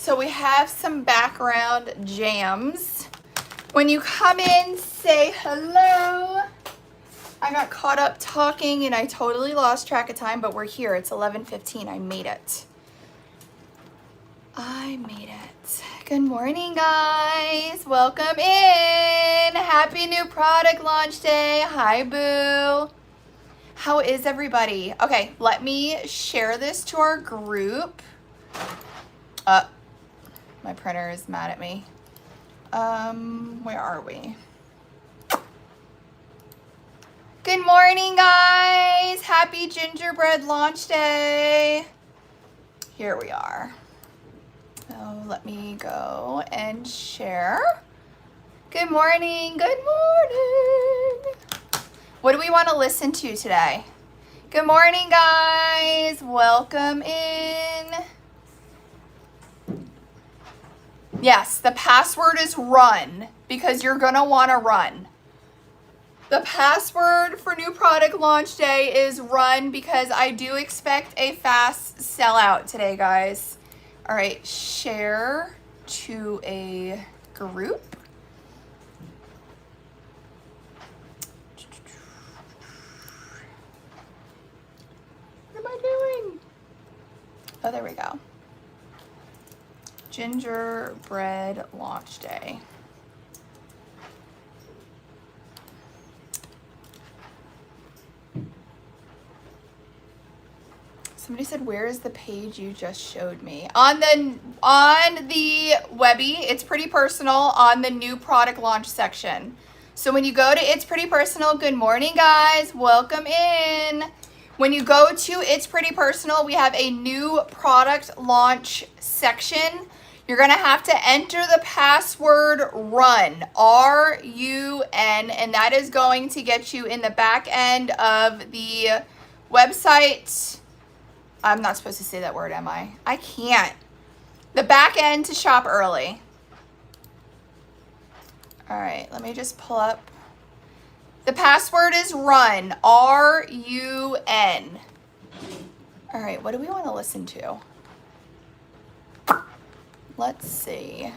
So we have some background jams. When you come in, say hello. I got caught up talking and I totally lost track of time, but we're here. It's 11:15. I made it. Good morning, guys. Welcome in. Happy new product launch day. Hi, boo. How is everybody? Okay, let me share this to our group. My printer is mad at me. Where are we? Good morning, guys. Happy Gingerbread launch day. Here we are. So let me go and share. Good morning. Good morning. What do we want to listen to today? Good morning, guys. Welcome in. Yes, the password is run because you're going to want to run. The password for new product launch day is run because I do expect a fast sellout today, guys. All right, share to a group. What am I doing? Oh, there we go. Gingerbread launch day. Somebody said, where is the page you just showed me? On the Webby, It's Pretty Personal, on the new product launch section. So when you go to It's Pretty Personal, good morning, guys. Welcome in. When you go to It's Pretty Personal, we have a new product launch section. You're going to have to enter the password RUN, R-U-N, and that is going to get you in the back end of the website. I'm not supposed to say that word, am I? I can't. The back end to shop early. All right, let me just pull up. The password is RUN, R-U-N. All right, what do we want to listen to? Let's see.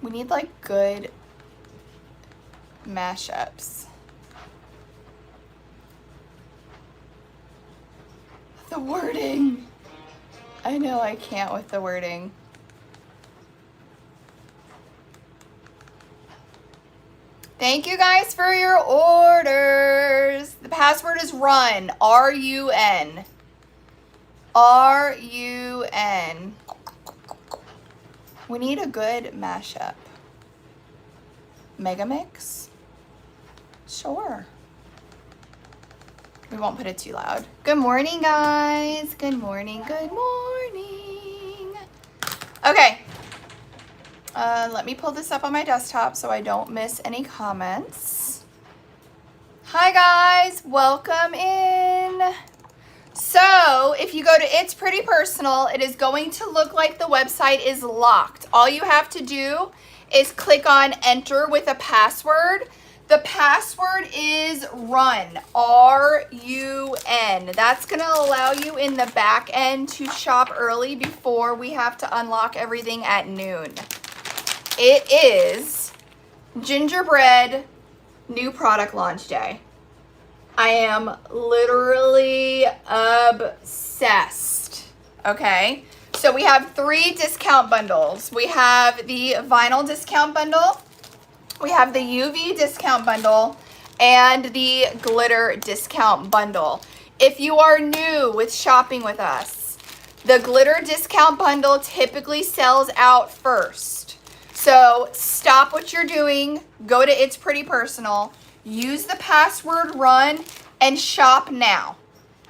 We need like good mashups. The wording. I know I can't with the wording. Thank you guys for your orders. The password is RUN, R-U-N. R-U-N. We need a good mashup. Megamix? Sure. We won't put it too loud. Good morning, guys. Good morning. Good morning. Okay. Let me pull this up on my desktop so I don't miss any comments. Hi, guys. Welcome in. So if you go to It's Pretty Personal, it is going to look like the website is locked. All you have to do is click on enter with a password. The password is RUN, R-U-N. That's going to allow you in the back end to shop early before we have to unlock everything at noon. It is Gingerbread new product launch day. I am literally obsessed, okay? So we have 3 discount bundles. We have the vinyl discount bundle, we have the UV discount bundle, and the glitter discount bundle. If you are new with shopping with us, the glitter discount bundle typically sells out first. So stop what you're doing, go to It's Pretty Personal, use the password RUN, and shop now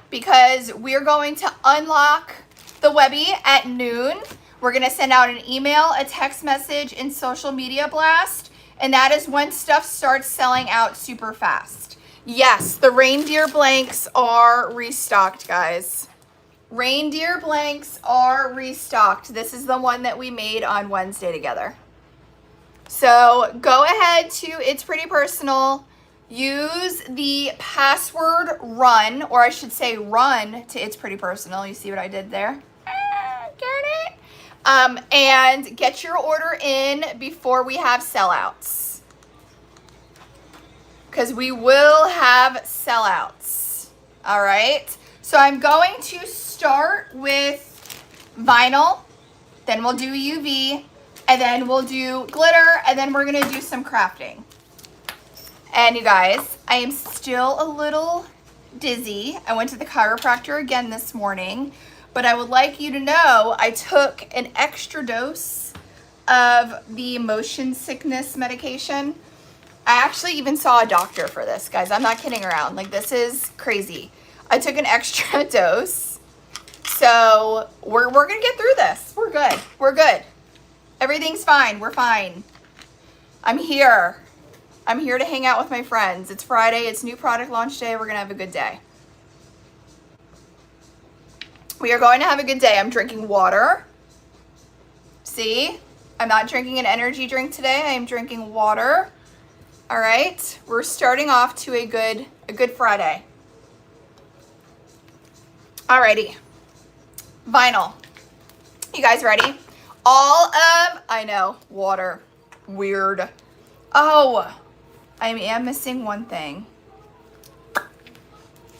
because we're going to unlock the Webby at noon. We're going to send out an email, a text message, and social media blast, and that is when stuff starts selling out super fast. Yes, the reindeer blanks are restocked, guys. Reindeer blanks are restocked. This is the one that we made on Wednesday together. So go ahead to It's Pretty Personal. use the password RUN, or I should say run to It's Pretty Personal. You see what I did there? Get it? And get your order in before we have sellouts. Because we will have sellouts. All right. So I'm going to start with vinyl. Then we'll do UV. And then we'll do glitter. And then we're going to do some crafting. And you guys, I am still a little dizzy. I went to the chiropractor again this morning. But I would like you to know I took an extra dose of the motion sickness medication. I actually even saw a doctor for this, guys. I'm not kidding around. Like, this is crazy. I took an extra dose. So we're going to get through this. We're good. We're good. Everything's fine. We're fine. I'm here. I'm here to hang out with my friends. It's Friday. It's new product launch day. We're going to have a good day. We are going to have a good day. I'm drinking water. See? I'm not drinking an energy drink today. I am drinking water. All right. We're starting off to a good Friday. Alrighty. Vinyl. You guys ready? I know, water. Weird. Oh, I am missing one thing.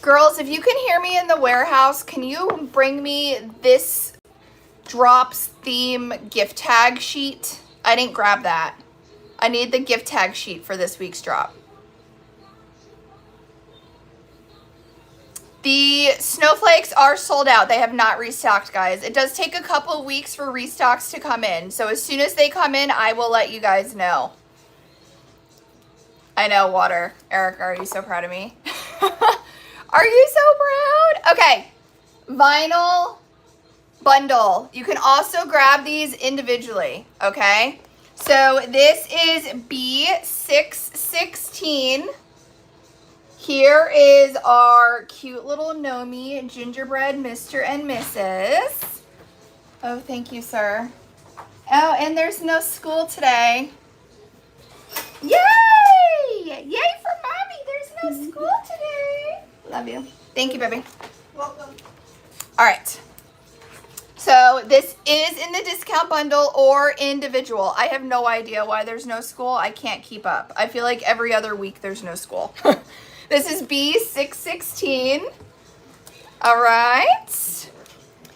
Girls, if you can hear me in the warehouse, can you bring me this Drops theme gift tag sheet? I didn't grab that. I need the gift tag sheet for this week's drop. The snowflakes are sold out. They have not restocked, guys. It does take a couple weeks for restocks to come in. So as soon as they come in, I will let you guys know. I know, water. Erica, are you so proud of me? Are you so proud? Okay, vinyl bundle. You can also grab these individually, okay? So this is B616. Here is our cute little Nomi gingerbread Mr. and Mrs. Oh, thank you, sir. Oh, and there's no school today. Yay! Yay for mommy. There's no school today. Love you. Thank you, baby. Welcome. All right. So this is in the discount bundle or individual. I have no idea why there's no school. I can't keep up. I feel like every other week there's no school. This is B616. All right.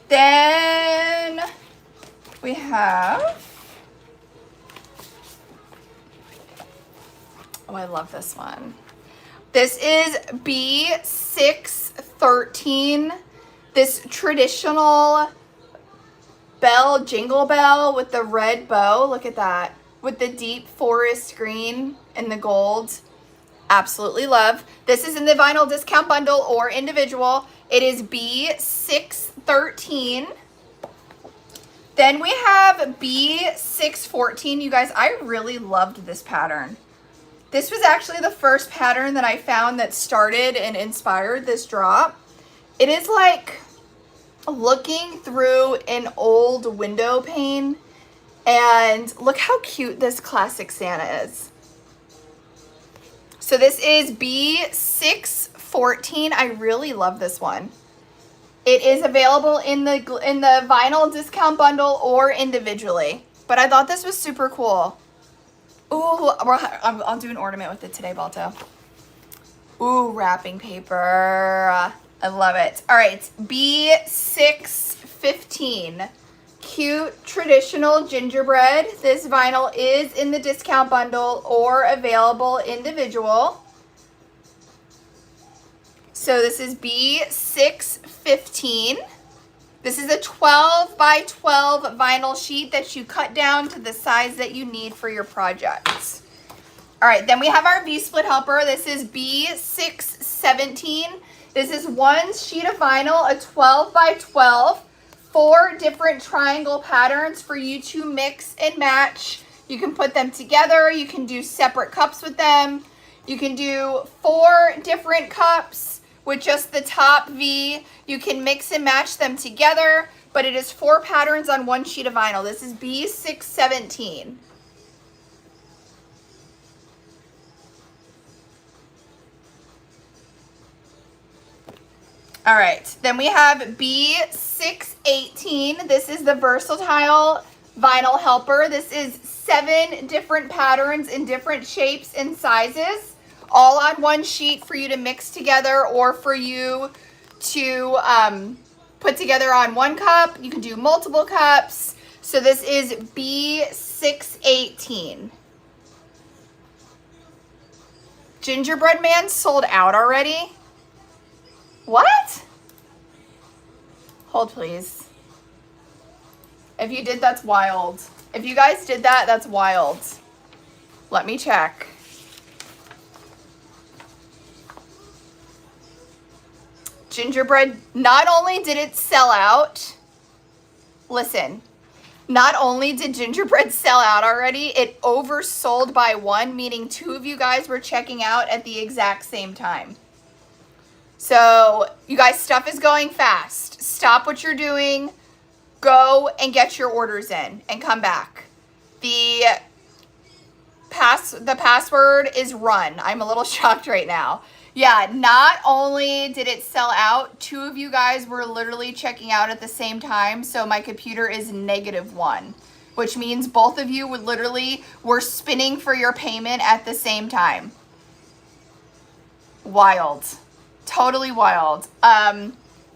Then we have... Oh, I love this one. This is B613. This traditional bell, jingle bell with the red bow. Look at that. With the deep forest green and the gold. Absolutely love. This is in the vinyl discount bundle or individual. It is B613. Then we have B614. You guys, I really loved this pattern. This was actually the first pattern that I found that started and inspired this drop. It is like looking through an old window pane, and look how cute this classic Santa is. So this is B614. I really love this one. It is available in the vinyl discount bundle or individually, but I thought this was super cool. Ooh, I'll do an ornament with it today, Balto. Ooh, wrapping paper. I love it. All right, B615. Cute traditional gingerbread. This vinyl is in the discount bundle or available individual. So this is B615. This is a 12 by 12 vinyl sheet that you cut down to the size that you need for your projects. All right, then we have our V-split helper. This is B617. This is one sheet of vinyl, a 12 by 12, 4 different triangle patterns for you to mix and match. You can put them together. You can do separate cups with them. You can do 4 different cups with just the top V. You can mix and match them together, but it is 4 patterns on one sheet of vinyl. This is B617. All right, then we have B618. This is the versatile vinyl helper. This is 7 different patterns in different shapes and sizes, all on one sheet for you to mix together or for you to put together on one cup. You can do multiple cups. So this is B618. Gingerbread Man sold out already? What? Hold, please. If you did, that's wild. If you guys did that, that's wild. Let me check. Gingerbread, not only did it sell out, listen, not only did Gingerbread sell out already, it oversold by 1, meaning 2 of you guys were checking out at the exact same time. So, you guys, stuff is going fast. Stop what you're doing. Go and get your orders in and come back. The password is run. I'm a little shocked right now. Yeah, not only did it sell out, 2 of you guys were literally checking out at the same time. So my computer is -1, which means both of you would literally were spinning for your payment at the same time. Wild. Totally wild.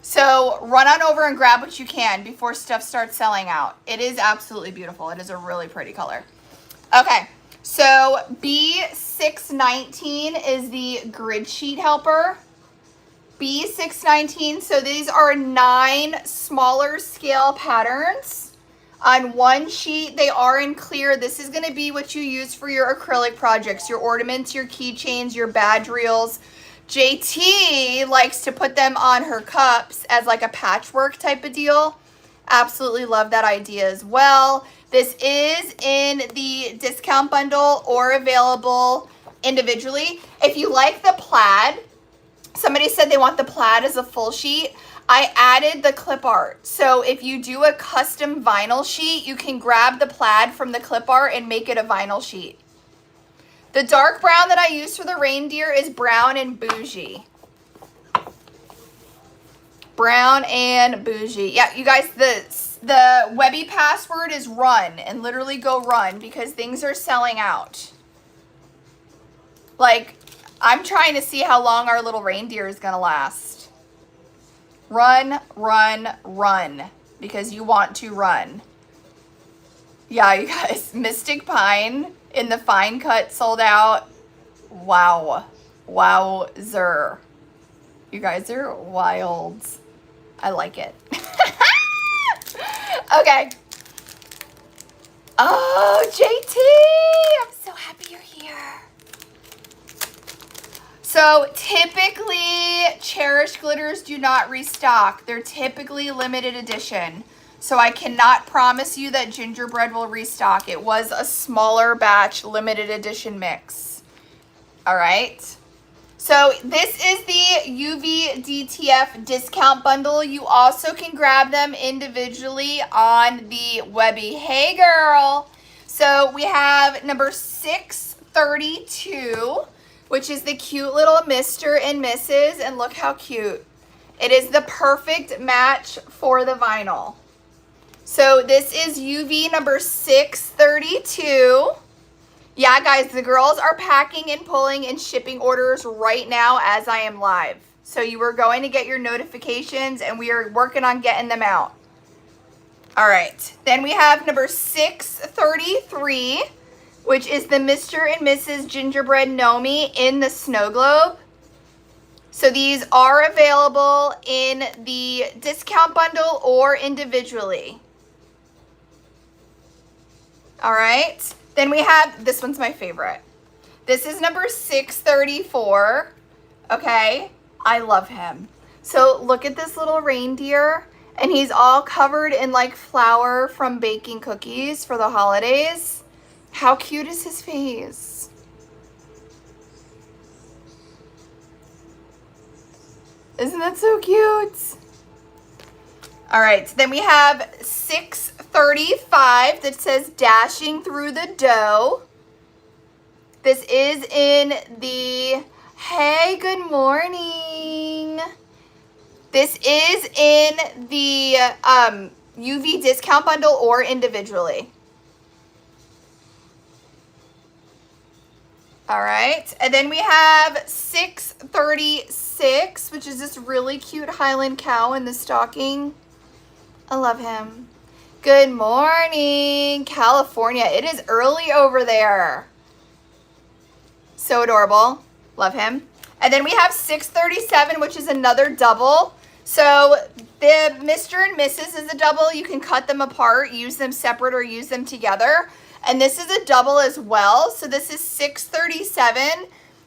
So run on over and grab what you can before stuff starts selling out. It is absolutely beautiful. It is a really pretty color. Okay, so B619 is the grid sheet helper. B619, so these are 9 smaller scale patterns on one sheet. They are in clear. This is going to be what you use for your acrylic projects, your ornaments, your keychains, your badge reels. JT likes to put them on her cups as like a patchwork type of deal. Absolutely love that idea as well. This is in the discount bundle or available individually. If you like the plaid, somebody said they want the plaid as a full sheet. I added the clip art. So if you do a custom vinyl sheet, you can grab the plaid from the clip art and make it a vinyl sheet. The dark brown that I use for the reindeer is brown and bougie. Brown and bougie. Yeah, you guys, the Webby password is run, and literally go run because things are selling out. Like, I'm trying to see how long our little reindeer is going to last. Run, run, run, because you want to run. Yeah, you guys, Mystic Pine in the fine cut sold out. Wow. Wowzer. You guys are wild. I like it. Okay. Oh, JT, I'm so happy you're here. So typically, Cherish glitters do not restock. They're typically limited edition. So I cannot promise you that Gingerbread will restock. It was a smaller batch limited edition mix. All right. So this is the UV DTF discount bundle. You also can grab them individually on the Webby. Hey girl. So we have number 632, which is the cute little Mr. and Mrs. And look how cute. It is the perfect match for the vinyl. So this is UV number 632. Yeah, guys, the girls are packing and pulling and shipping orders right now as I am live. So you are going to get your notifications, and we are working on getting them out. All right. Then we have number 633, which is the Mr. and Mrs. Gingerbread Nomi in the snow globe. So these are available in the discount bundle or individually. All right. Then we have, this one's my favorite. This is number 634. Okay. I love him. So look at this little reindeer, and he's all covered in like flour from baking cookies for the holidays. How cute is his face? Isn't that so cute? All right, so then we have 635 that says dashing through the dough. This is in the, hey, good morning. This is in the UV discount bundle or individually. All right, and then we have 636, which is this really cute Highland cow in the stocking. I love him. Good morning, California. It is early over there. So adorable. Love him. And then we have 637, which is another double. So the Mr. and Mrs. is a double. You can cut them apart, use them separate, or use them together. And this is a double as well. So this is 637.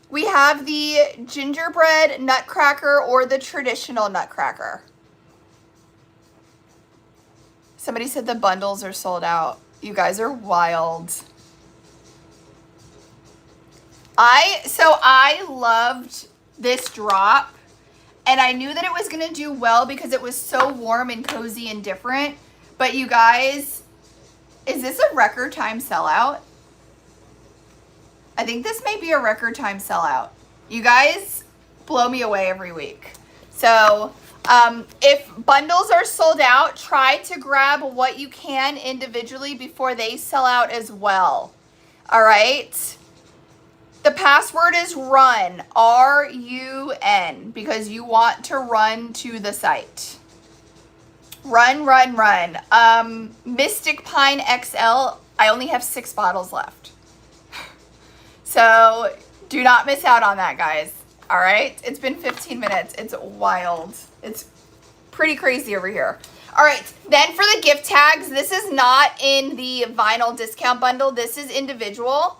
We have the gingerbread nutcracker or the traditional nutcracker. Somebody said the bundles are sold out. You guys are wild. I loved this drop, and I knew that it was going to do well because it was so warm and cozy and different. But you guys, is this a record time sellout? I think this may be a record time sellout. You guys blow me away every week. So if bundles are sold out, try to grab what you can individually before they sell out as well. All right. The password is RUN, R-U-N, because you want to run to the site. Run, run, run. Mystic Pine XL, I only have 6 bottles left. So do not miss out on that, guys. All right? It's been 15 minutes. It's wild. It's pretty crazy over here. All right. Then for the gift tags, this is not in the vinyl discount bundle. This is individual.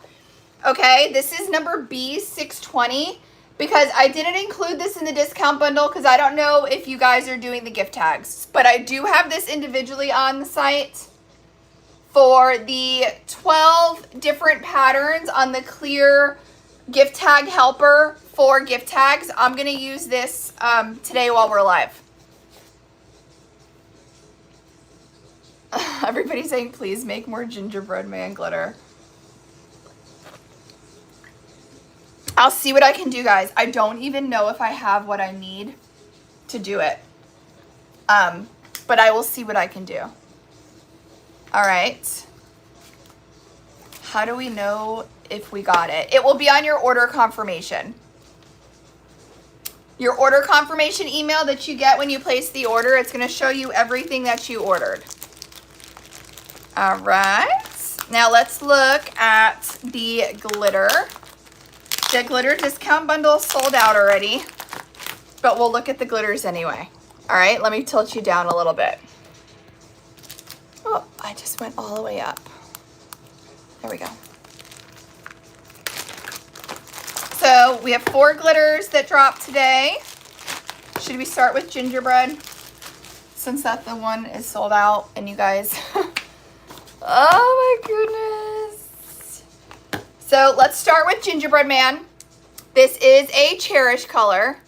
Okay, this is number B620 because I didn't include this in the discount bundle because I don't know if you guys are doing the gift tags. But I do have this individually on the site for the 12 different patterns on the clear gift tag helper for gift tags. I'm going to use this today while we're live. Everybody's saying, please make more gingerbread man glitter. I'll see what I can do, guys. I don't even know if I have what I need to do it. But I will see what I can do. All right. How do we know if we got it? It will be on your order confirmation. Your order confirmation email that you get when you place the order, it's going to show you everything that you ordered. All right. Now let's look at the glitter. The glitter discount bundle sold out already, but we'll look at the glitters anyway. All right, let me tilt you down a little bit. Oh, I just went all the way up. There we go. So we have 4 glitters that dropped today. Should we start with gingerbread? Since that the one is sold out and you guys, oh my goodness. So let's start with Gingerbread Man. This is a Cherish color.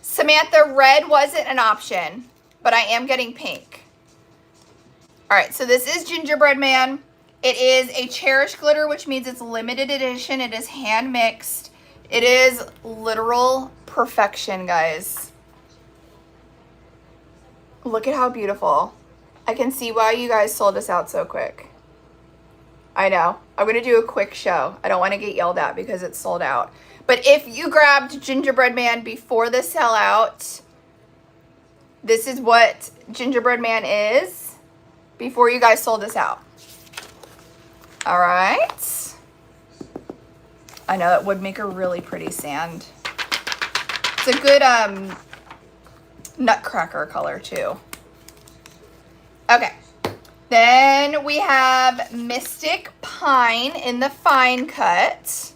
Samantha, red wasn't an option, but I am getting pink. All right, so this is Gingerbread Man. It is a Cherish glitter, which means it's limited edition. It is hand mixed. It is literal perfection, guys. Look at how beautiful. I can see why you guys sold us out so quick. I know. I'm going to do a quick show. I don't want to get yelled at because it's sold out. But if you grabbed Gingerbread Man before the sellout, this is what Gingerbread Man is before you guys sold us out. All right. I know that would make a really pretty sand. It's a good nutcracker color too. Okay. Then we have Mystic Pine in the fine cut.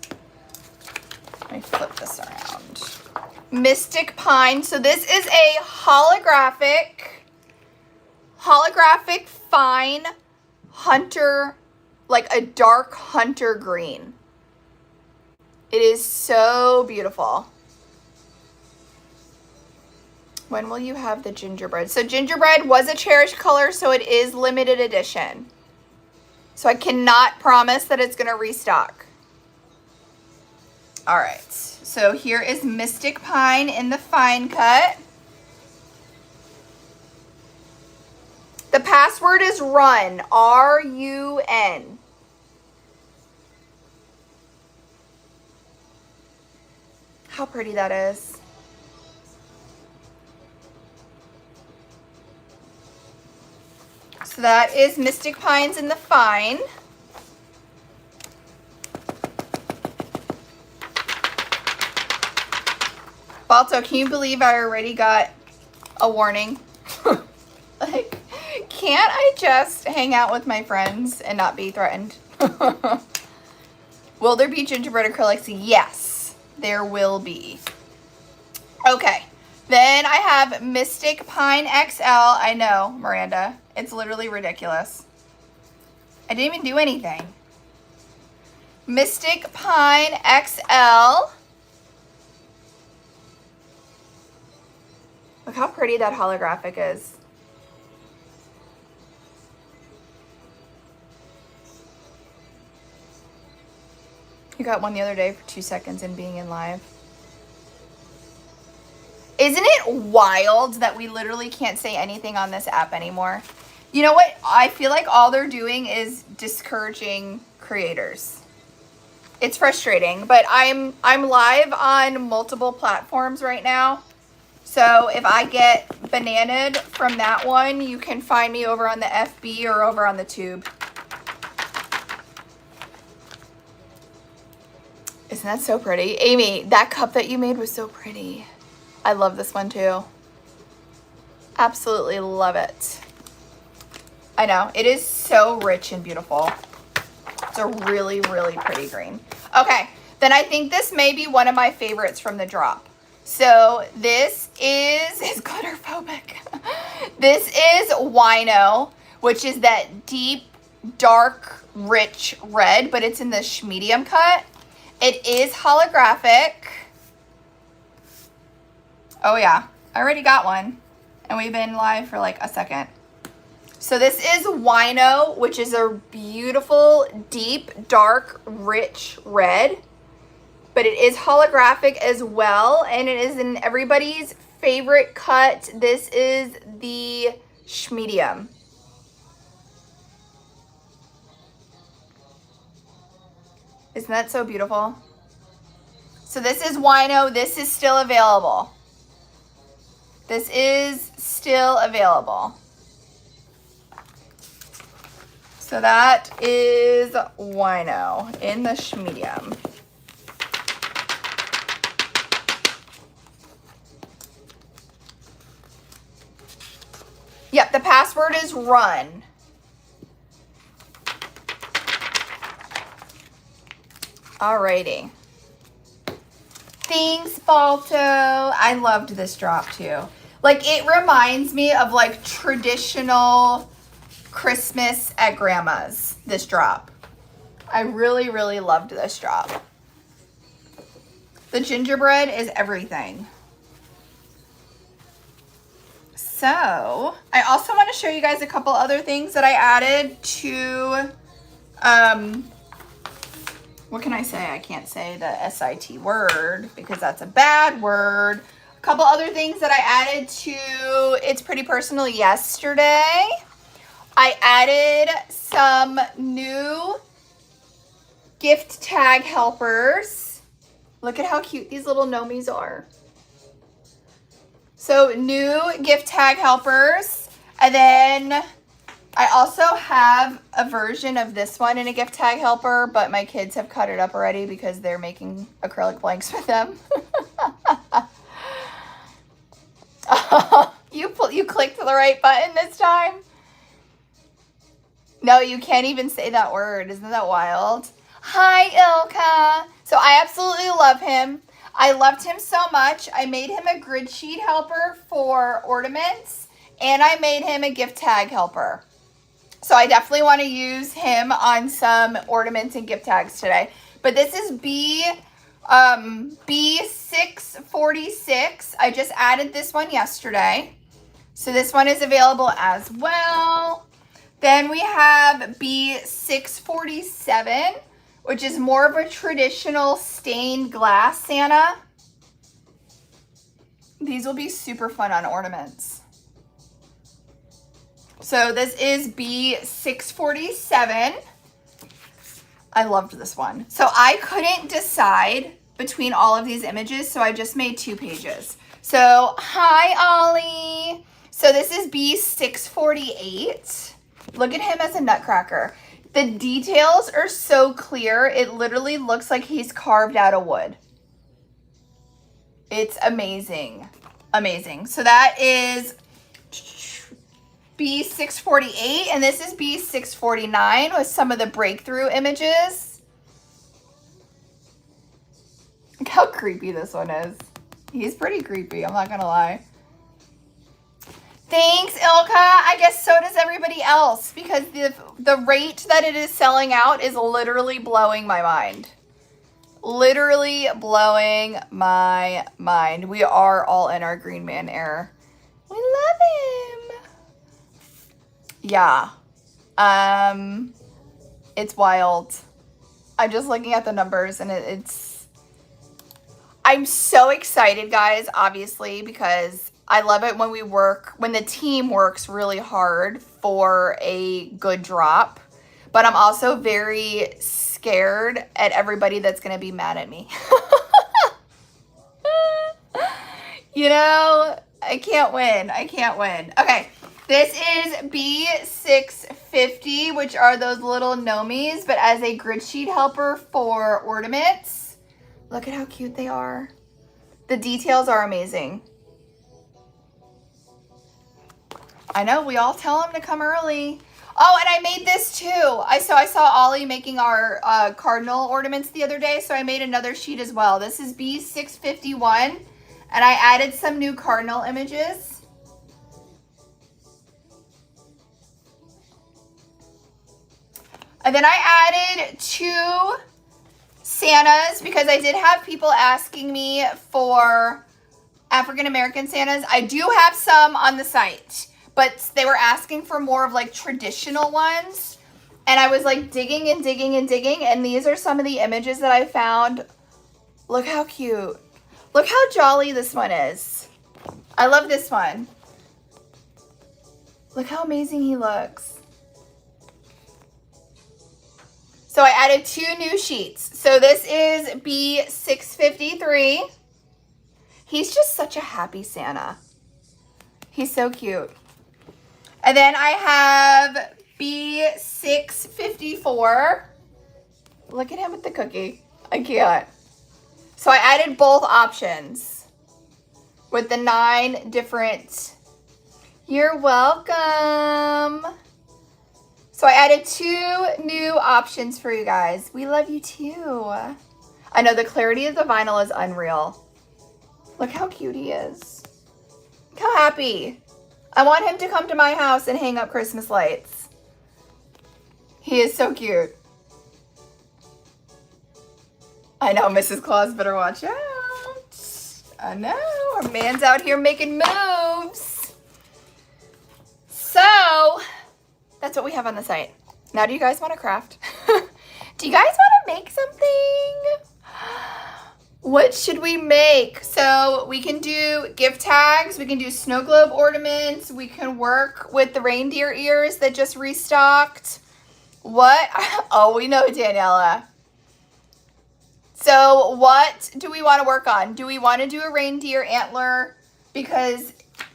Let me flip this around. Mystic Pine. So this is a holographic fine hunter, like a dark hunter green. It is so beautiful. When will you have the gingerbread? So gingerbread was a Cherish color, so it is limited edition. So I cannot promise that it's going to restock. All right. So here is Mystic Pine in the fine cut. password is run, R-U-N. How pretty that is. So that is Mystic Pines in the Fine. Balto, can you believe I already got a warning? Like, can't I just hang out with my friends and not be threatened? Will there be gingerbread acrylics? Yes, there will be. Okay, then I have Mystic Pine XL. I know, Miranda. It's literally ridiculous. I didn't even do anything. Mystic Pine XL. Look how pretty that holographic is. You got one the other day for 2 seconds in being in live. Isn't it wild that we literally can't say anything on this app anymore? You know what? I feel like all they're doing is discouraging creators. It's frustrating, but I'm live on multiple platforms right now. So if I get bananaed from that one, you can find me over on the FB or over on the tube. Isn't that so pretty? Amy, that cup that you made was so pretty. I love this one too. Absolutely love it. I know, it is so rich and beautiful. It's a really, really pretty green. Okay, then I think this may be one of my favorites from the drop. So this is glitter phobic. This is Wino, which is that deep, dark, rich red, but it's in the medium cut. It is holographic. Oh yeah, I already got one. And we've been live for like a second. So this is Wino, which is a beautiful, deep, dark, rich red. But it is holographic as well. And it is in everybody's favorite cut. This is the medium. Isn't that so beautiful? So this is Wino. This is still available. This is still available. So that is Wino in the medium. Yep, the password is run. Alrighty. Thanks, Balto. I loved this drop too. Like, it reminds me of like traditional Christmas at grandma's, this drop. I really, really loved this drop. The gingerbread is everything. So, I also want to show you guys a couple other things that I added to, what can I say? I can't say the SIT word because that's a bad word. A couple other things that I added to It's Pretty Personal yesterday. I added some new gift tag helpers. Look at how cute these little gnomies are. So new gift tag helpers. And then I also have a version of this one in a gift tag helper, but my kids have cut it up already because they're making acrylic blanks with them. You clicked the right button this time? No, you can't even say that word. Isn't that wild? Hi, Ilka. So I absolutely love him. I loved him so much. I made him a grid sheet helper for ornaments, and I made him a gift tag helper. So I definitely want to use him on some ornaments and gift tags today. But this is B646. I just added this one yesterday. So this one is available as well. Then we have B647, which is more of a traditional stained glass Santa. These will be super fun on ornaments. So this is B647. I loved this one. So I couldn't decide between all of these images, so I just made 2 pages. So, hi, Ollie. So this is B648. Look at him as a nutcracker. The details are so clear. It literally looks like he's carved out of wood. It's amazing. Amazing. So that is B648, and this is B649 with some of the breakthrough images. Look how creepy this one is. He's pretty creepy, I'm not gonna lie. Thanks, Ilka. I guess so does everybody else, because the rate that it is selling out is literally blowing my mind. Literally blowing my mind. We are all in our Green Man era. We love him. Yeah. It's wild. I'm just looking at the numbers and I'm so excited, guys, obviously, because I love it when the team works really hard for a good drop. But I'm also very scared at everybody that's going to be mad at me. You know, I can't win. I can't win. Okay, this is B650, which are those little gnomies, but as a grid sheet helper for ornaments. Look at how cute they are. The details are amazing. I know, we all tell them to come early. Oh, and I made this too. I saw Ollie making our cardinal ornaments the other day, so I made another sheet as well. This is B651, and I added some new cardinal images. And then I added 2 Santas because I did have people asking me for African American Santas. I do have some on the site, but they were asking for more of like traditional ones. And I was like digging and digging and digging. And these are some of the images that I found. Look how cute. Look how jolly this one is. I love this one. Look how amazing he looks. So I added 2 new sheets. So this is B653. He's just such a happy Santa. He's so cute. And then I have B654. Look at him with the cookie. I can't. So I added both options with the 9 different. You're welcome. So I added 2 new options for you guys. We love you too. I know the clarity of the vinyl is unreal. Look how cute he is. Look how happy. I want him to come to my house and hang up Christmas lights. He is so cute. I know, Mrs. Claus better watch out. I know, our man's out here making moves. So, that's what we have on the site. Now, do you guys want to craft? Do you guys want to make something? What should we make? So we can do gift tags. We can do snow globe ornaments. We can work with the reindeer ears that just restocked. What? Oh, we know, Daniela. So what do we want to work on? Do we want to do a reindeer antler? Because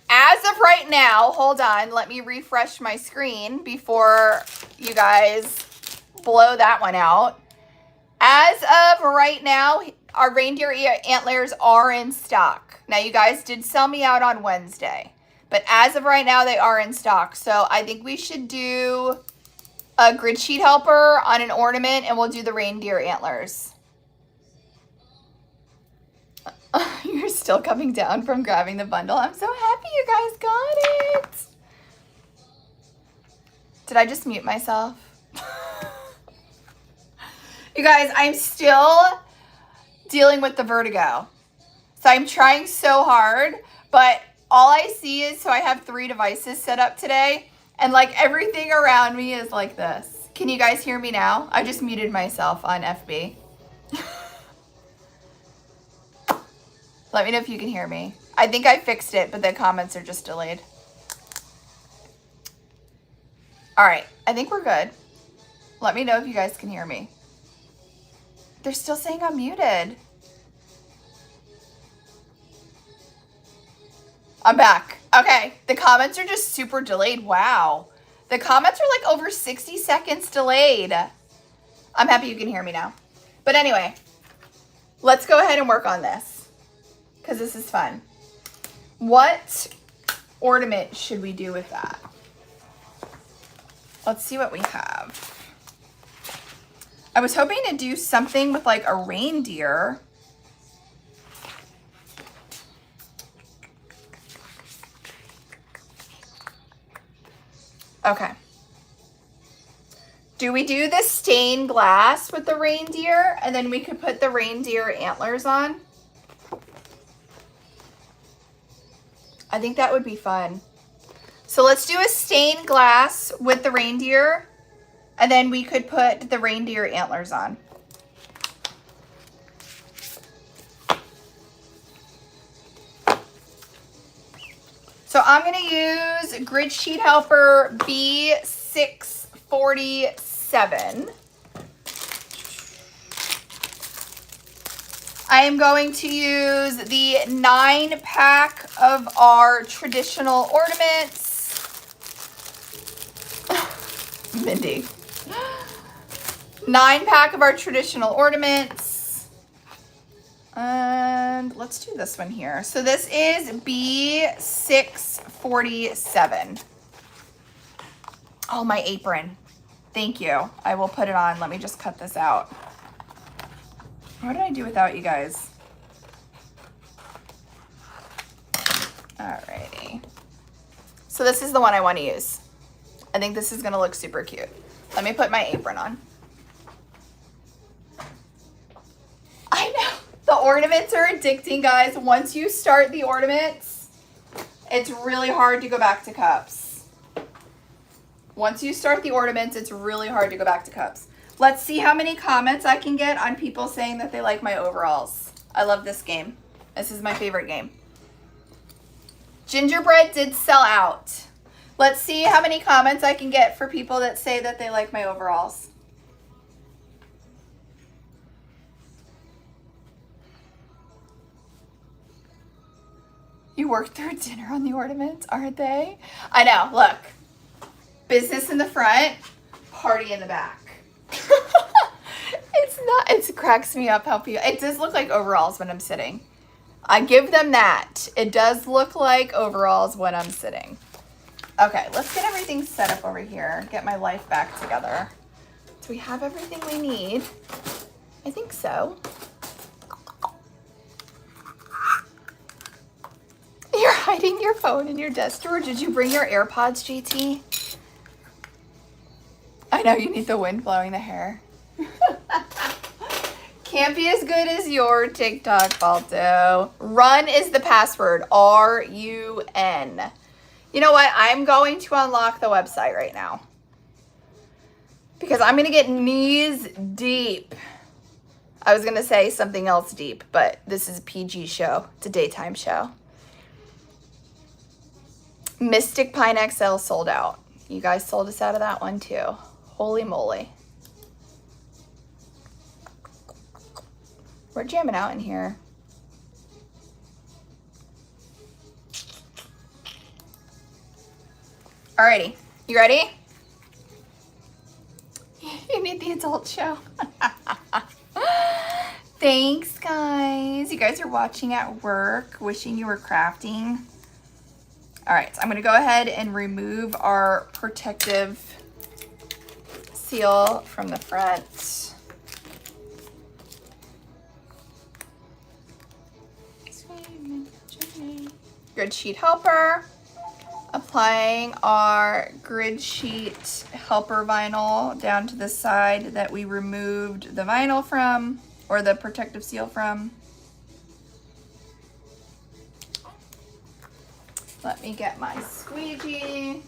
as of right now, hold on, let me refresh my screen before you guys blow that one out. As of right now, our reindeer antlers are in stock. Now, you guys did sell me out on Wednesday, but as of right now, they are in stock. So I think we should do a grid sheet helper on an ornament, and we'll do the reindeer antlers. You're still coming down from grabbing the bundle. I'm so happy you guys got it. Did I just mute myself? You guys, I'm still dealing with the vertigo. So I'm trying so hard, but all I see is, so I have 3 devices set up today, and like everything around me is like this. Can you guys hear me now? I just muted myself on FB. Let me know if you can hear me. I think I fixed it, but the comments are just delayed. All right, I think we're good. Let me know if you guys can hear me. They're still saying I'm muted. I'm back. Okay, the comments are just super delayed. Wow. The comments are like over 60 seconds delayed. I'm happy you can hear me now. But anyway, let's go ahead and work on this because this is fun. What ornament should we do with that? Let's see what we have. I was hoping to do something with like a reindeer. Okay. Do we do the stained glass with the reindeer and then we could put the reindeer antlers on? I think that would be fun. So let's do a stained glass with the reindeer and then we could put the reindeer antlers on. So I'm going to use Grid Sheet Helper B647. I am going to use the 9-pack of our traditional ornaments. Mindy. 9-pack of our traditional ornaments. And let's do this one here. So this is B647. Oh, my apron. Thank you. I will put it on. Let me just cut this out. What did I do without you guys? Alrighty. So this is the one I want to use. I think this is going to look super cute. Let me put my apron on. I know. The ornaments are addicting, guys. Once you start the ornaments, it's really hard to go back to cups. Once you start the ornaments, it's really hard to go back to cups. Let's see how many comments I can get on people saying that they like my overalls. I love this game. This is my favorite game. Gingerbread did sell out. Let's see how many comments I can get for people that say that they like my overalls. You worked through dinner on the ornaments, aren't they? I know, look. Business in the front, party in the back. It cracks me up how people, it does look like overalls when I'm sitting. I give them that. It does look like overalls when I'm sitting. Okay, let's get everything set up over here. Get my life back together. Do we have everything we need? I think so. You're hiding your phone in your desk drawer. Did you bring your AirPods, JT? I know you need the wind blowing the hair. Can't be as good as your TikTok, Balto. Run is the password. R-U-N. You know what? I'm going to unlock the website right now. Because I'm going to get knees deep. I was going to say something else deep, but this is a PG show. It's a daytime show. Mystic Pine XL sold out. You guys sold us out of that one too. Holy moly. We're jamming out in here. Alrighty, you ready? You need the adult show. Thanks, guys. You guys are watching at work, wishing you were crafting. All right, so I'm gonna go ahead and remove our protective seal from the front. Grid Sheet Helper. Applying our Grid Sheet Helper vinyl down to the side that we removed the vinyl from, or the protective seal from. Let me get my squeegee.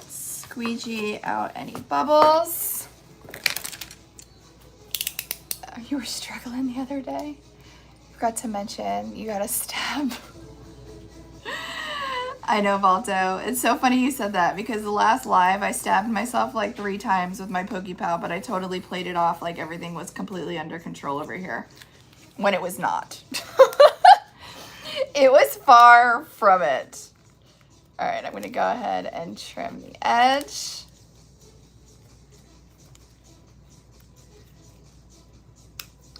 Squeegee out any bubbles. You were struggling the other day. Forgot to mention you got a stab. I know, Balto. It's so funny you said that because the last live I stabbed myself like 3 times with my PokePow, but I totally played it off like everything was completely under control over here when it was not. It was far from it. All right, I'm gonna go ahead and trim the edge.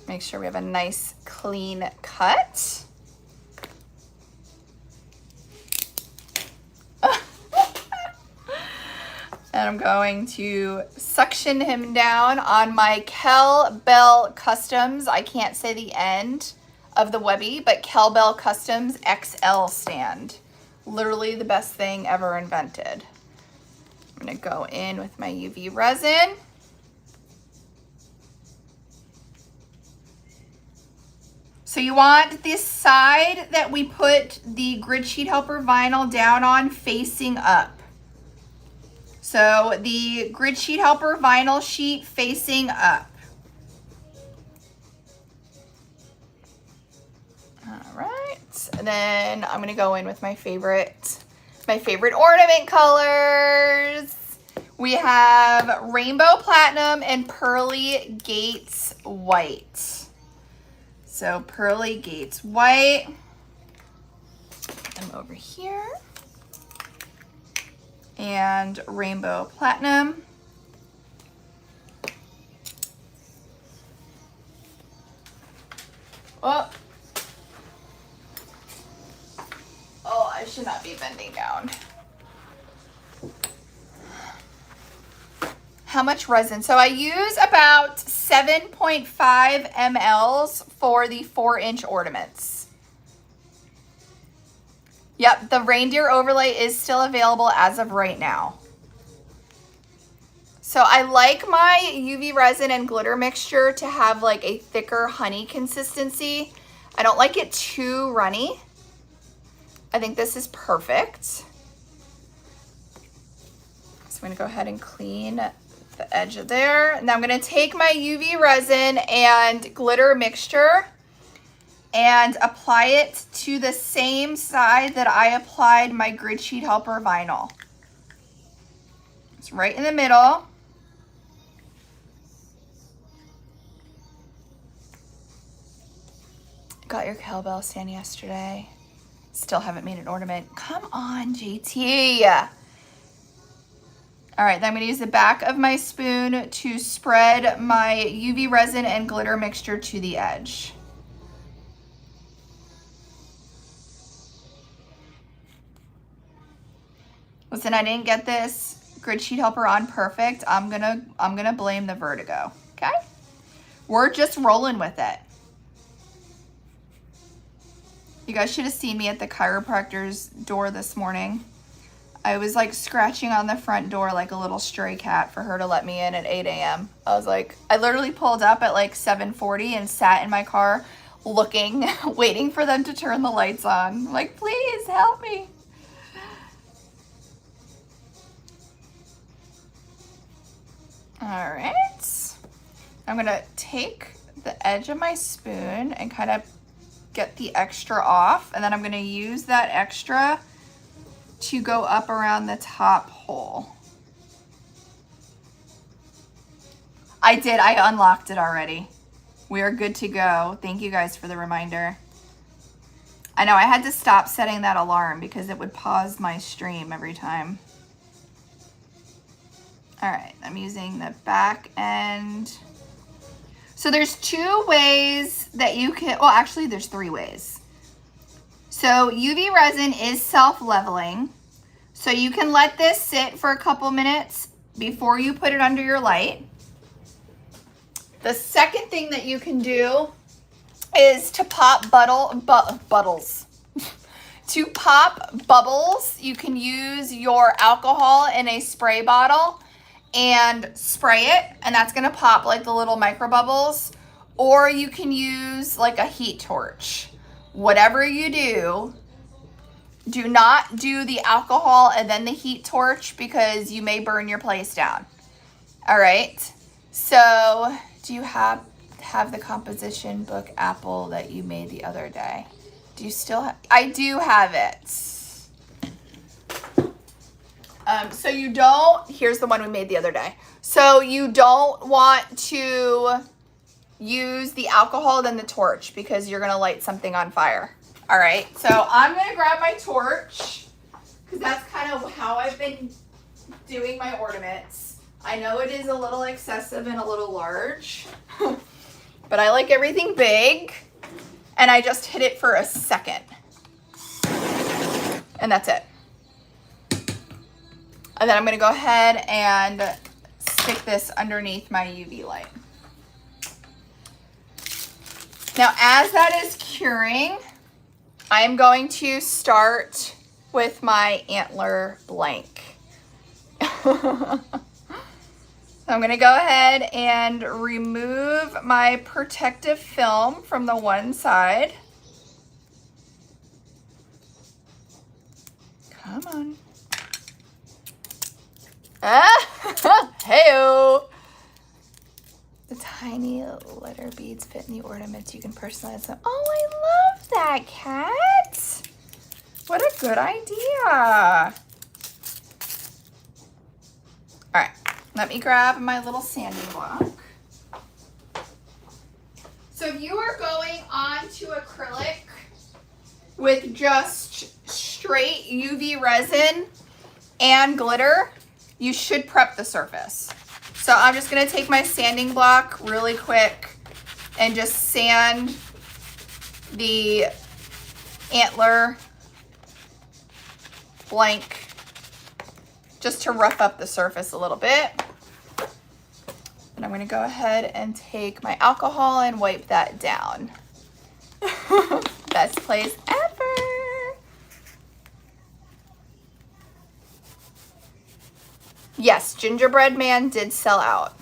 Make sure we have a nice clean cut. And I'm going to suction him down on my Kel-Bell Customs. I can't say the end of the Webby, but Kel-Bell Customs XL stand. Literally the best thing ever invented. I'm gonna go in with my UV resin. So you want this side that we put the Grid Sheet Helper vinyl down on facing up. So the Grid Sheet Helper vinyl sheet facing up. All right, and then I'm gonna go in with my favorite ornament colors. We have Rainbow Platinum and Pearly Gates White. So Pearly Gates White. Put them over here. And Rainbow Platinum. Oh, I should not be bending down. How much resin? So I use about 7.5 mLs for the 4-inch ornaments. Yep, the reindeer overlay is still available as of right now. So I like my UV resin and glitter mixture to have like a thicker honey consistency. I don't like it too runny. I think this is perfect. So I'm gonna go ahead and clean the edge of there. And now I'm gonna take my UV resin and glitter mixture and apply it to the same side that I applied my Grid Sheet Helper vinyl. It's right in the middle. Got your cowbell stand yesterday. Still haven't made an ornament. Come on, JT. All right, then I'm gonna use the back of my spoon to spread my UV resin and glitter mixture to the edge. Listen, I didn't get this Grid Sheet Helper on perfect. I'm gonna blame the vertigo, okay? We're just rolling with it. You guys should have seen me at the chiropractor's door this morning. I was like scratching on the front door like a little stray cat for her to let me in at 8 a.m. I literally pulled up at like 7:40 and sat in my car looking, waiting for them to turn the lights on. I'm like, please help me. All right, I'm gonna take the edge of my spoon and kind of get the extra off, and then I'm gonna use that extra to go up around the top hole. I unlocked it already. We are good to go. Thank you guys for the reminder. I know I had to stop setting that alarm because it would pause my stream every time. All right, I'm using the back end. So there's 2 ways that you can, well, actually there's 3 ways. So UV resin is self-leveling. So you can let this sit for a couple minutes before you put it under your light. The second thing that you can do is to pop bubbles. To pop bubbles, you can use your alcohol in a spray bottle and spray it, and that's gonna pop like the little micro bubbles. Or you can use like a heat torch. Whatever you do not do the alcohol and then the heat torch because you may burn your place down. All right, so do you have the composition book apple that you made the other day? Do you still have? I do have it. So you don't, here's the one we made the other day. So you don't want to use the alcohol than the torch because you're gonna light something on fire. All right, so I'm gonna grab my torch because that's kind of how I've been doing my ornaments. I know it is a little excessive and a little large, but I like everything big, and I just hit it for a second. And that's it. And then I'm gonna go ahead and stick this underneath my UV light. Now, as that is curing, I'm going to start with my antler blank. I'm gonna go ahead and remove my protective film from the one side. Come on. Ah, hey-o. The tiny letter beads fit in the ornaments. You can personalize them. Oh, I love that, Kat. What a good idea. All right, let me grab my little sanding block. So if you are going on to acrylic with just straight UV resin and glitter, you should prep the surface. So I'm just gonna take my sanding block really quick and just sand the antler blank just to rough up the surface a little bit. And I'm gonna go ahead and take my alcohol and wipe that down. Best place ever. Yes, Gingerbread Man did sell out.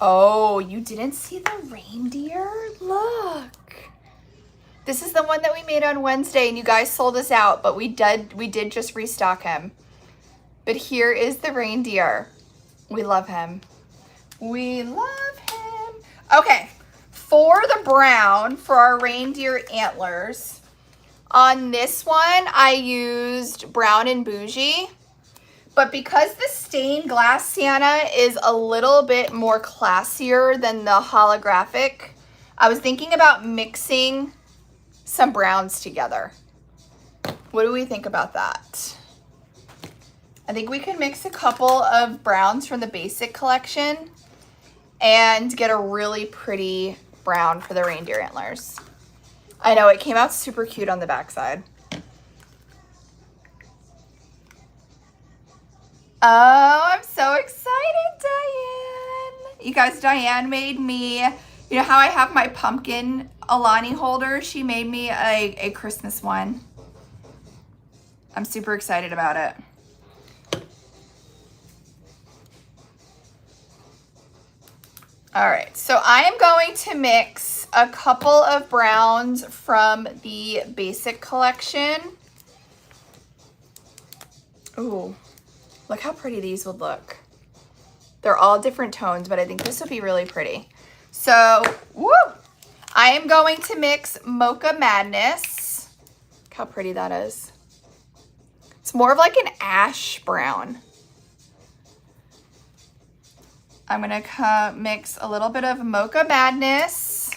Oh, you didn't see the reindeer? Look. This is the one that we made on Wednesday and you guys sold us out, but we did just restock him. But here is the reindeer. We love him. We love him. Okay, for the brown, for our reindeer antlers, on this one, I used Brown and Bougie. But because the stained glass Santa is a little bit more classier than the holographic, I was thinking about mixing some browns together. What do we think about that? I think we can mix a couple of browns from the basic collection and get a really pretty brown for the reindeer antlers. I know, it came out super cute on the backside. Oh, I'm so excited, Diane. You guys, Diane made me, you know how I have my pumpkin Alani holder? She made me a Christmas one. I'm super excited about it. All right, so I am going to mix a couple of browns from the basic collection. Ooh. Look how pretty these would look. They're all different tones, but I think this would be really pretty. So, woo! I am going to mix Mocha Madness. Look how pretty that is. It's more of like an ash brown. I'm gonna mix a little bit of Mocha Madness,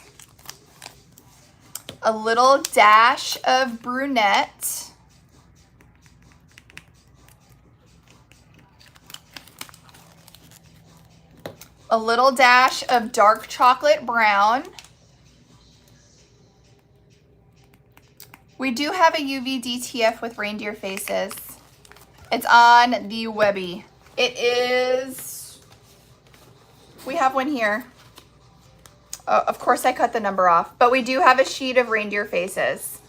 a little dash of brunette, a little dash of dark chocolate brown. We do have a UV DTF with reindeer faces. It's on the Webby. It is, we have one here. Oh, of course I cut the number off, but we do have a sheet of reindeer faces.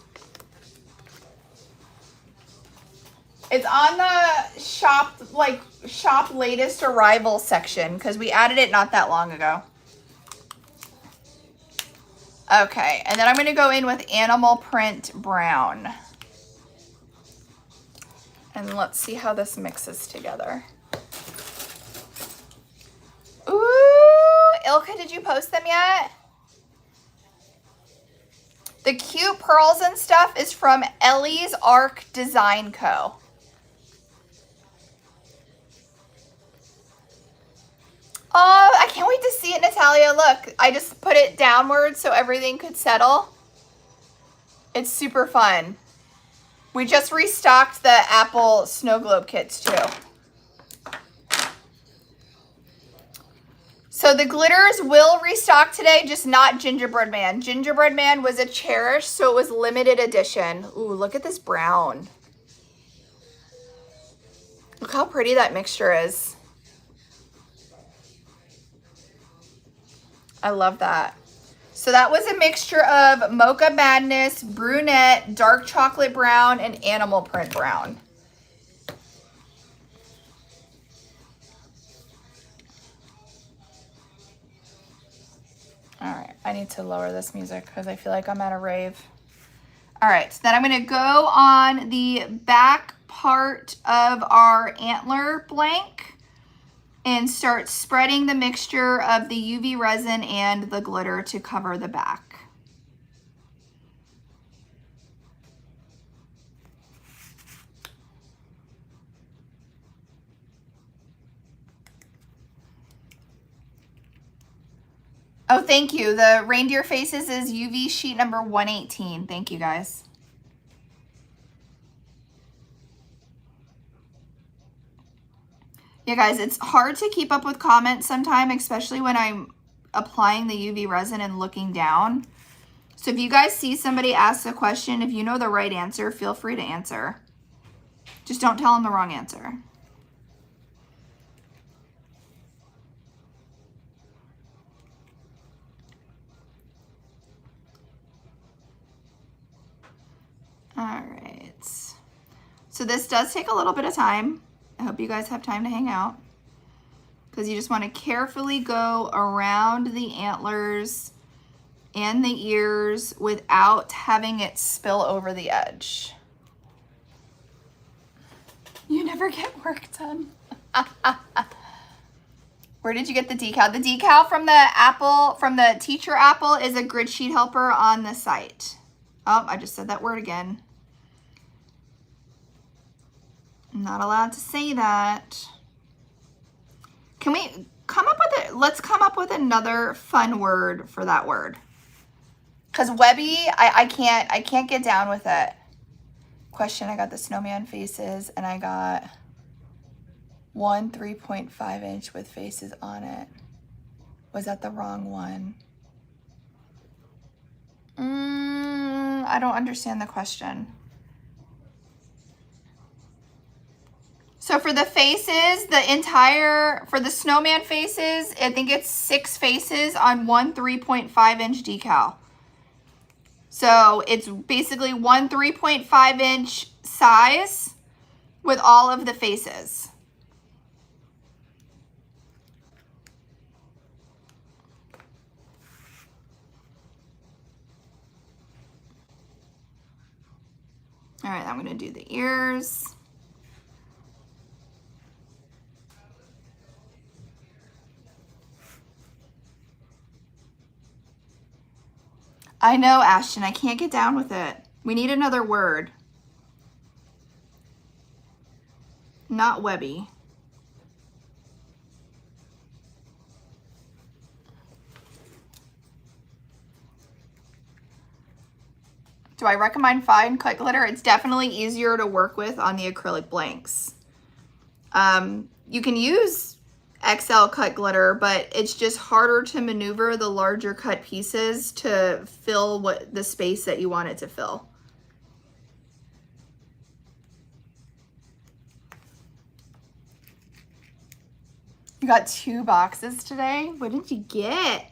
It's on the shop latest arrival section because we added it not that long ago. Okay, and then I'm going to go in with animal print brown. And let's see how this mixes together. Ooh, Ilka, did you post them yet? The cute pearls and stuff is from Ellie's Arc Design Co. Oh, I can't wait to see it, Natalia. Look, I just put it downward so everything could settle. It's super fun. We just restocked the Apple snow globe kits too. So the glitters will restock today, just not Gingerbread Man. Gingerbread Man was a cherish, so it was limited edition. Ooh, look at this brown. Look how pretty that mixture is. I love that. So that was a mixture of Mocha Madness, Brunette, Dark Chocolate Brown, and Animal Print Brown. All right, I need to lower this music because I feel like I'm at a rave. All right, so then I'm gonna go on the back part of our antler blank and start spreading the mixture of the UV resin and the glitter to cover the back. Oh, thank you. The reindeer faces is UV sheet number 118. Thank you, guys. Yeah, guys, it's hard to keep up with comments sometimes, especially when I'm applying the UV resin and looking down. So if you guys see somebody ask a question, if you know the right answer, feel free to answer. Just don't tell them the wrong answer. All right. So this does take a little bit of time. I hope you guys have time to hang out because you just want to carefully go around the antlers and the ears without having it spill over the edge. You never get work done. Where did you get the decal? The decal from the teacher Apple is a grid sheet helper on the site. Oh, I just said that word again. I'm not allowed to say that. Can we come up with it? Let's come up with another fun word for that word. Because Webby, I can't get down with it. Question, I got the snowman faces and I got one 3.5 inch with faces on it. Was that the wrong one? I don't understand the question. So for the faces, for the snowman faces, I think it's 6 faces on one 3.5 inch decal. So it's basically one 3.5 inch size with all of the faces. All right, I'm gonna do the ears. I know, Ashton, I can't get down with it. We need another word. Not Webby. Do I recommend fine cut glitter? It's definitely easier to work with on the acrylic blanks. You can use XL cut glitter, but it's just harder to maneuver the larger cut pieces to fill the space that you want it to fill. You got 2 boxes today? What did you get?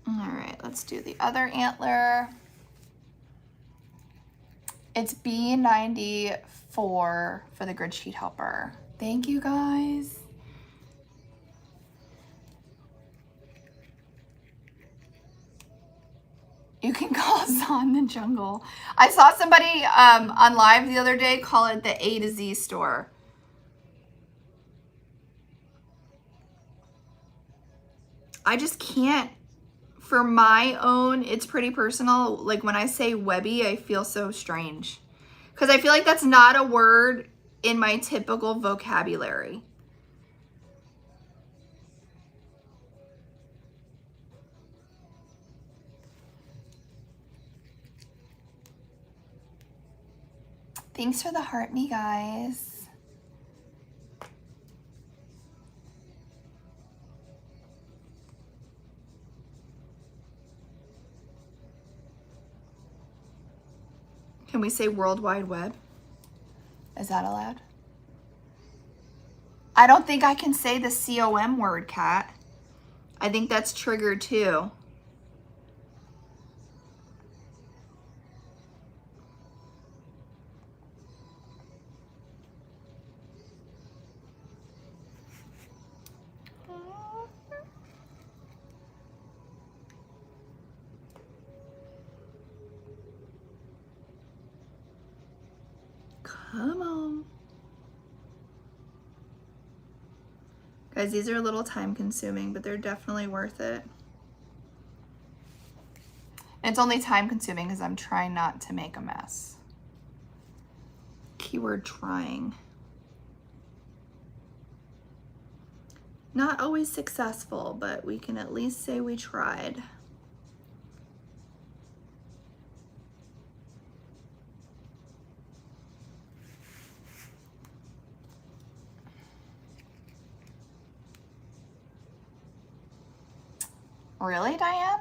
All right, let's do the other antler. It's B94 for the grid sheet helper. Thank you, guys. You can call Zon the jungle. I saw somebody on live the other day call it the A to Z store. I just can't. For my own, it's pretty personal. Like when I say Webby, I feel so strange Because I feel like that's not a word in my typical vocabulary. Thanks for the heart, me guys. Can we say World Wide Web? Is that allowed? I don't think I can say the COM word, Kat. I think that's triggered too. Come on. Guys, these are a little time consuming, but they're definitely worth it. And it's only time consuming because I'm trying not to make a mess. Keyword trying. Not always successful, but we can at least say we tried. Really, Diane?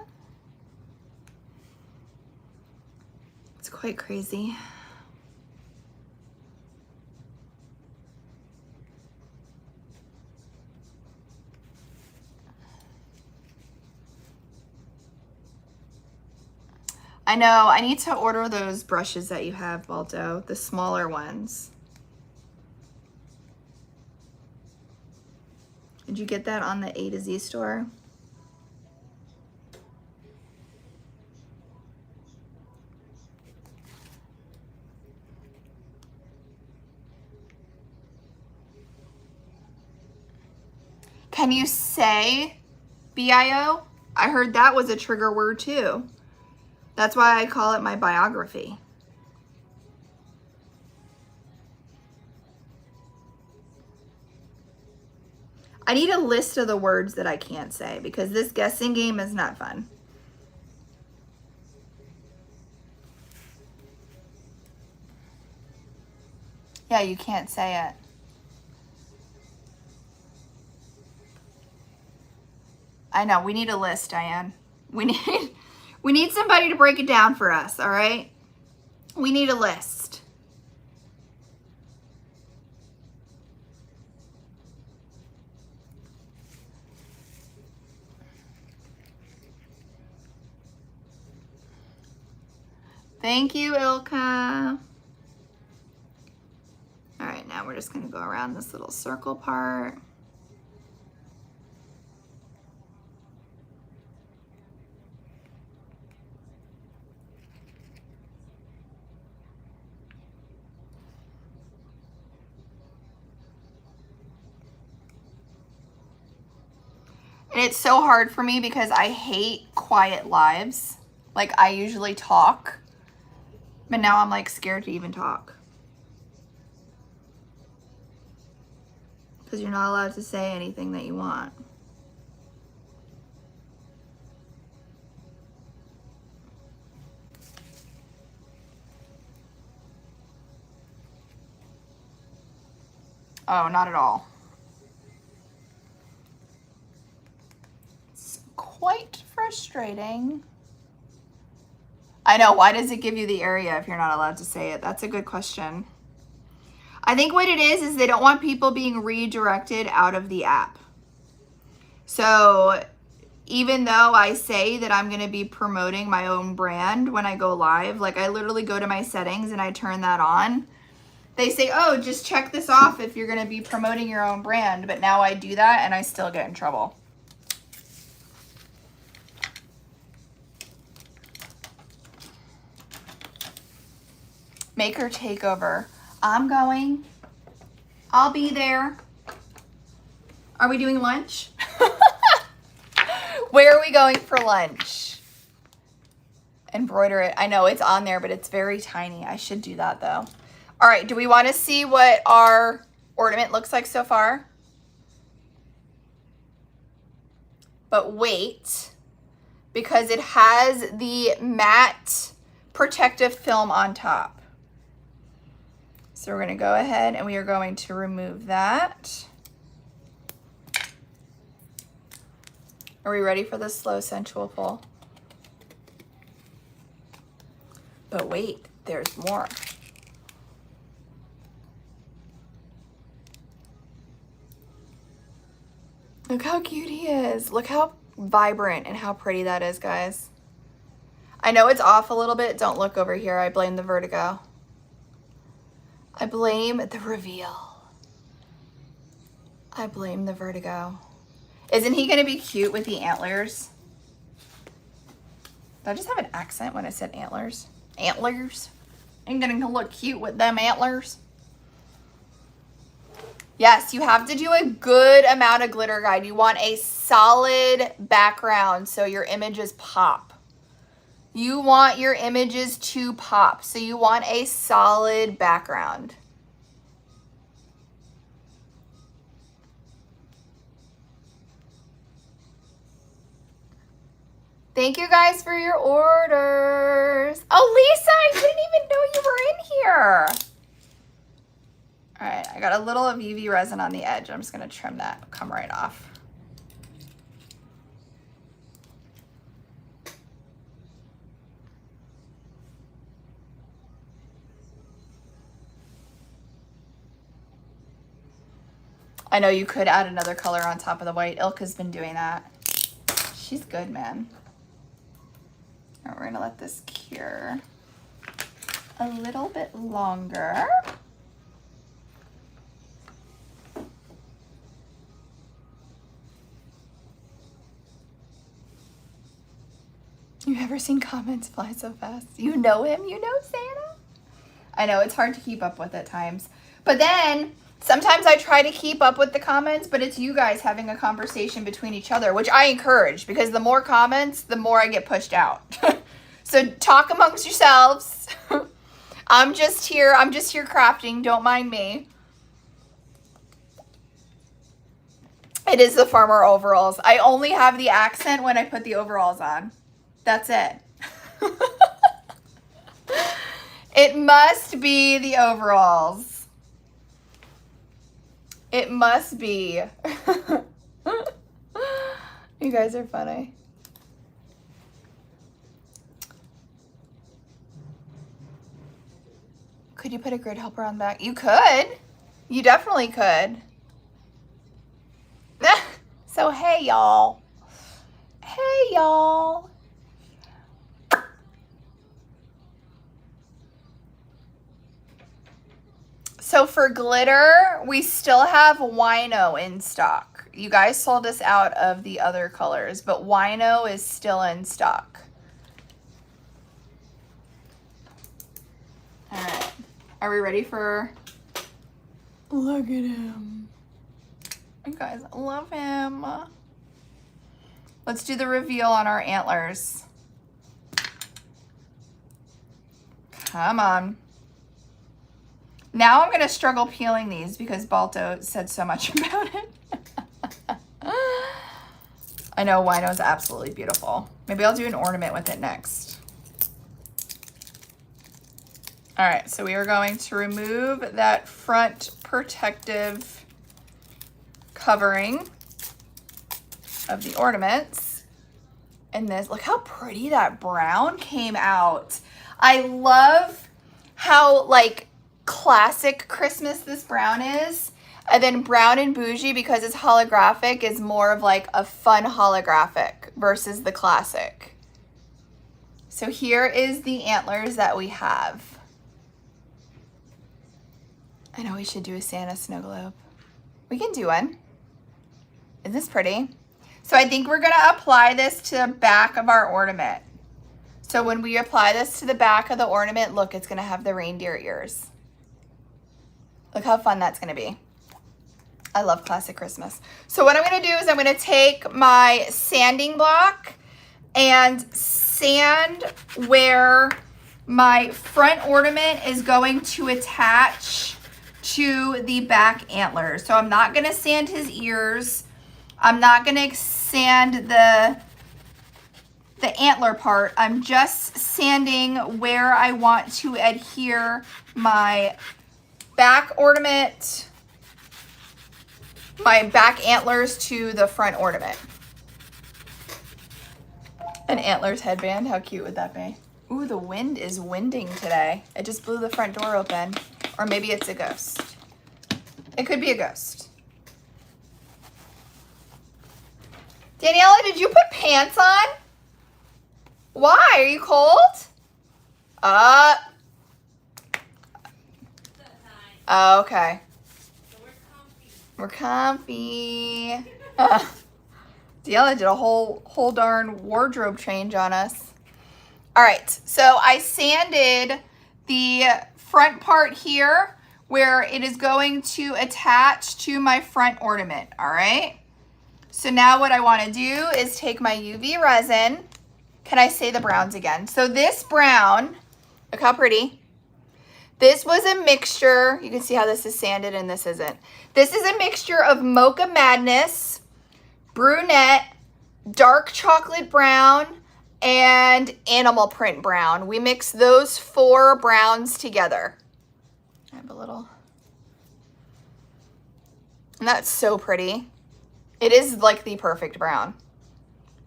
It's quite crazy. I know, I need to order those brushes that you have, Balto, the smaller ones. Did you get that on the A to Z store? Can you say BIO? I heard that was a trigger word too. That's why I call it my biography. I need a list of the words that I can't say because this guessing game is not fun. Yeah, you can't say it. I know, we need a list, Diane. We need somebody to break it down for us, all right? We need a list. Thank you, Ilka. All right, now we're just gonna go around this little circle part. And it's so hard for me because I hate quiet lives. Like, I usually talk, but now I'm like scared to even talk. Because you're not allowed to say anything that you want. Oh, not at all. It's quite frustrating. I know, why does it give you the area if you're not allowed to say it? That's a good question. I think what it is they don't want people being redirected out of the app. So even though I say that I'm gonna be promoting my own brand when I go live, like I literally go to my settings and I turn that on. They say, oh, just check this off if you're gonna be promoting your own brand. But now I do that and I still get in trouble. Maker takeover. I'm going. I'll be there. Are we doing lunch? Where are we going for lunch? Embroider it. I know it's on there, but it's very tiny. I should do that though. All right, do we want to see what our ornament looks like so far? But wait, because it has the matte protective film on top. So we're going to go ahead and we are going to remove that. Are we ready for the slow sensual pull? But wait, there's more. Look how cute he is. Look how vibrant and how pretty that is, guys. I know it's off a little bit. Don't look over here. I blame the vertigo. I blame the reveal. I blame the vertigo. Isn't he going to be cute with the antlers? Did I just have an accent when I said antlers? Antlers? I'm going to look cute with them antlers. Yes, you have to do a good amount of glitter, guide. You want a solid background so your images pop. You want your images to pop. So you want a solid background. Thank you guys for your orders. Oh, Lisa, I didn't even know you were in here. All right, I got a little of UV resin on the edge. I'm just gonna trim that, come right off. I know you could add another color on top of the white. Ilka's been doing that. She's good, man. All right, we're gonna let this cure a little bit longer. You ever seen comments fly so fast? You know him? You know Santa? I know it's hard to keep up with at times. But then sometimes I try to keep up with the comments, but it's you guys having a conversation between each other, which I encourage because the more comments, the more I get pushed out. So talk amongst yourselves. I'm just here crafting. Don't mind me. It is the farmer overalls. I only have the accent when I put the overalls on. That's it. It must be the overalls. It must be. You guys are funny. Could you put a grid helper on the back? You could. You definitely could. So, hey, y'all. Hey, y'all. So for glitter, we still have wino in stock. You guys sold us out of the other colors, but wino is still in stock. All right, are we ready for, look at him. You guys, I love him. Let's do the reveal on our antlers. Come on. Now I'm gonna struggle peeling these because Balto said so much about it. I know wino is absolutely beautiful. Maybe I'll do an ornament with it next. All right, so we are going to remove that front protective covering of the ornaments. And this, look how pretty that brown came out. I love how like classic Christmas this brown is. And then brown and bougie, because it's holographic, is more of like a fun holographic versus the classic. So here is the antlers that we have. I know we should do a Santa snow globe. We can do one. Isn't this pretty? So I think we're gonna apply this to the back of our ornament. So when we apply this to the back of the ornament, look, it's gonna have the reindeer ears. Look how fun that's gonna be. I love classic Christmas. So what I'm gonna do is I'm gonna take my sanding block and sand where my front ornament is going to attach to the back antlers. So I'm not gonna sand his ears. I'm not gonna sand the antler part. I'm just sanding where I want to adhere my back ornament, my back antlers to the front ornament. An antlers headband, how cute would that be? Ooh, the wind is winding today. It just blew the front door open. Or maybe it's a ghost. It could be a ghost. Daniela, did you put pants on? Why? Are you cold? Okay. So We're comfy. Daniela did a whole darn wardrobe change on us. All right, so I sanded the front part here where it is going to attach to my front ornament, all right? So now what I wanna do is take my UV resin. Can I say the browns again? So this brown, look how pretty. This was a mixture, you can see how this is sanded and this isn't. This is a mixture of Mocha Madness, brunette, dark chocolate brown, and animal print brown. We mix those 4 browns together. I have a little, and that's so pretty. It is like the perfect brown.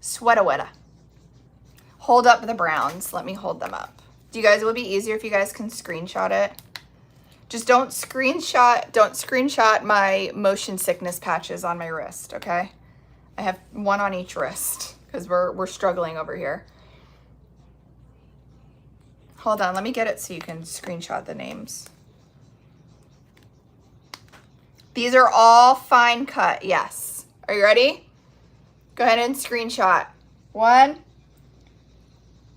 Sweatawetta. Hold up the browns. Let me hold them up. Do you guys, it would be easier if you guys can screenshot it. Just don't screenshot my motion sickness patches on my wrist, okay? I have one on each wrist because we're struggling over here. Hold on, let me get it so you can screenshot the names. These are all fine cut, yes. Are you ready? Go ahead and screenshot. 1,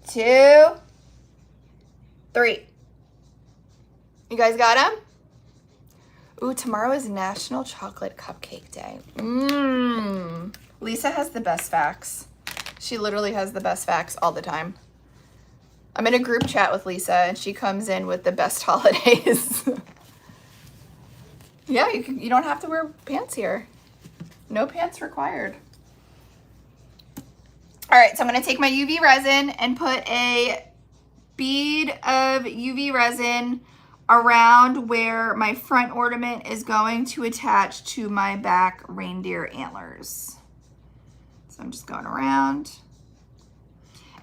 2, 3. You guys got them? Ooh, tomorrow is National Chocolate Cupcake Day. Lisa has the best facts. She literally has the best facts all the time. I'm in a group chat with Lisa and she comes in with the best holidays. Yeah, you don't have to wear pants here. No pants required. All right, so I'm gonna take my UV resin and put a bead of UV resin around where my front ornament is going to attach to my back reindeer antlers. So I'm just going around.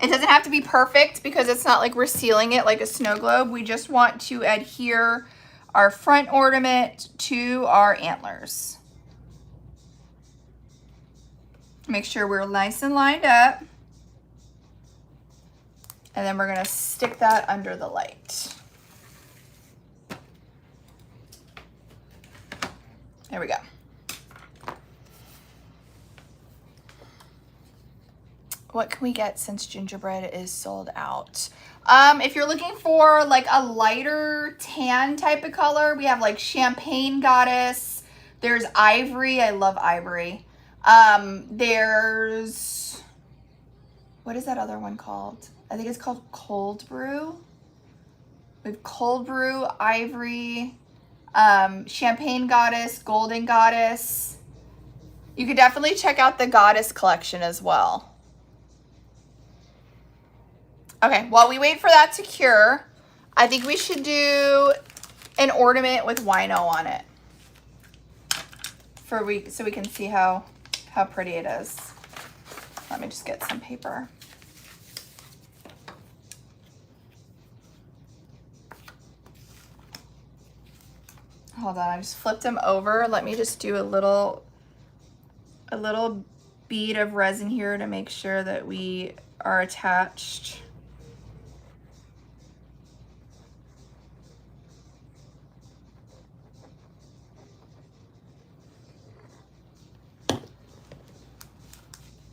It doesn't have to be perfect because it's not like we're sealing it like a snow globe. We just want to adhere our front ornament to our antlers. Make sure we're nice and lined up. And then we're gonna stick that under the light. There we go. What can we get since gingerbread is sold out? If you're looking for like a lighter tan type of color, we have like Champagne Goddess. There's Ivory. I love Ivory. There's, what is that other one called? I think it's called Cold Brew. We have Cold Brew, Ivory, Champagne Goddess, Golden Goddess. You could definitely check out the Goddess collection as well. Okay, while we wait for that to cure, I think we should do an ornament with wino on it. So we can see how pretty it is. Let me just get some paper. Hold on, I just flipped them over. Let me just do a little bead of resin here to make sure that we are attached.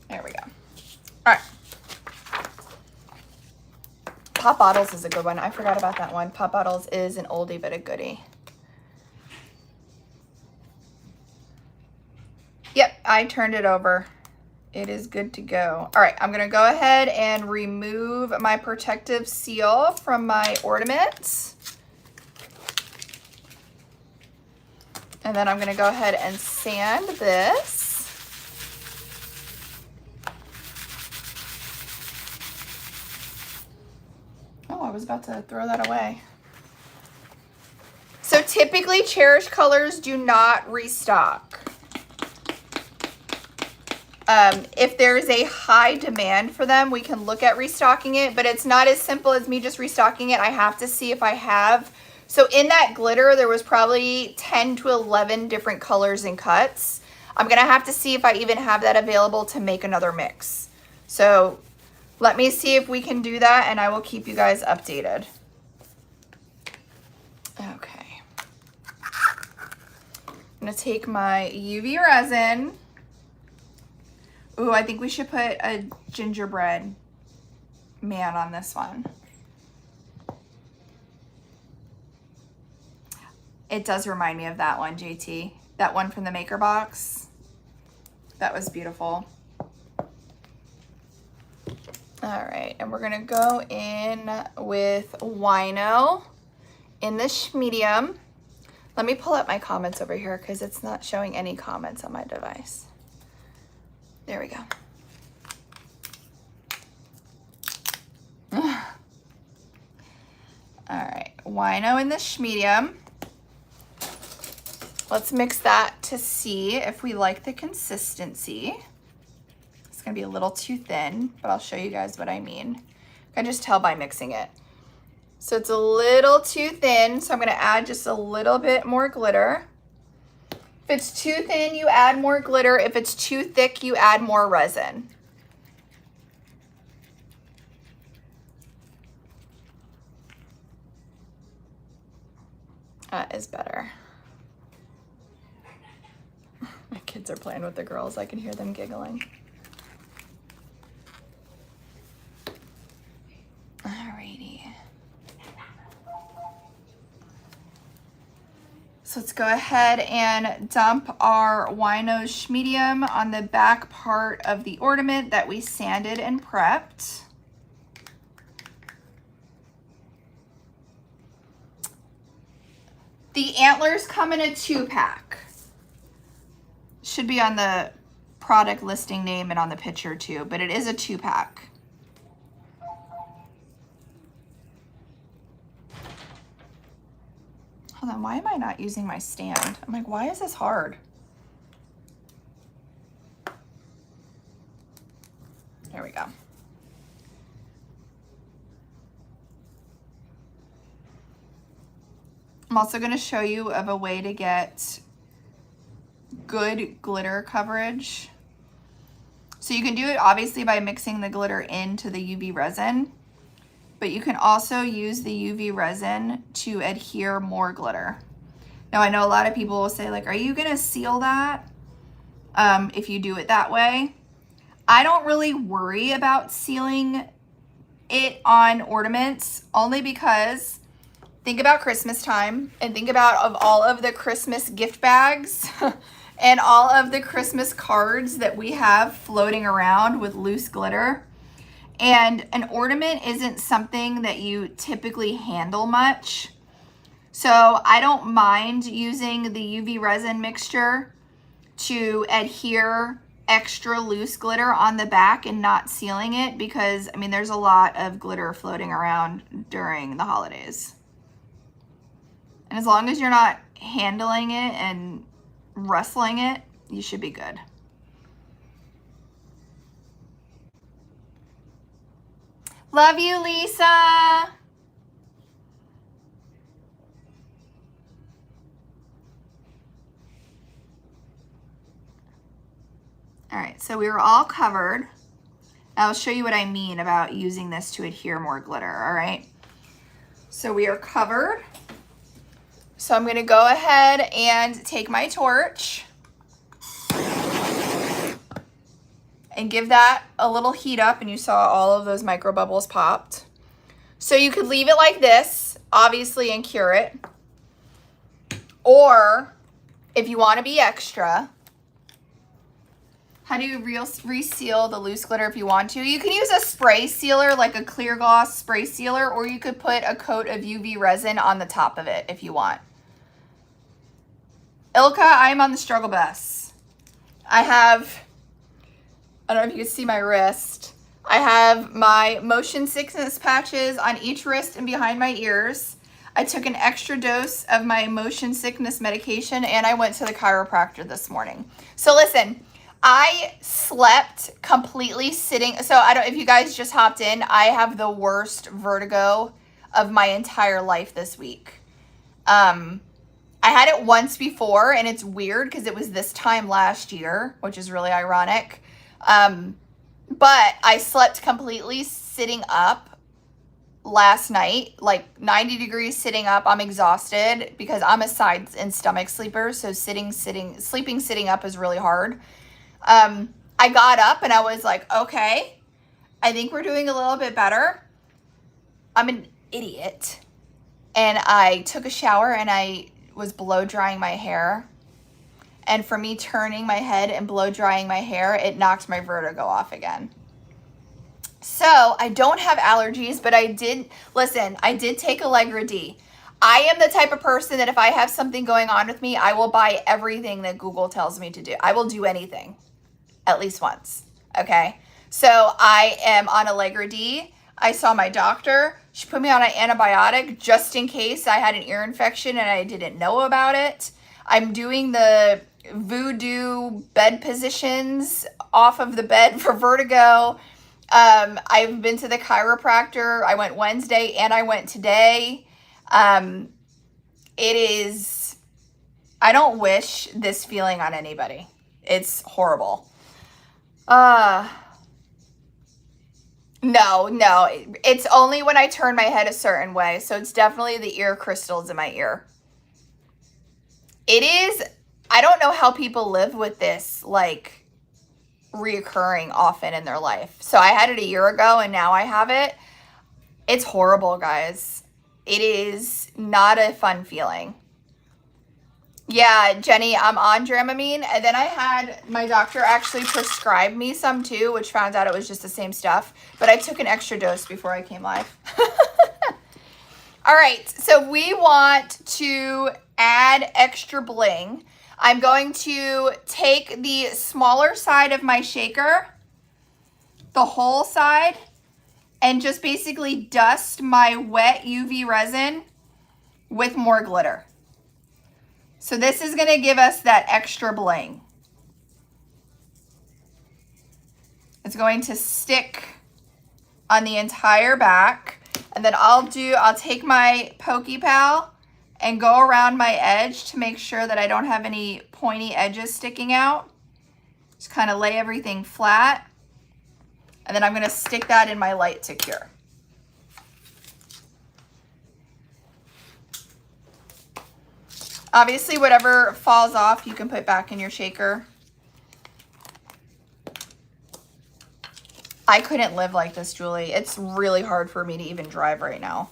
There we go. All right. Pop Bottles is a good one. I forgot about that one. Pop Bottles is an oldie but a goodie. Yep, I turned it over. it is good to go. All right, I'm gonna go ahead and remove my protective seal from my ornament. And then I'm gonna go ahead and sand this. Oh, I was about to throw that away. So typically Cherish colors do not restock. If there's a high demand for them, we can look at restocking it, but it's not as simple as me just restocking it. I have to see if I have. So in that glitter, there was probably 10 to 11 different colors and cuts. I'm gonna have to see if I even have that available to make another mix. So let me see if we can do that, and I will keep you guys updated. Okay. I'm gonna take my UV resin. Ooh, I think we should put a gingerbread man on this one. It does remind me of that one, JT. That one from the Maker Box. That was beautiful. All right, and we're gonna go in with Wino in this medium. Let me pull up my comments over here because it's not showing any comments on my device. There we go. All right, Wino in this medium. Let's mix that to see if we like the consistency. It's gonna be a little too thin, but I'll show you guys what I mean. I can just tell by mixing it. So it's a little too thin, so I'm gonna add just a little bit more glitter. If it's too thin, you add more glitter. If it's too thick, you add more resin. That is better. My kids are playing with the girls. I can hear them giggling. Alrighty. So let's go ahead and dump our Wino medium on the back part of the ornament that we sanded and prepped. The antlers come in a 2-pack. Should be on the product listing name and on the picture too, but it is a 2-pack. Hold on, why am I not using my stand? I'm like, why is this hard? There we go. I'm also going to show you of a way to get good glitter coverage. So you can do it obviously by mixing the glitter into the UV resin, but you can also use the UV resin to adhere more glitter. Now I know a lot of people will say like, are you gonna seal that if you do it that way? I don't really worry about sealing it on ornaments, only because think about Christmas time and think about of all of the Christmas gift bags and all of the Christmas cards that we have floating around with loose glitter. And an ornament isn't something that you typically handle much. So I don't mind using the UV resin mixture to adhere extra loose glitter on the back and not sealing it, because I mean there's a lot of glitter floating around during the holidays. And as long as you're not handling it and rustling it, you should be good. Love you, Lisa. All right, so we were all covered. I'll show you what I mean about using this to adhere more glitter, all right? So we are covered. So I'm gonna go ahead and take my torch and give that a little heat up, and you saw all of those micro bubbles popped. So you could leave it like this, obviously, and cure it. Or if you want to be extra, How do you reseal the loose glitter if you want to? You can use a spray sealer, like a clear gloss spray sealer, or you could put a coat of UV resin on the top of it if you want. Ilka, I'm on the struggle bus. I don't know if you can see my wrist. I have my motion sickness patches on each wrist and behind my ears. I took an extra dose of my motion sickness medication, and I went to the chiropractor this morning. So listen, I slept completely sitting. So I don't, if you guys just hopped in, I have the worst vertigo of my entire life this week. I had it once before, and it's weird because it was this time last year, which is really ironic. But I slept completely sitting up last night, like 90 degrees sitting up. I'm exhausted because I'm a side and stomach sleeper. So sleeping sitting up is really hard. I got up and I was like, okay, I think we're doing a little bit better. I'm an idiot. And I took a shower and I was blow drying my hair. And for me turning my head and blow drying my hair, it knocked my vertigo off again. So I don't have allergies, but I did take Allegra D. I am the type of person that if I have something going on with me, I will buy everything that Google tells me to do. I will do anything at least once. Okay. So I am on Allegra D. I saw my doctor. She put me on an antibiotic just in case I had an ear infection and I didn't know about it. I'm doing the voodoo bed positions off of the bed for vertigo. I've been to the chiropractor. I went Wednesday and I went today. I don't wish this feeling on anybody. It's horrible. No. It's only when I turn my head a certain way. So it's definitely the ear crystals in my ear. I don't know how people live with this, like, reoccurring often in their life. So I had it a year ago and now I have it. It's horrible, guys. It is not a fun feeling. Yeah, Jenny, I'm on Dramamine. And then I had my doctor actually prescribe me some too, which found out it was just the same stuff. But I took an extra dose before I came live. All right, so we want to add extra bling. I'm going to take the smaller side of my shaker, the whole side, and just basically dust my wet UV resin with more glitter. So this is going to give us that extra bling. It's going to stick on the entire back. And then I'll take my Pokey Pal and go around my edge to make sure that I don't have any pointy edges sticking out. Just kind of lay everything flat. And then I'm going to stick that in my light to cure. Obviously, whatever falls off, you can put back in your shaker. I couldn't live like this, Julie. It's really hard for me to even drive right now.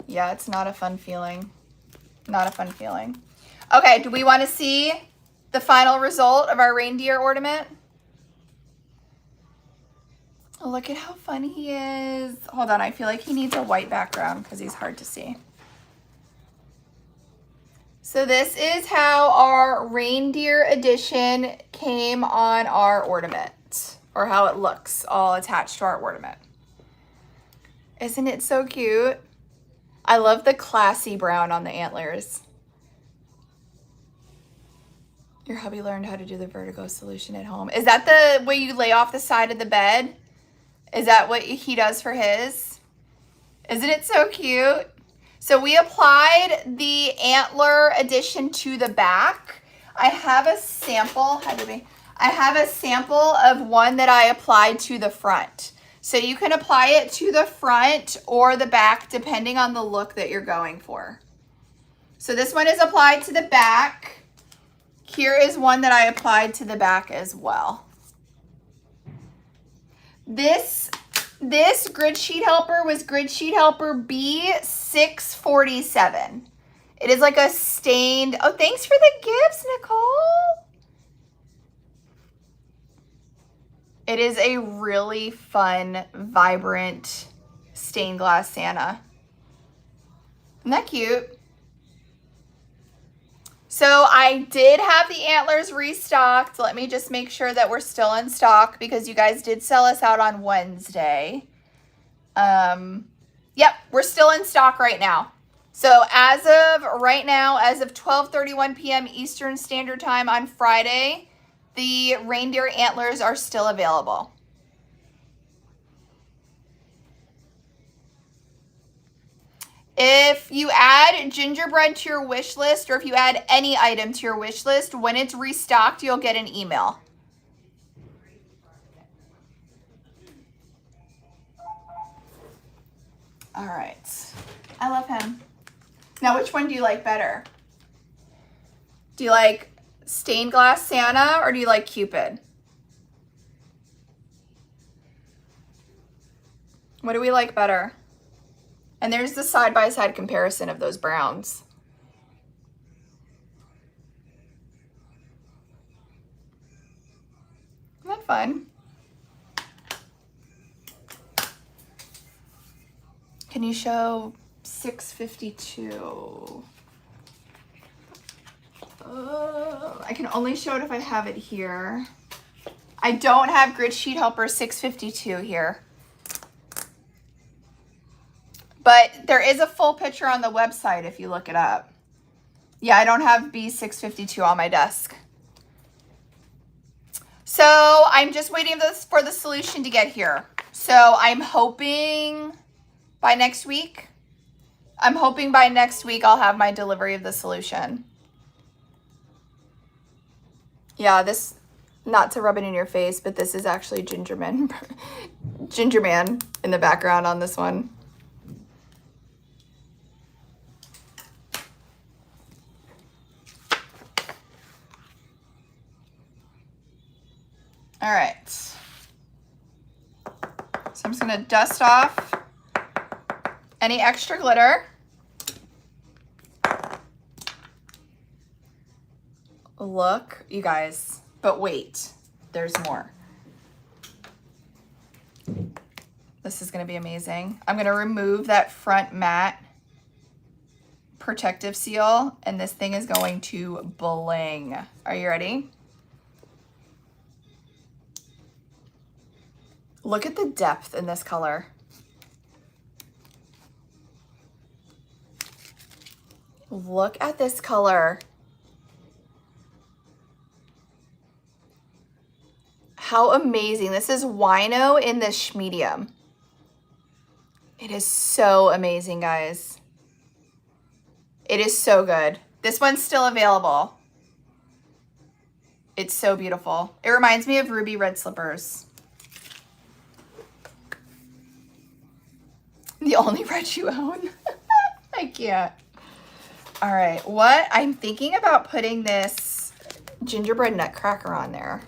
Yeah, it's not a fun feeling. Not a fun feeling. Okay, do we want to see the final result of our reindeer ornament? Oh, look at how fun he is. Hold on, I feel like he needs a white background because he's hard to see. So this is how our reindeer edition came on our ornament, or how it looks all attached to our ornament. Isn't it so cute? I love the classy brown on the antlers. Your hubby learned how to do the vertigo solution at home. Is that the way you lay off the side of the bed? Is that what he does for his? Isn't it so cute? So we applied the antler addition to the back. I have a sample. I have a sample of one that I applied to the front. So you can apply it to the front or the back depending on the look that you're going for. So this one is applied to the back. Here is one that I applied to the back as well. This grid sheet helper was grid sheet helper B647. It is like a stained, oh, thanks for the gifts, Nicole. It is a really fun, vibrant stained glass Santa. Isn't that cute? So I did have the antlers restocked. Let me just make sure that we're still in stock because you guys did sell us out on Wednesday. Yep, we're still in stock right now. So as of right now, as of 12:31 p.m. Eastern Standard Time on Friday, the reindeer antlers are still available. If you add gingerbread to your wish list, or if you add any item to your wish list, when it's restocked, you'll get an email. All right. I love him. Now, which one do you like better? Do you like stained glass Santa or do you like Cupid? What do we like better? And there's the side-by-side comparison of those browns. Isn't that fun? Can you show 652? I can only show it if I have it here. I don't have Grid Sheet Helper 652 here. But there is a full picture on the website if you look it up. Yeah, I don't have B652 on my desk. So I'm just waiting for the solution to get here. So I'm hoping by next week. I'll have my delivery of the solution. Yeah, this, not to rub it in your face, but this is actually Gingerman in the background on this one. All right. So I'm just gonna dust off any extra glitter. Look, you guys, but wait, there's more. This is gonna be amazing. I'm gonna remove that front matte protective seal and this thing is going to bling. Are you ready? Look at the depth in this color. Look at this color. How amazing. This is wino in this medium. It is so amazing, guys. It is so good. This one's still available. It's so beautiful. It reminds me of ruby red slippers. The only red you own. I can't. All right, what? I'm thinking about putting this gingerbread nutcracker on there.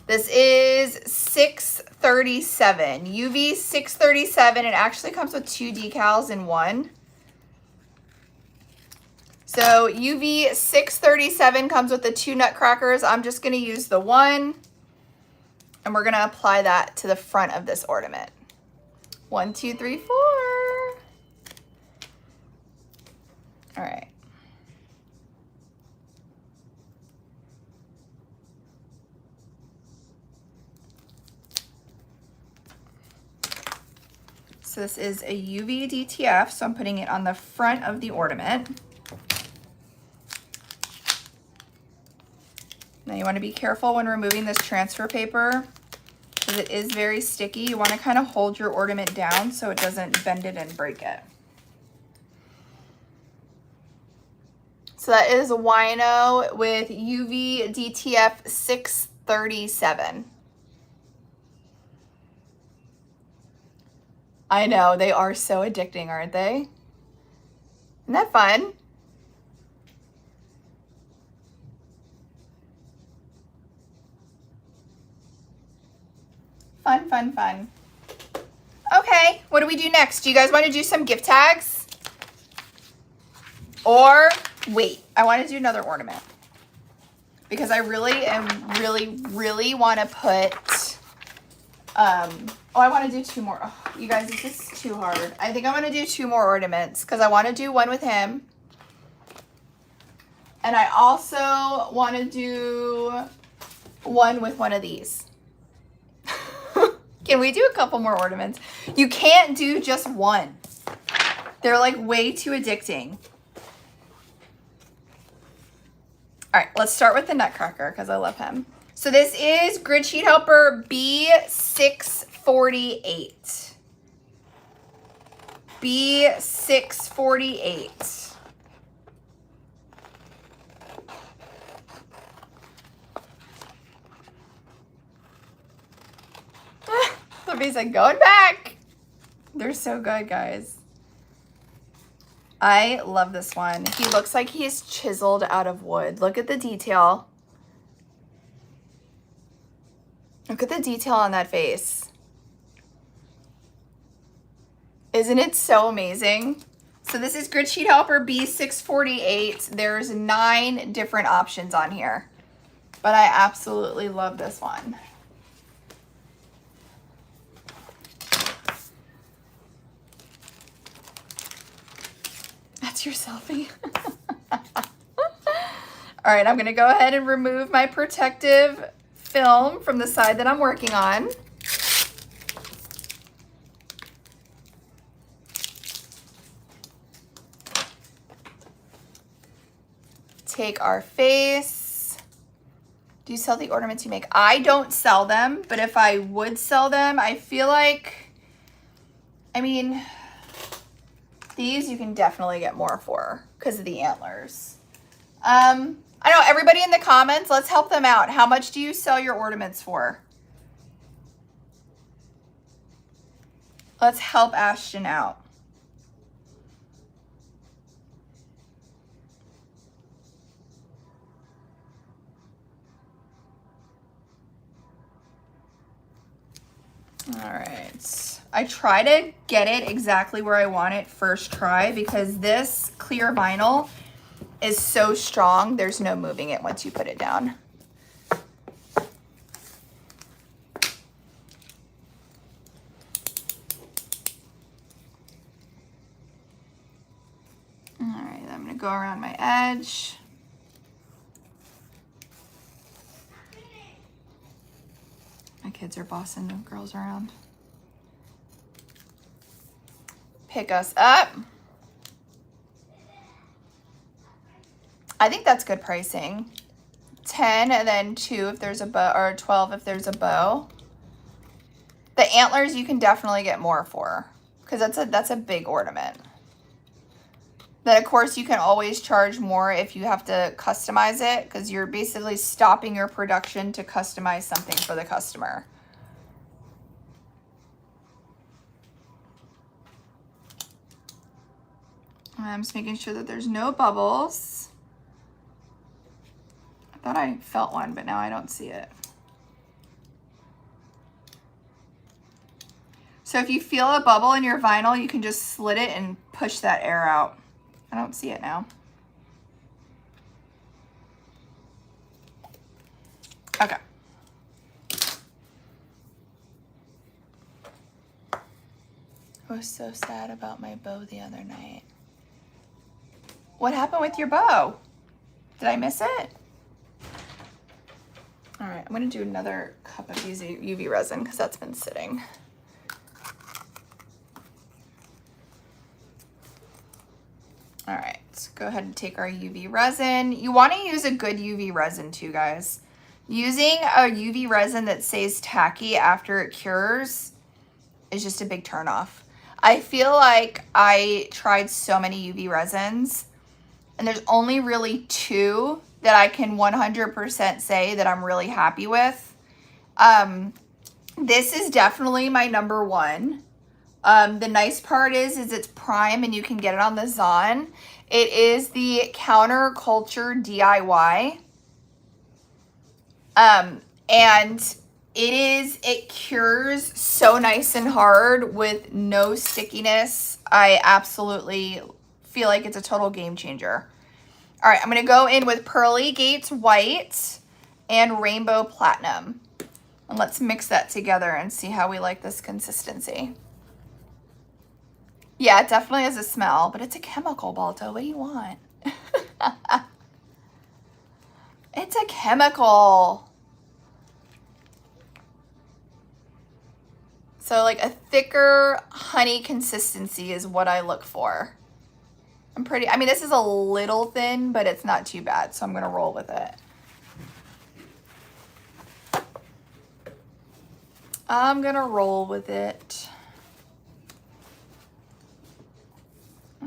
This is 637, UV 637. It actually comes with 2 decals in one. So UV 637 comes with the 2 nutcrackers. I'm just gonna use the one and we're gonna apply that to the front of this ornament. 1, 2, 3, 4. All right. So this is a UV DTF, so I'm putting it on the front of the ornament. Now you want to be careful when removing this transfer paper because it is very sticky. You want to kind of hold your ornament down so it doesn't bend it and break it. So that is a wino with UV DTF 637. I know, they are so addicting, aren't they? Isn't that fun? Fun, fun, fun. Okay, what do we do next? Do you guys want to do some gift tags? Or wait, I want to do another ornament because I really want to put, oh, I want to do two more. Oh, you guys, this is too hard. I think I'm going to do two more ornaments because I want to do one with him. And I also want to do one with one of these. Can we do a couple more ornaments? You can't do just one. They're like way too addicting. All right, let's start with the Nutcracker because I love him. So this is Grid Sheet Helper B648. B648. Libby's like, going back. They're so good, guys. I love this one. He looks like he's chiseled out of wood. Look at the detail. Look at the detail on that face. Isn't it so amazing? So this is Grid Sheet Helper B648. There's 9 different options on here, but I absolutely love this one. That's your selfie. All right, I'm gonna go ahead and remove my protective film from the side that I'm working on. Take our face. Do you sell the ornaments you make? I don't sell them, but if I would sell them, I feel like, I mean, these you can definitely get more for because of the antlers. I know, everybody in the comments, let's help them out. How much do you sell your ornaments for? Let's help Ashton out. All right, I try to get it exactly where I want it first try because this clear vinyl is so strong, there's no moving it once you put it down. All right, I'm gonna go around my edge. My kids are bossing the girls around. Pick us up. I think that's good pricing. 10 and then 2 if there's a bow, or 12 if there's a bow. The antlers you can definitely get more for because that's a big ornament. Then of course you can always charge more if you have to customize it because you're basically stopping your production to customize something for the customer. I'm just making sure that there's no bubbles. I thought I felt one, but now I don't see it. So if you feel a bubble in your vinyl, you can just slit it and push that air out. I don't see it now. Okay. I was so sad about my bow the other night. What happened with your bow? Did I miss it? All right, I'm gonna do another cup of UV resin because that's been sitting. All right, go ahead and take our UV resin. You want to use a good UV resin too, guys. Using a UV resin that stays tacky after it cures is just a big turnoff. I feel like I tried so many UV resins and there's only really 2 that I can 100% say that I'm really happy with. This is definitely my number 1. The nice part is it's prime and you can get it on the Zon. It is the Counterculture DIY. And it cures so nice and hard with no stickiness. I absolutely feel like it's a total game changer. All right, I'm gonna go in with Pearly Gates White and Rainbow Platinum. And let's mix that together and see how we like this consistency. Yeah, it definitely has a smell, but it's a chemical, Balto. What do you want? It's a chemical. So like a thicker honey consistency is what I look for. I mean, this is a little thin, but it's not too bad. So I'm going to roll with it. I'm going to roll with it.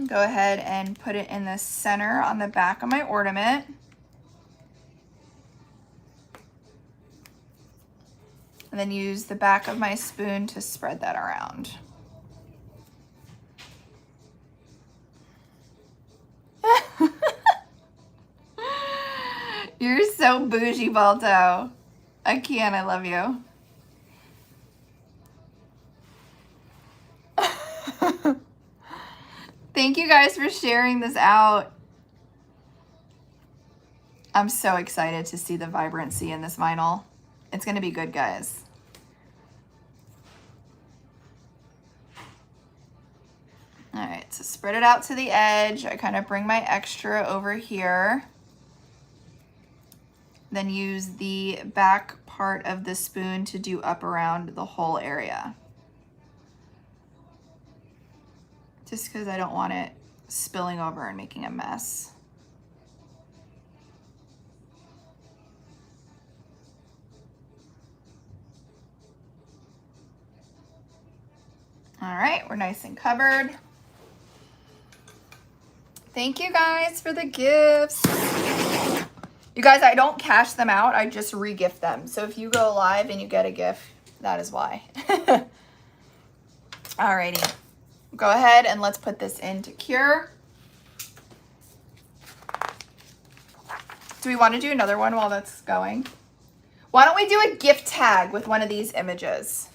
Go ahead and put it in the center on the back of my ornament. And then use the back of my spoon to spread that around. You're so bougie, Balto. I can't, I love you. Thank you guys for sharing this out. I'm so excited to see the vibrancy in this vinyl. It's gonna be good, guys. All right, so spread it out to the edge. I kind of bring my extra over here. Then use the back part of the spoon to do up around the whole area. Just because I don't want it spilling over and making a mess. All right, we're nice and covered. Thank you guys for the gifts. You guys, I don't cash them out. I just re-gift them. So if you go live and you get a gift, that is why. Alrighty. Go ahead and let's put this in to cure. Do we want to do another one while that's going? Why don't we do a gift tag with one of these images?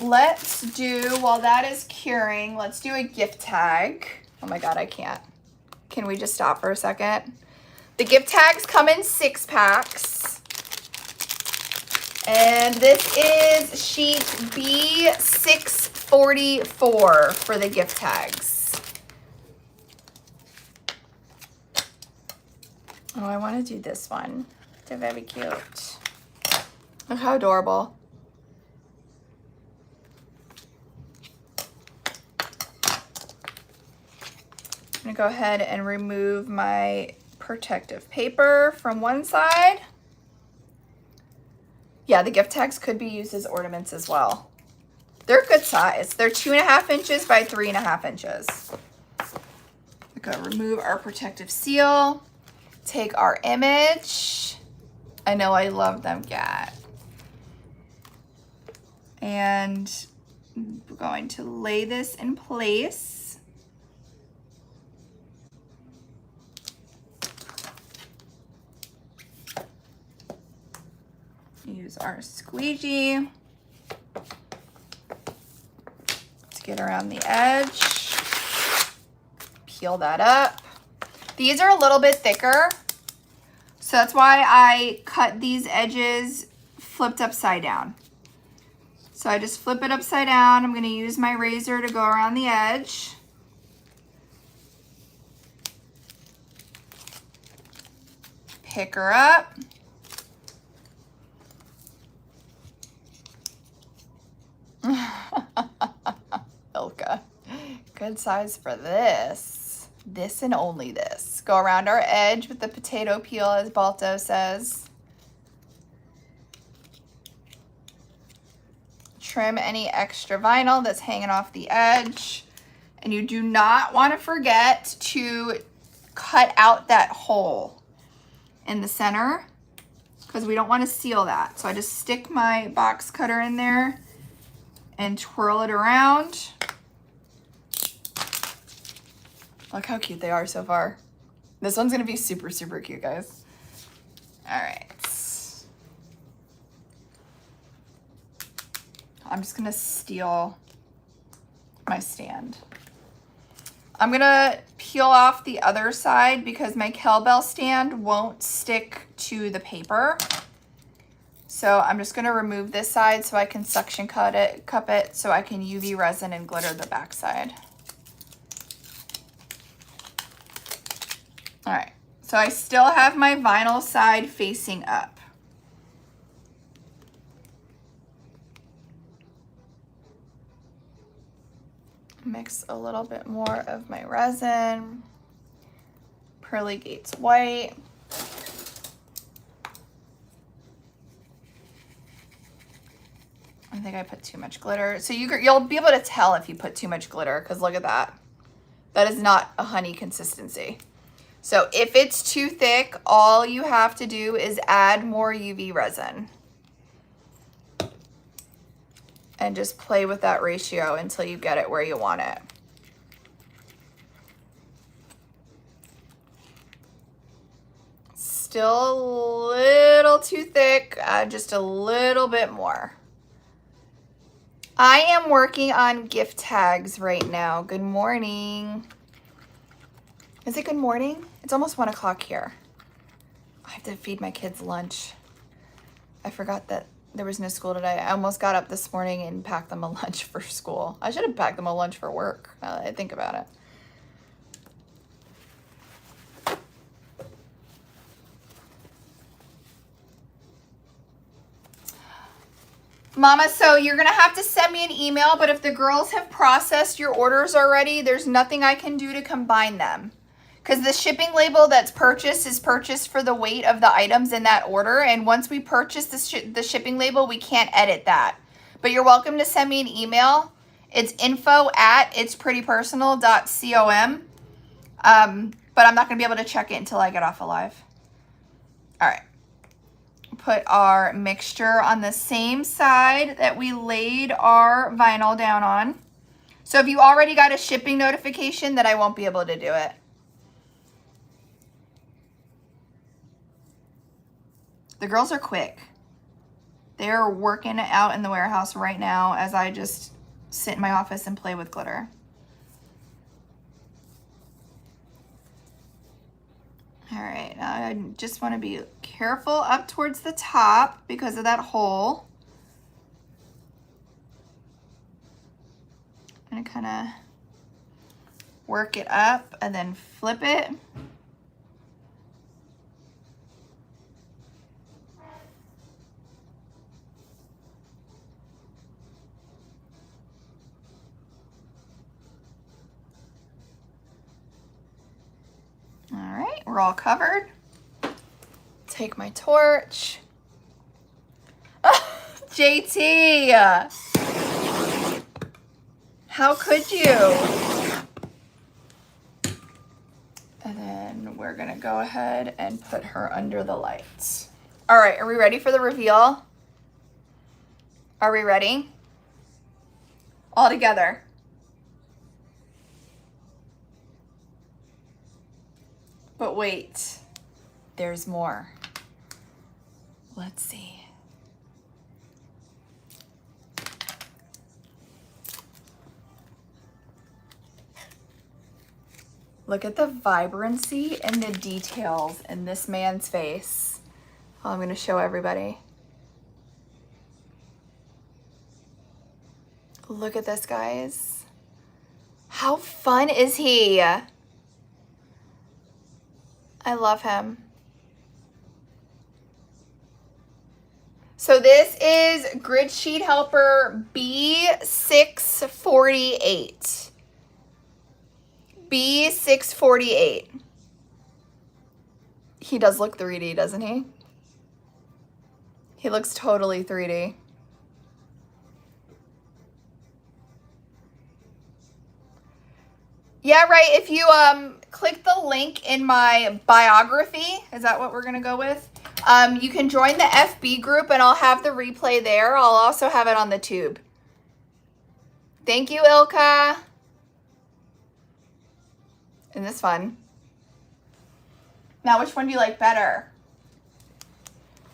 Let's do, while that is curing, let's do a gift tag. Oh my God, I can't. Can we just stop for a second? The gift tags come in 6 packs. And this is sheet B644 for the gift tags. Oh, I want to do this one. They're very cute. Look how adorable. I'm gonna go ahead and remove my protective paper from one side. Yeah, the gift tags could be used as ornaments as well. They're good size. They're 2.5 inches by 3.5 inches. We're gonna remove our protective seal. Take our image. I know I love them, Gat. And we're going to lay this in place. Use our squeegee to get around the edge. Peel that up. These are a little bit thicker, so that's why I cut these edges flipped upside down. So I just flip it upside down. I'm going to use my razor to go around the edge. Pick her up. Ilka, good size for this. This and only this. Go around our edge with the potato peel, as Balto says. Trim any extra vinyl that's hanging off the edge. And you do not want to forget to cut out that hole in the center, because we don't want to seal that. So I just stick my box cutter in there and twirl it around. Look how cute they are so far. This one's gonna be super, super cute, guys. All right. I'm just gonna steal my stand. I'm gonna peel off the other side because my cowbell stand won't stick to the paper. So I'm just gonna remove this side so I can suction cup it so I can UV resin and glitter the back side. All right, so I still have my vinyl side facing up. Mix a little bit more of my resin, Pearly Gates white. I think I put too much glitter. So you'll be able to tell if you put too much glitter, because look at that. That is not a honey consistency. So if it's too thick, all you have to do is add more UV resin. And just play with that ratio until you get it where you want it. Still a little too thick, add just a little bit more. I am working on gift tags right now. Good morning. Is it good morning? It's almost 1 o'clock here. I have to feed my kids lunch. I forgot that there was no school today. I almost got up this morning and packed them a lunch for school. I should have packed them a lunch for work, now that I think about it. Mama, so you're gonna have to send me an email, but if the girls have processed your orders already, there's nothing I can do to combine them. Because the shipping label that's purchased is purchased for the weight of the items in that order. And once we purchase the shipping label, we can't edit that. But you're welcome to send me an email. It's info@itsprettypersonal.com. But I'm not gonna be able to check it until I get off of live. All right. Put our mixture on the same side that we laid our vinyl down on. So if you already got a shipping notification, then I won't be able to do it. The girls are quick. They're working out in the warehouse right now as I just sit in my office and play with glitter. All right, now I just want to be careful up towards the top because of that hole. I'm gonna kind of work it up and then flip it. All right, we're all covered. Take my torch. JT, how could you? And then we're gonna go ahead and put her under the lights. All right, are we ready for the reveal? Are we ready? All together. But wait, there's more. Let's see. Look at the vibrancy and the details in this man's face. Oh, I'm gonna show everybody. Look at this, guys. How fun is he? I love him. So this is Grid Sheet Helper B648. B648. He does look 3D, doesn't he? He looks totally 3D. Yeah, right. If you click the link in my biography, is that what we're gonna go with? You can join the FB group and I'll have the replay there. I'll also have it on the tube. Thank you, Ilka. Isn't this fun? Now, which one do you like better?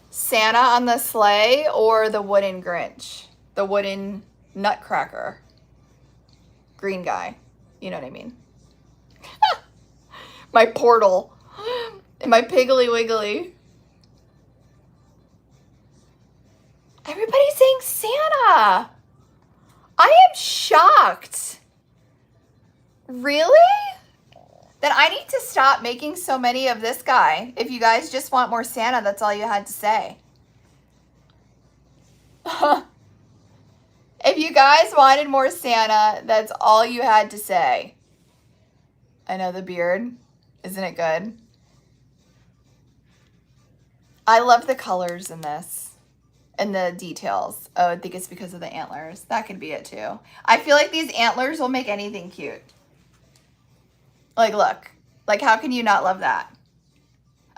Santa on the sleigh or the wooden Grinch? The wooden nutcracker. Green guy. You know what I mean? My portal. And my Piggly Wiggly. Everybody's saying Santa. I am shocked. Really? Then I need to stop making so many of this guy. If you guys just want more Santa, that's all you had to say. If you guys wanted more Santa, that's all you had to say. I know the beard. Isn't it good? I love the colors in this and the details. Oh, I think it's because of the antlers. That could be it too. I feel like these antlers will make anything cute. Like, look. Like, how can you not love that?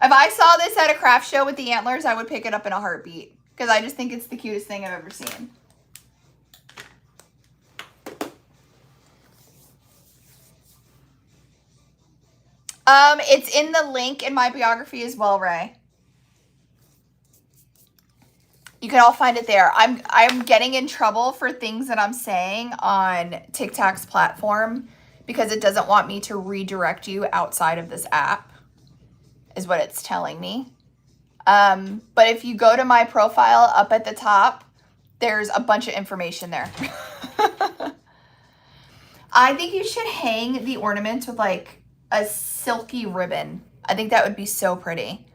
If I saw this at a craft show with the antlers, I would pick it up in a heartbeat. Because I just think it's the cutest thing I've ever seen. It's in the link in my biography as well, Ray. You can all find it there. I'm getting in trouble for things that I'm saying on TikTok's platform because it doesn't want me to redirect you outside of this app, is what it's telling me. But if you go to my profile up at the top, there's a bunch of information there. I think you should hang the ornaments with like a silky ribbon. I think that would be so pretty.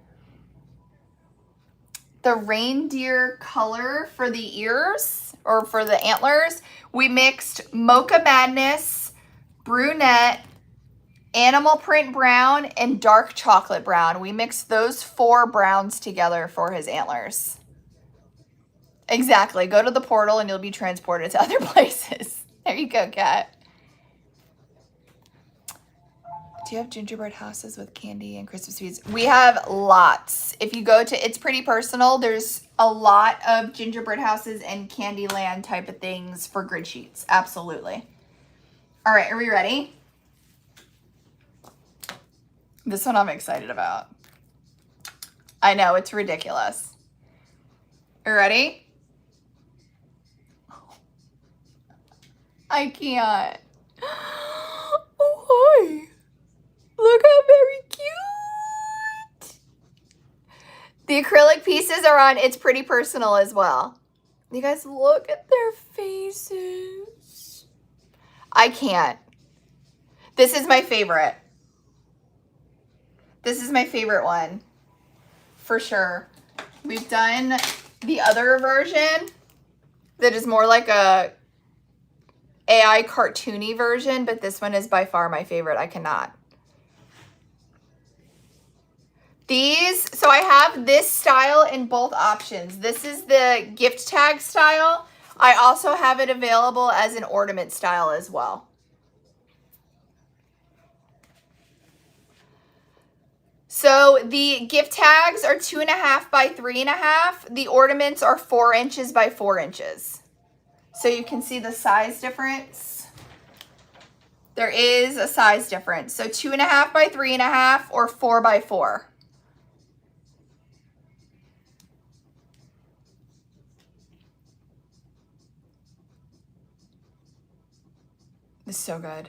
The reindeer color for the ears or for the antlers, we mixed Mocha Madness, Brunette, Animal Print Brown, and Dark Chocolate Brown. We mixed those 4 browns together for his antlers. Exactly. Go to the portal and you'll be transported to other places. There you go, Kat. Do you have gingerbread houses with candy and Christmas sweets? We have lots. If you go to It's Pretty Personal, there's a lot of gingerbread houses and Candyland type of things for grid sheets. Absolutely. All right, are we ready? This one I'm excited about. I know, it's ridiculous. You ready? I can't. Oh, hi. Look how very cute. The acrylic pieces are on It's Pretty Personal as well. You guys look at their faces. I can't. This is my favorite. This is my favorite one. For sure. We've done the other version that is more like a AI cartoony version, but this one is by far my favorite. I cannot. These, so I have this style in both options. This is the gift tag style. I also have it available as an ornament style as well. So the gift tags are 2.5 by 3.5. The ornaments are 4 inches by 4 inches. So you can see the size difference. There is a size difference. So 2.5 by 3.5 or 4 by 4. This is so good.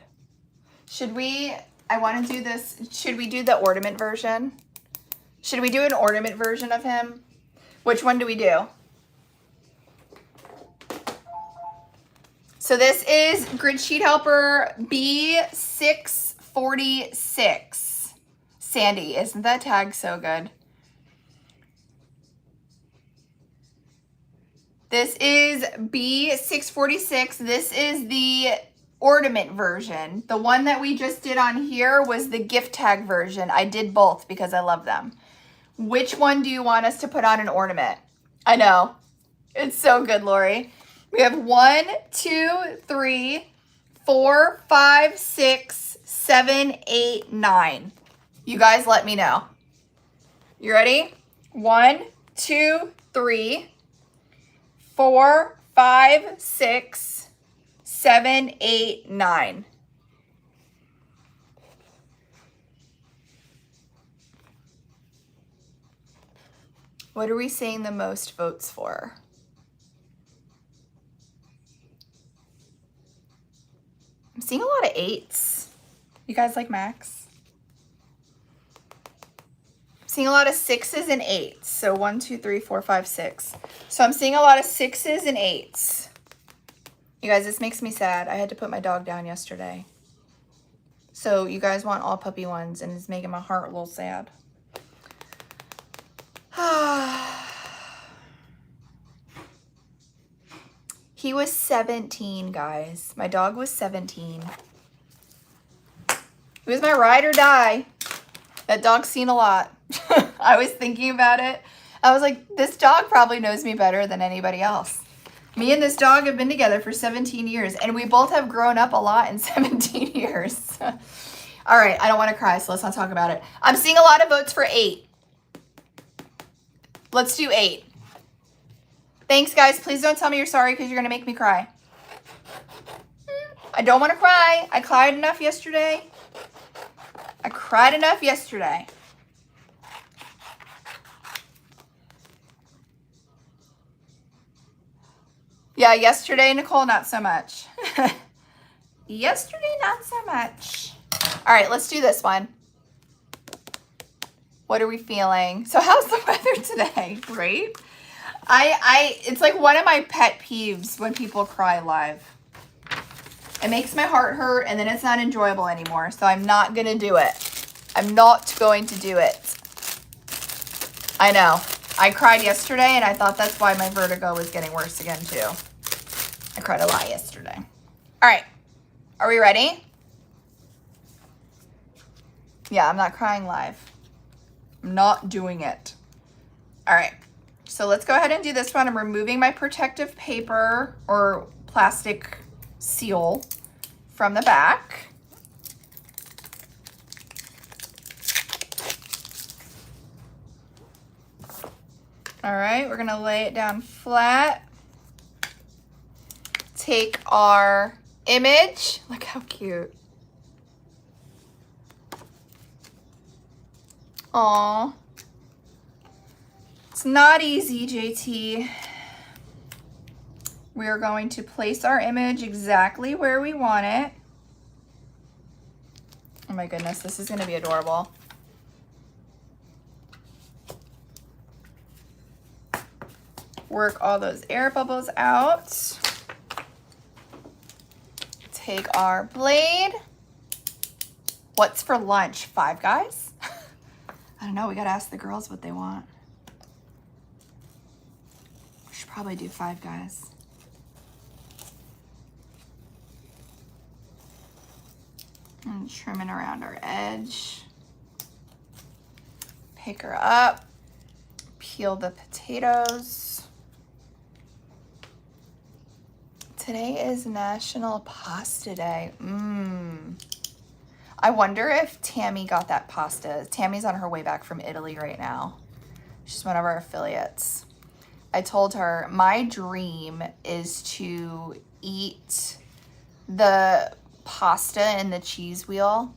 Should we, I want to do this, should we do the ornament version? Should we do an ornament version of him? Which one do we do? So this is Grid Sheet Helper B646. Sandy, isn't that tag so good? This is B646. This is the ornament version. The one that we just did on here was the gift tag version. I did both because I love them. Which one do you want us to put on an ornament? I know. It's so good, Lori. We have 1, 2, 3, 4, 5, 6, 7, 8, 9. You guys let me know. You ready? 1, 2, 3, 4, 5, 6, 7, 8, 9. What are we seeing the most votes for? I'm seeing a lot of 8s. You guys like Max? Seeing a lot of 6s and 8s. So 1, 2, 3, 4, 5, 6. So I'm seeing a lot of 6s and 8s. You guys, this makes me sad. I had to put my dog down yesterday. So you guys want all puppy ones, and it's making my heart a little sad. He was 17, guys. My dog was 17. He was my ride or die. That dog's seen a lot. I was thinking about it. I was like, this dog probably knows me better than anybody else. Me and this dog have been together for 17 years, and we both have grown up a lot in 17 years. All right, I don't want to cry, so let's not talk about it. I'm seeing a lot of votes for 8. Let's do 8. Thanks, guys. Please don't tell me you're sorry because you're going to make me cry. I don't want to cry. I cried enough yesterday. I cried enough yesterday. Yeah, yesterday, Nicole, not so much. Yesterday, not so much. All right, let's do this one. What are we feeling? So how's the weather today, right? It's like one of my pet peeves when people cry live. It makes my heart hurt, and then it's not enjoyable anymore. So I'm not going to do it. I'm not going to do it. I know. I cried yesterday, and I thought that's why my vertigo was getting worse again, too. I cried a lot yesterday. All right. Are we ready? Yeah, I'm not crying live. I'm not doing it. All right. So let's go ahead and do this one. I'm removing my protective paper or plastic seal from the back. All right, we're gonna lay it down flat. Take our image. Look how cute. Aw. It's not easy, JT. We're going to place our image exactly where we want it. Oh my goodness, this is gonna be adorable. Work all those air bubbles out. Take our blade. What's for lunch? Five Guys? I don't know, we gotta ask the girls what they want. We should probably do Five Guys. And trimming around our edge. Pick her up. Peel the potatoes. Today is National Pasta Day. I wonder if Tammy got that pasta. Tammy's on her way back from Italy right now. She's one of our affiliates. I told her my dream is to eat the pasta in the cheese wheel.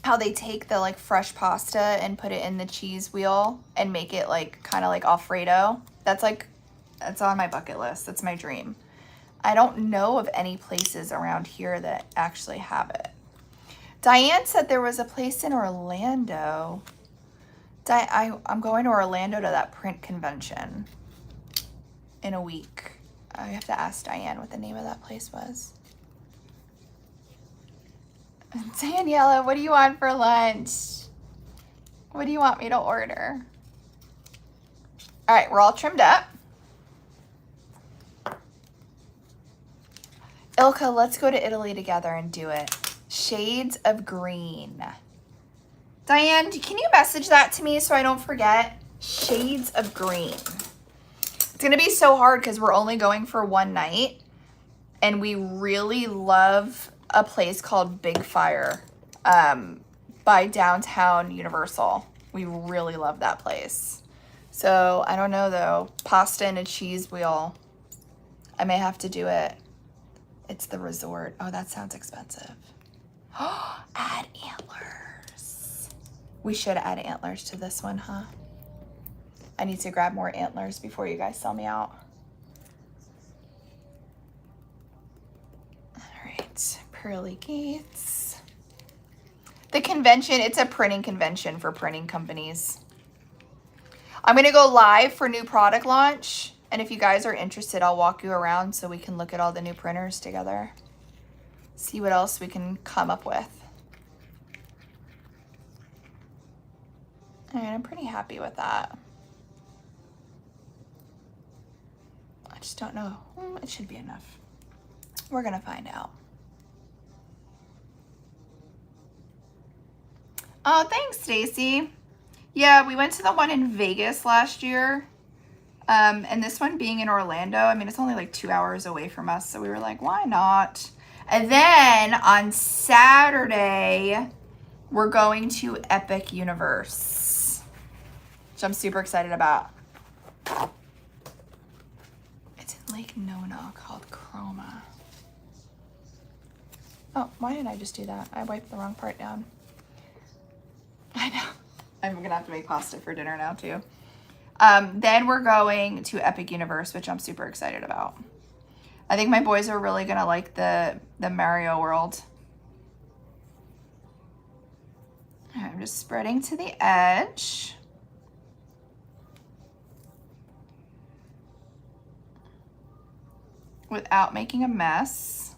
How they take the like fresh pasta and put it in the cheese wheel and make it like kind of like Alfredo. That's on my bucket list. That's my dream. I don't know of any places around here that actually have it. Diane said there was a place in Orlando. I'm going to Orlando to that print convention in a week. I have to ask Diane what the name of that place was. Daniela, what do you want for lunch? What do you want me to order? All right, we're all trimmed up. Ilka, let's go to Italy together and do it. Shades of green. Diane, can you message that to me so I don't forget? Shades of green. It's going to be so hard because we're only going for one night. And we really love a place called Big Fire by downtown Universal. We really love that place. So I don't know though. Pasta and a cheese wheel. I may have to do it. It's the resort. Oh, that sounds expensive. Add antlers. We should add antlers to this one, huh? I need to grab more antlers before you guys sell me out. All right, pearly gates. The convention, it's a printing convention for printing companies. I'm going to go live for new product launch. And if you guys are interested, I'll walk you around so we can look at all the new printers together. See what else we can come up with. All right, I'm pretty happy with that. I just don't know. It should be enough. We're going to find out. Oh, thanks, Stacy. Yeah, we went to the one in Vegas last year. And this one being in Orlando, I mean, it's only like 2 hours away from us. So we were like, why not? And then on Saturday, we're going to Epic Universe, which I'm super excited about. It's in Lake Nona called Chroma. Oh, why did I just do that? I wiped the wrong part down. I know. I'm going to have to make pasta for dinner now, too. Then we're going to Epic Universe, which I'm super excited about. I think my boys are really going to like the Mario World. I'm just spreading to the edge. Without making a mess.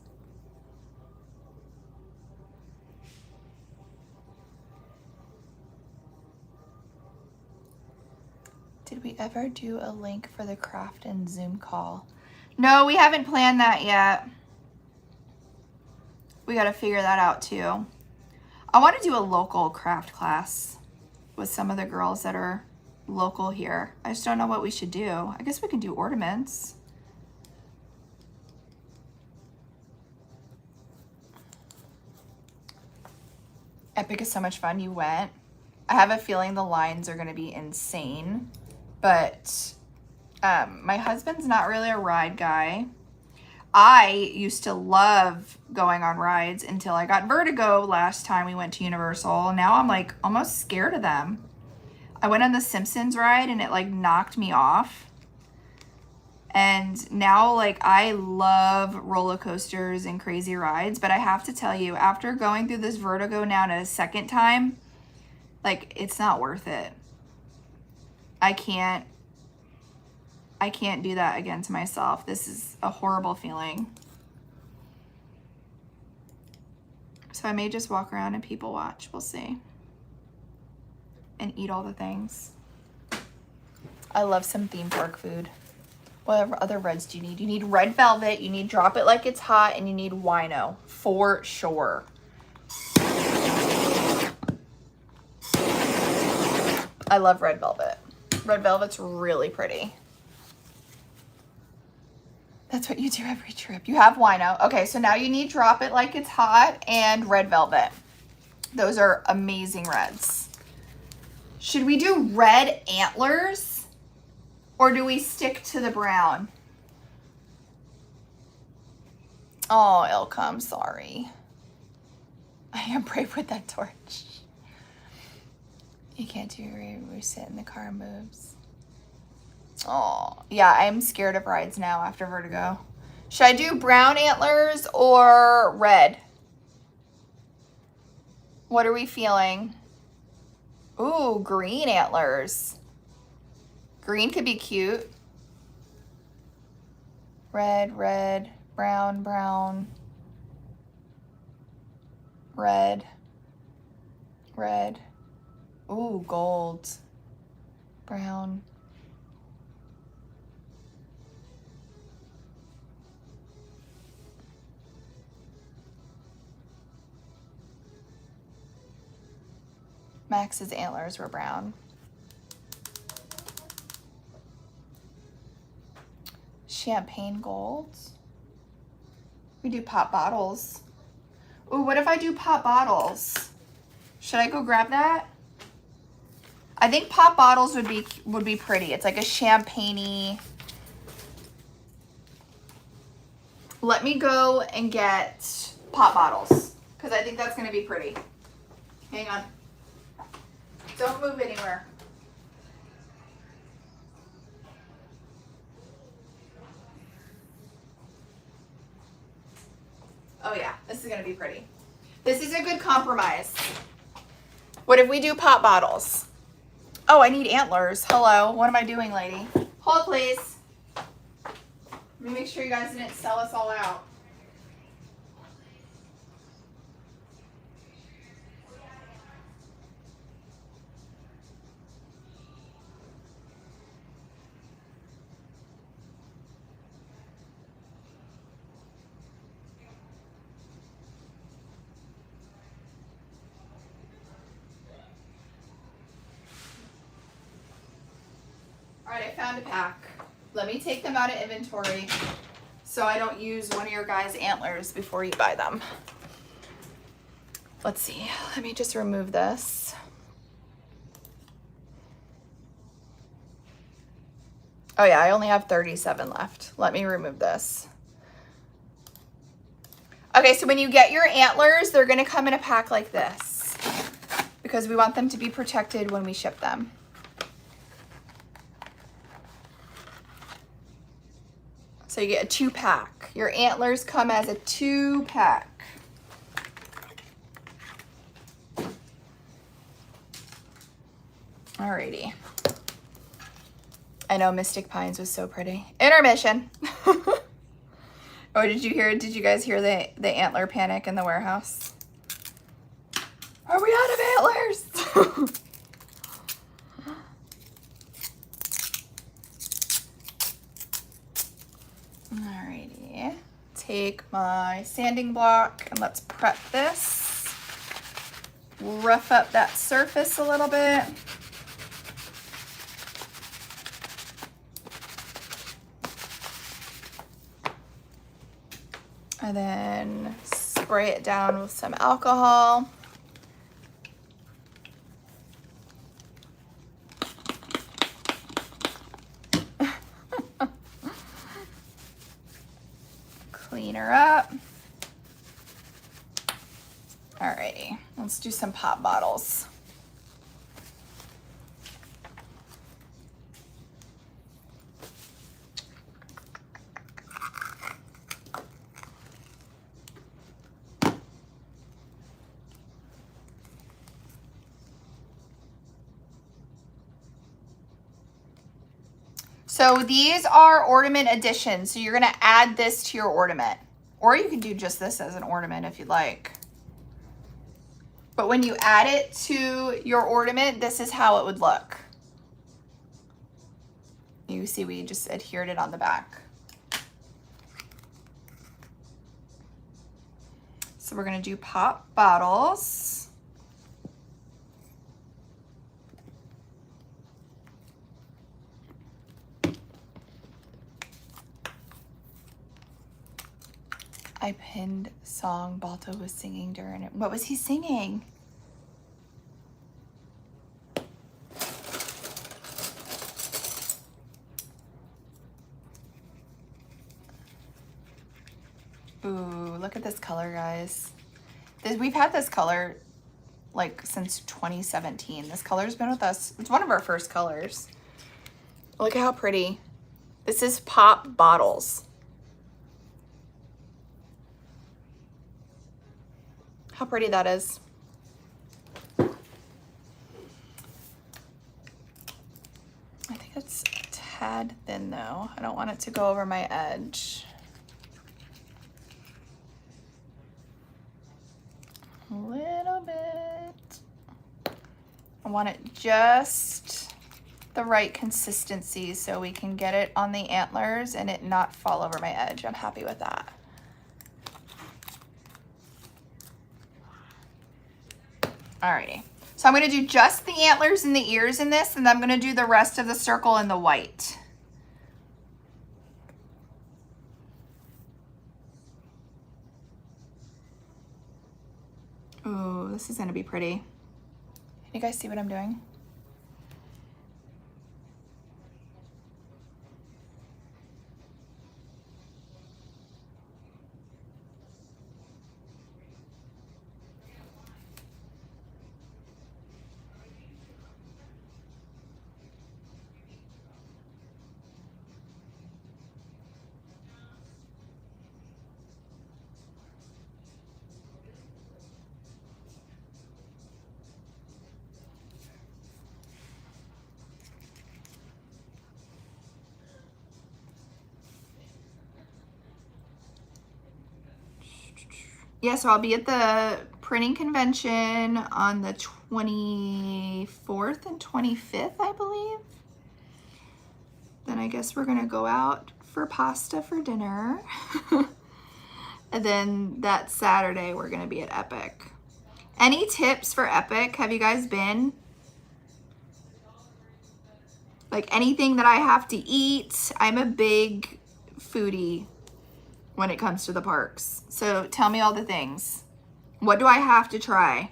Did we ever do a link for the craft and Zoom call? No, we haven't planned that yet. We got to figure that out too. I want to do a local craft class with some of the girls that are local here. I just don't know what we should do. I guess we can do ornaments. Epic is so much fun. You went. I have a feeling the lines are going to be insane. But my husband's not really a ride guy. I used to love going on rides until I got vertigo last time we went to Universal. Now I'm like almost scared of them. I went on the Simpsons ride and it like knocked me off. And now like I love roller coasters and crazy rides. But I have to tell you, after going through this vertigo now a second time, like it's not worth it. I can't do that again to myself. This is a horrible feeling. So I may just walk around and people watch. We'll see. And eat all the things. I love some theme park food. What other reds do you need? You need red velvet, you need drop it like it's hot, and you need wino for sure. I love red velvet. Red velvet's really pretty. That's what you do every trip. You have wino. Okay, so now you need drop it like it's hot and red velvet. Those are amazing reds. Should we do red antlers or do we stick to the brown? Oh, Ilka, I'm sorry. I am brave with that torch. You can't do it. We sit in the car and moves. Oh, yeah, I'm scared of rides now after vertigo. Should I do brown antlers or red? What are we feeling? Ooh, green antlers. Green could be cute. Red, red, brown, brown. Red, red. Ooh, gold. Brown. Max's antlers were brown. Champagne golds. We do pop bottles. Ooh, what if I do pop bottles? Should I go grab that? I think pop bottles would be pretty. It's like a champagne-y. Let me go and get pop bottles because I think that's going to be pretty. Hang on. Don't move anywhere. Oh yeah, this is going to be pretty. This is a good compromise. What if we do pop bottles? Oh, I need antlers. Hello. What am I doing, lady? Hold, please. Let me make sure you guys didn't sell us all out. All right, I found a pack. Let me take them out of inventory so I don't use one of your guys' antlers before you buy them. Let's see. Let me just remove this. Oh yeah, I only have 37 left. Let me remove this. Okay, so when you get your antlers, they're gonna come in a pack like this because we want them to be protected when we ship them. So you get a 2-pack. Your antlers come as a 2-pack. Alrighty. I know Mystic Pines was so pretty. Intermission. Oh, did you guys hear the antler panic in the warehouse? Are we out of antlers? Alrighty. Take my sanding block and let's prep this. Rough up that surface a little bit. And then spray it down with some alcohol. Clean her up. Alrighty, let's do some pop bottles. So these are ornament additions. So you're gonna add this to your ornament. Or you can do just this as an ornament if you'd like. But when you add it to your ornament, this is how it would look. You see we just adhered it on the back. So we're gonna do pop bottles. I pinned song Balto was singing during it. What was he singing? Ooh, look at this color, guys. We've had this color like since 2017. This color's been with us. It's one of our first colors. Look at how pretty. This is pop bottles. How pretty that is. I think it's a tad thin though. I don't want it to go over my edge. A little bit. I want it just the right consistency so we can get it on the antlers and it not fall over my edge. I'm happy with that. Alrighty, so I'm gonna do just the antlers and the ears in this, and then I'm gonna do the rest of the circle in the white. Ooh, this is gonna be pretty. You guys see what I'm doing? Yeah, so I'll be at the printing convention on the 24th and 25th, I believe. Then I guess we're gonna go out for pasta for dinner. And then that Saturday we're gonna be at Epic. Any tips for Epic? Have you guys been? Like anything that I have to eat? I'm a big foodie when it comes to the parks. So tell me all the things. What do I have to try?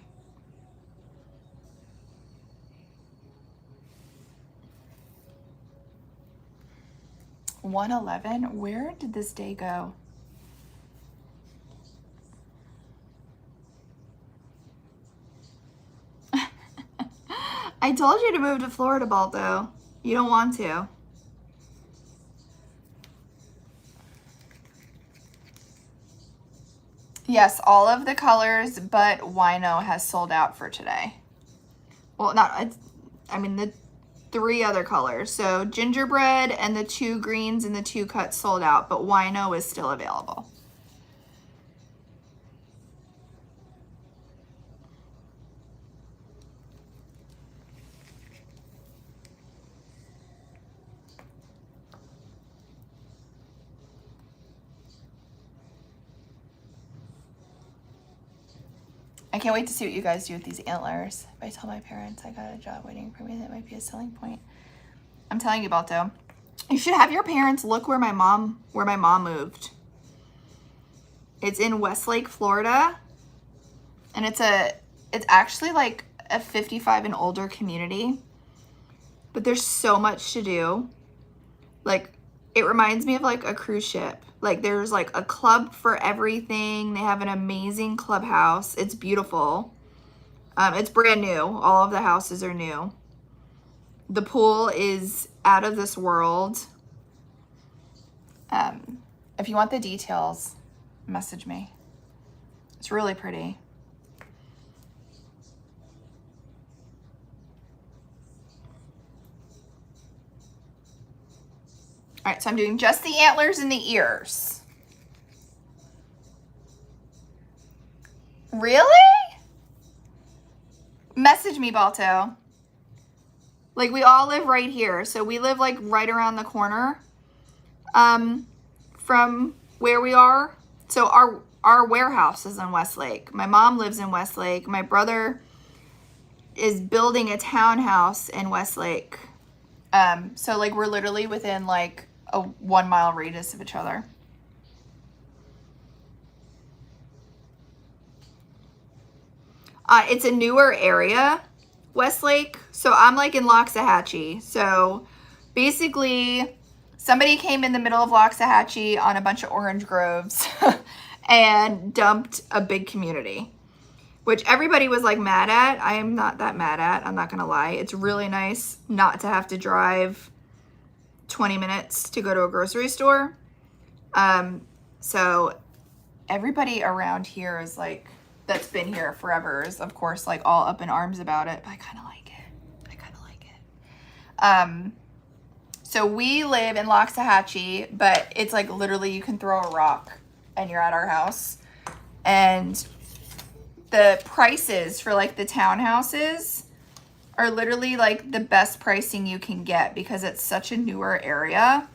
$111? Where did this day go? I told you to move to Florida, Balto. You don't want to. Yes, all of the colors but Wino has sold out for today. Well, I mean the 3 other colors. So Gingerbread and the 2 greens and the 2 cuts sold out, but Wino is still available. I can't wait to see what you guys do with these antlers. If I tell my parents I got a job waiting for me, that might be a selling point. I'm telling you, Balto. You should have your parents look where my mom moved. It's in Westlake, Florida. And it's actually like a 55 and older community. But there's so much to do. Like, it reminds me of like a cruise ship. Like there's like a club for everything. They have an amazing clubhouse. It's beautiful. It's brand new. All of the houses are new. The pool is out of this world. If you want the details, message me. It's really pretty. All right, so I'm doing just the antlers and the ears. Really? Message me, Balto. Like, we all live right here. So we live like right around the corner from where we are. So our warehouse is in Westlake. My mom lives in Westlake. My brother is building a townhouse in Westlake. So like we're literally within like a 1 mile radius of each other. It's a newer area, Westlake. So I'm like in Loxahatchee. So basically somebody came in the middle of Loxahatchee on a bunch of orange groves and dumped a big community, which everybody was like mad at. I am not that mad at, I'm not gonna lie. It's really nice not to have to drive 20 minutes to go to a grocery store. So everybody around here is like, that's been here forever is of course like all up in arms about it, but I kind of like it. So we live in Loxahatchee, but it's like literally you can throw a rock and you're at our house. And the prices for like the townhouses are literally like the best pricing you can get because it's such a newer area.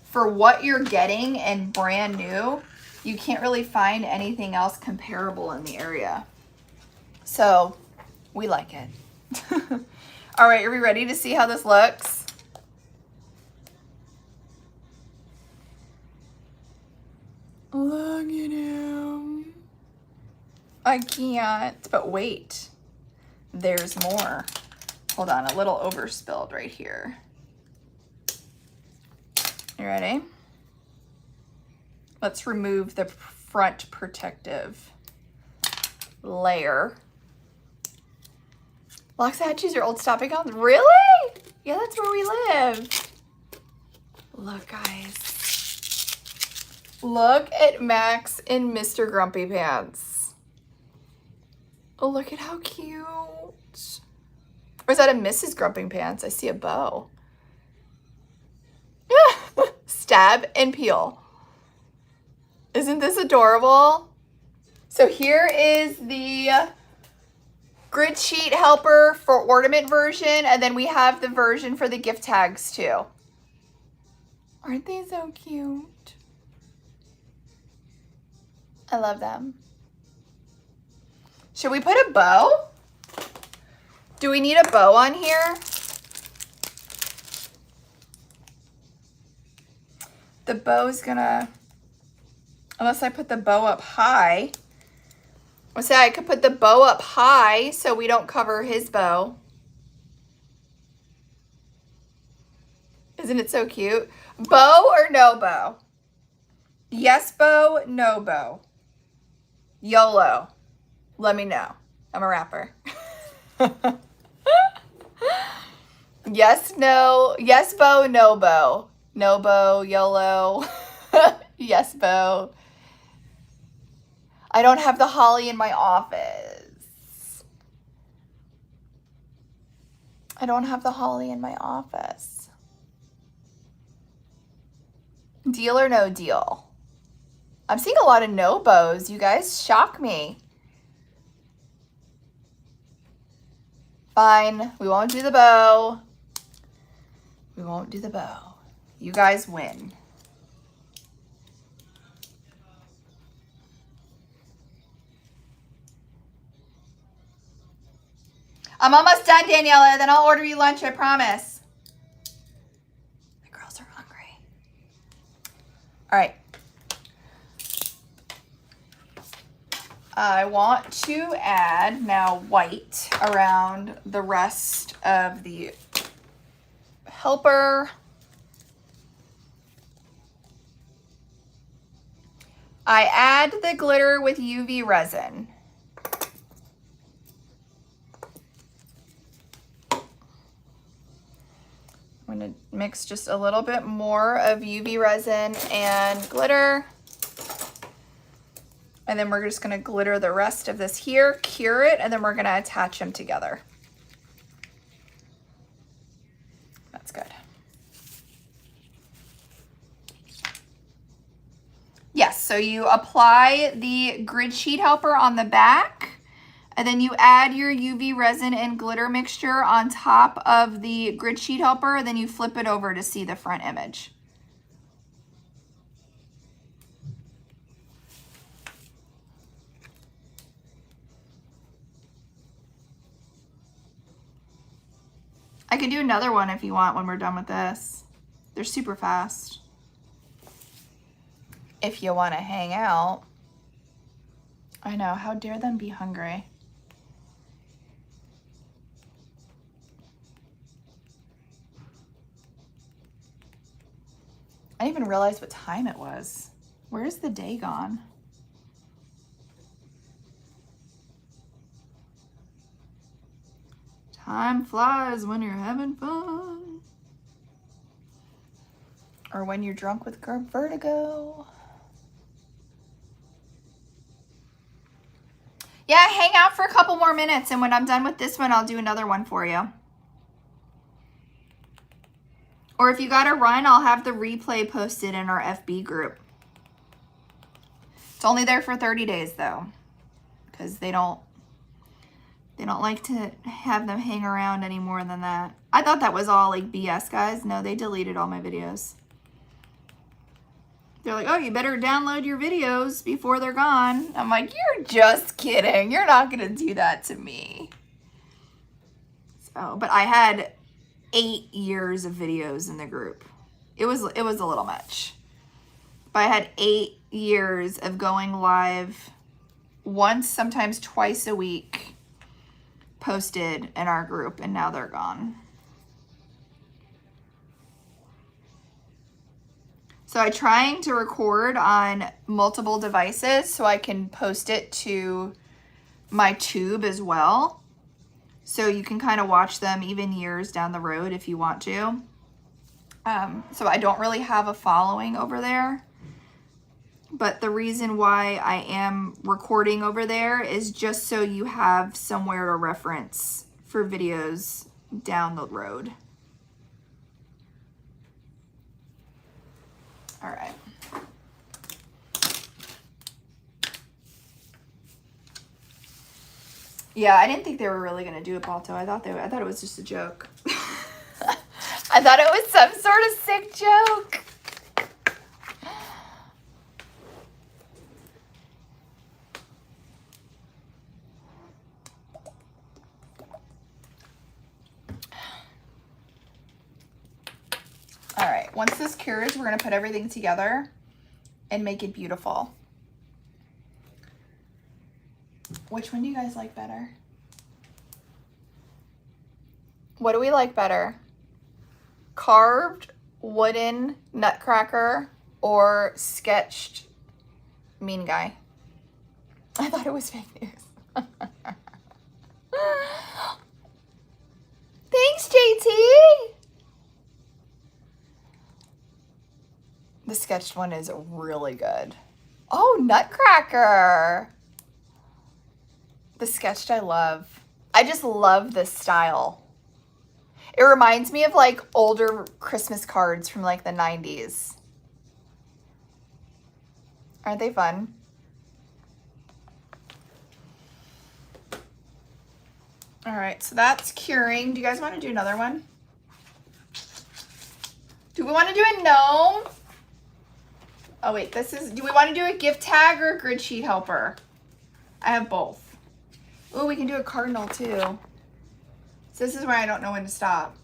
For what you're getting and brand new, you can't really find anything else comparable in the area. So we like it. All right, are we ready to see how this looks? Look at him. I can't, but wait, there's more. Hold on, a little overspilled right here. You ready? Let's remove the front protective layer. Loxahatchee's your old stopping house? Really? Yeah, that's where we live. Look, guys. Look at Max in Mr. Grumpy Pants. Oh, look at how cute. Or is that a Mrs. Grumpy Pants? I see a bow. Stab and peel. Isn't this adorable? So here is the grid sheet helper for ornament version, and then we have the version for the gift tags too. Aren't they so cute? I love them. Should we put a bow? Do we need a bow on here? The bow's gonna, unless I put the bow up high. I say I could put the bow up high so we don't cover his bow. Isn't it so cute? Bow or no bow? Yes bow, no bow. YOLO. Let me know. I'm a rapper. Yes, no. Yes bow, no bow. No bow, YOLO. Yes bow. I don't have the holly in my office. I don't have the holly in my office. Deal or no deal? I'm seeing a lot of no bows. You guys shock me. Fine. We won't do the bow. We won't do the bow. You guys win. I'm almost done, Daniela. Then I'll order you lunch, I promise. The girls are hungry. All right. I want to add now white around the rest of the helper. I add the glitter with UV resin. I'm going to mix just a little bit more of UV resin and glitter. And then we're just going to glitter the rest of this here, cure it, and then we're going to attach them together. That's good. Yes, so you apply the grid sheet helper on the back, and then you add your UV resin and glitter mixture on top of the grid sheet helper, and then you flip it over to see the front image. I can do another one if you want when we're done with this. They're super fast. If you want to hang out. I know, how dare them be hungry. I didn't even realize what time it was. Where's the day gone? Time flies when you're having fun. Or when you're drunk with vertigo. Yeah, hang out for a couple more minutes, and when I'm done with this one, I'll do another one for you. Or if you gotta run, I'll have the replay posted in our FB group. It's only there for 30 days though, because they don't like to have them hang around any more than that. I thought that was all like BS, guys. No, they deleted all my videos. They're like, oh, you better download your videos before they're gone. I'm like, you're just kidding. You're not gonna do that to me. So, but I had 8 years of videos in the group. It was a little much. But I had 8 years of going live once, sometimes twice a week, posted in our group, and now they're gone. So I'm trying to record on multiple devices so I can post it to my tube as well. So you can kind of watch them even years down the road if you want to. So I don't really have a following over there. But the reason why I am recording over there is just so you have somewhere to reference for videos down the road. All right. Yeah, I didn't think they were really gonna do it, Balto. I thought it was just a joke. I thought it was some sort of sick joke. All right, once this cures, we're gonna put everything together and make it beautiful. Which one do you guys like better? What do we like better? Carved wooden nutcracker or sketched mean guy? I thought it was fake news. Thanks, JT. The sketched one is really good. Oh, nutcracker. The sketched I love. I just love this style. It reminds me of like older Christmas cards from like the 90s. Aren't they fun? All right, so that's curing. Do you guys want to do another one? Do we want to do a gnome? Oh wait, do we want to do a gift tag or a grid sheet helper? I have both. Oh, we can do a cardinal too. So this is where I don't know when to stop.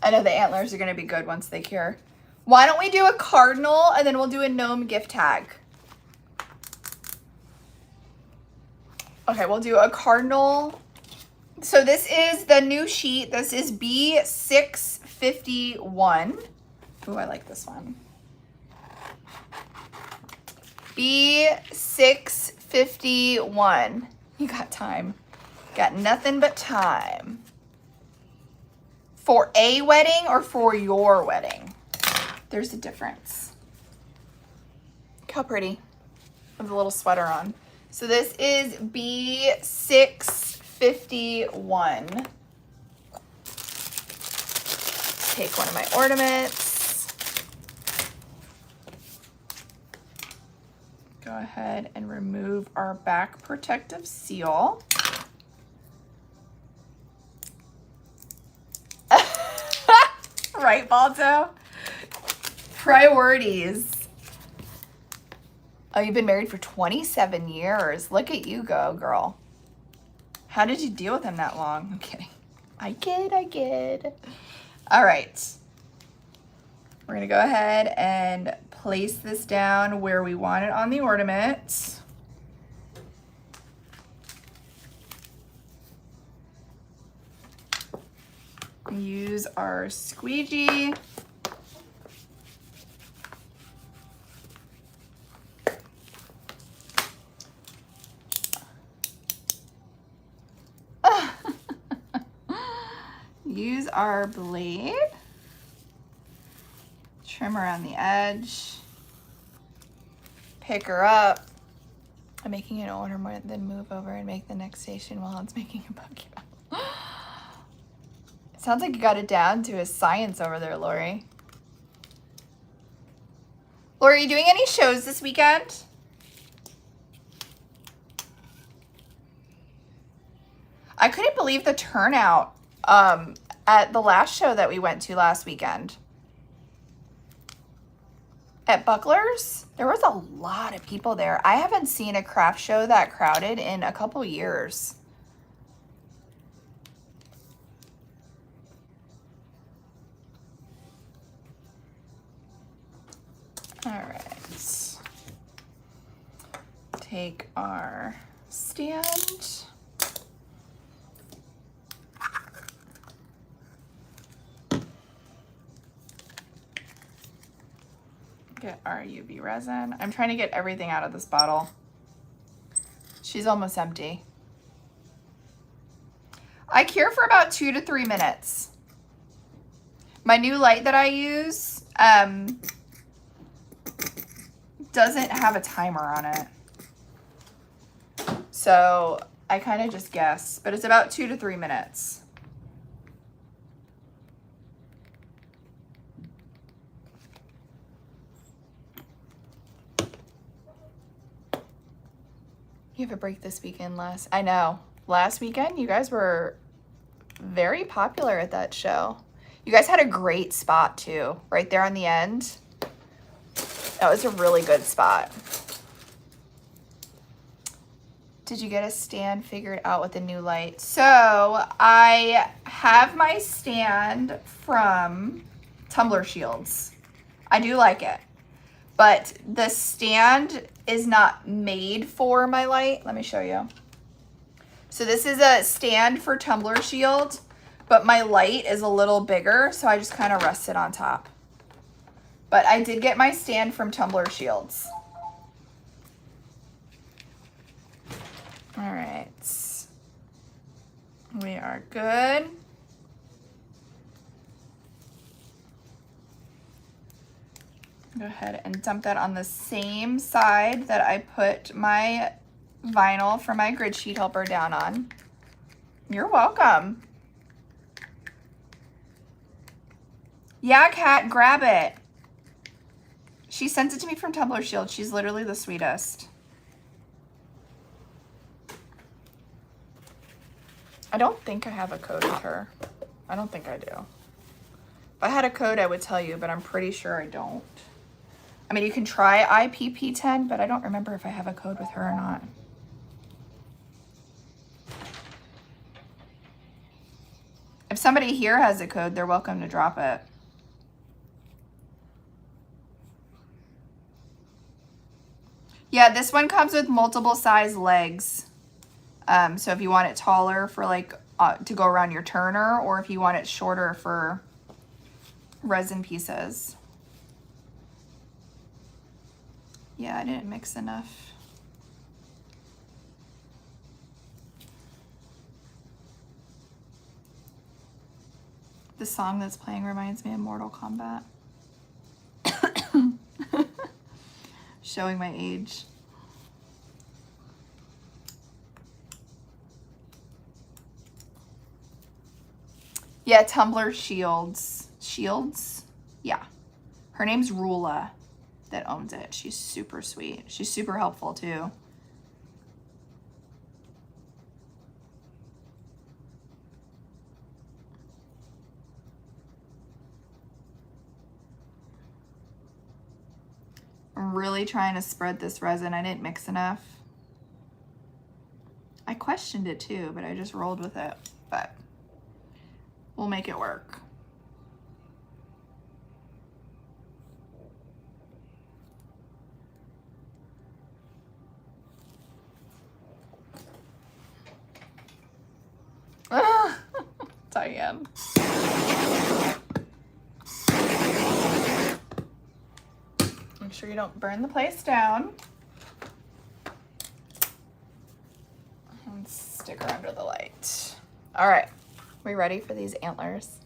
I know the antlers are gonna be good once they cure. Why don't we do a cardinal and then we'll do a gnome gift tag? Okay, we'll do a cardinal. So this is the new sheet. This is B651. Ooh, I like this one. B651. You got time. Got nothing but time. For a wedding or for your wedding? There's a difference. Look how pretty. With a little sweater on. So this is B651. Take one of my ornaments. Go ahead and remove our back protective seal. Right, Balto? Priorities. Oh, you've been married for 27 years. Look at you go, girl. How did you deal with him that long? I'm kidding. I kid. All right. We're gonna go ahead and place this down where we want it on the ornament. Use our squeegee. Use our blade. Trim around the edge. Pick her up. I'm making an ornament, then move over and make the next station while it's making a Pokemon. Sounds like you got it down to a science over there, Lori. Lori, are you doing any shows this weekend? I couldn't believe the turnout at the last show that we went to last weekend. At Buckler's, there was a lot of people there. I haven't seen a craft show that crowded in a couple years. All right. Take our stand. Get our UV resin. I'm trying to get everything out of this bottle. She's almost empty. I cure for about 2 to 3 minutes. My new light that I use doesn't have a timer on it. So I kind of just guess, but it's about 2 to 3 minutes. You have a break this weekend, I know. Last weekend, you guys were very popular at that show. You guys had a great spot too, right there on the end. That was a really good spot. Did you get a stand figured out with the new light? So I have my stand from Tumbler Shields. I do like it, but the stand is not made for my light. Let me show you. So this is a stand for Tumbler Shield, but my light is a little bigger, so I just kind of rest it on top. But I did get my stand from Tumbler Shields. All right. We are good. Go ahead and dump that on the same side that I put my vinyl for my grid sheet helper down on. You're welcome. Yeah, Kat, grab it. She sent it to me from Tumbler Shield. She's literally the sweetest. I don't think I have a code with her. I don't think I do. If I had a code, I would tell you, but I'm pretty sure I don't. I mean, you can try IPP10, but I don't remember if I have a code with her or not. If somebody here has a code, they're welcome to drop it. Yeah, this one comes with multiple size legs. So if you want it taller for like to go around your turner, or if you want it shorter for resin pieces. Yeah, I didn't mix enough. The song that's playing reminds me of Mortal Kombat. Showing my age. Yeah, Tumbler Shields. Shields? Yeah. Her name's Rula that owns it. She's super sweet. She's super helpful too. I'm really trying to spread this resin. I didn't mix enough. I questioned it too, but I just rolled with it. But we'll make it work. Diane. Make sure you don't burn the place down. And stick her under the light. All right, we ready for these antlers?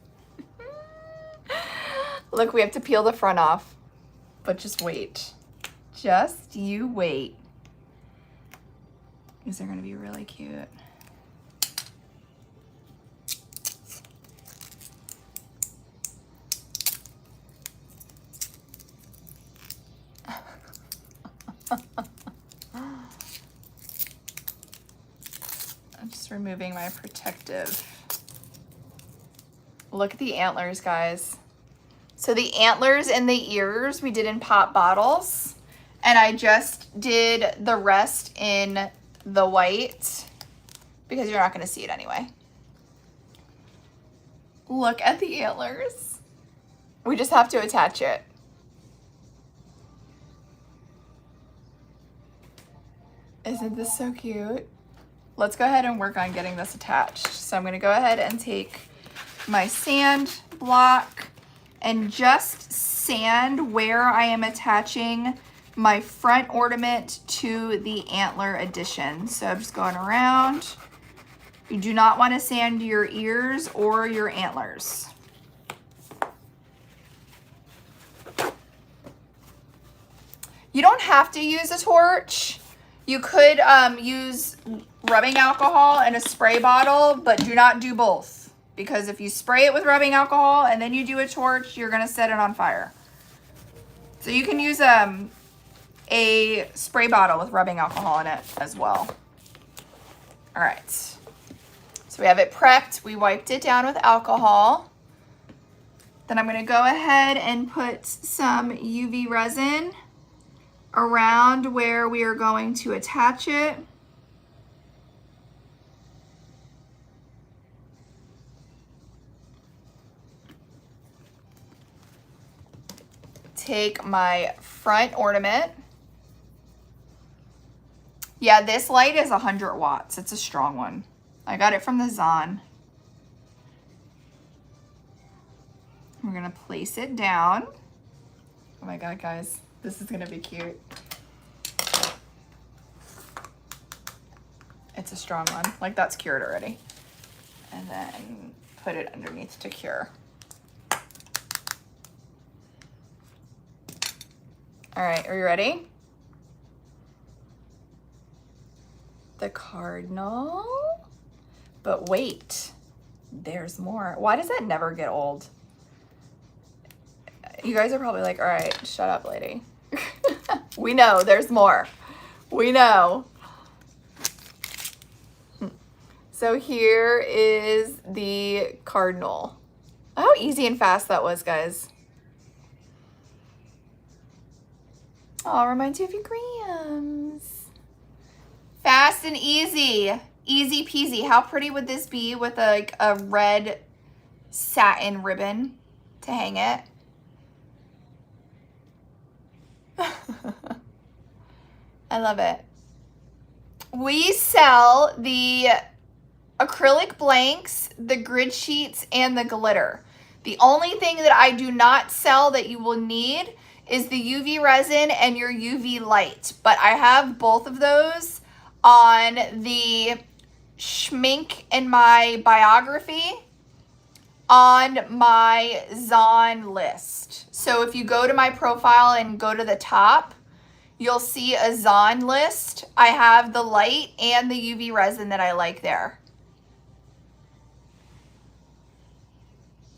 Look, we have to peel the front off, but just wait. Just you wait. These are gonna be really cute. I'm just removing my protective. Look at the antlers, guys. So the antlers and the ears we did in pop bottles, and I just did the rest in the white because you're not going to see it anyway. Look at the antlers. We just have to attach it. Isn't this so cute? Let's go ahead and work on getting this attached. So I'm gonna go ahead and take my sand block and just sand where I am attaching my front ornament to the antler addition. So I'm just going around. You do not want to sand your ears or your antlers. You don't have to use a torch. You could use rubbing alcohol in a spray bottle, but do not do both. Because if you spray it with rubbing alcohol and then you do a torch, you're gonna set it on fire. So you can use a spray bottle with rubbing alcohol in it as well. All right. So we have it prepped. We wiped it down with alcohol. Then I'm going to go ahead and put some UV resin around where we are going to attach it. Take my front ornament. Yeah, this light is 100 watts. It's a strong one. I got it from the Zon. We're gonna place it down. Oh my God, guys, this is gonna be cute. It's a strong one. Like, that's cured already. And then put it underneath to cure. All right, are you ready? The cardinal. But wait, there's more. Why does that never get old? You guys are probably like, all right, shut up, lady. We know there's more. We know. So here is the cardinal. How easy and fast that was, guys. Oh, reminds you of your grams. Fast and easy. Easy peasy. How pretty would this be with like a red satin ribbon to hang it? I love it. We sell the acrylic blanks, the grid sheets, and the glitter. The only thing that I do not sell that you will need is the UV resin and your UV light. But I have both of those on the Schmink and my biography on my Zon list. So if you go to my profile and go to the top, you'll see a Zon list. I have the light and the UV resin that I like there.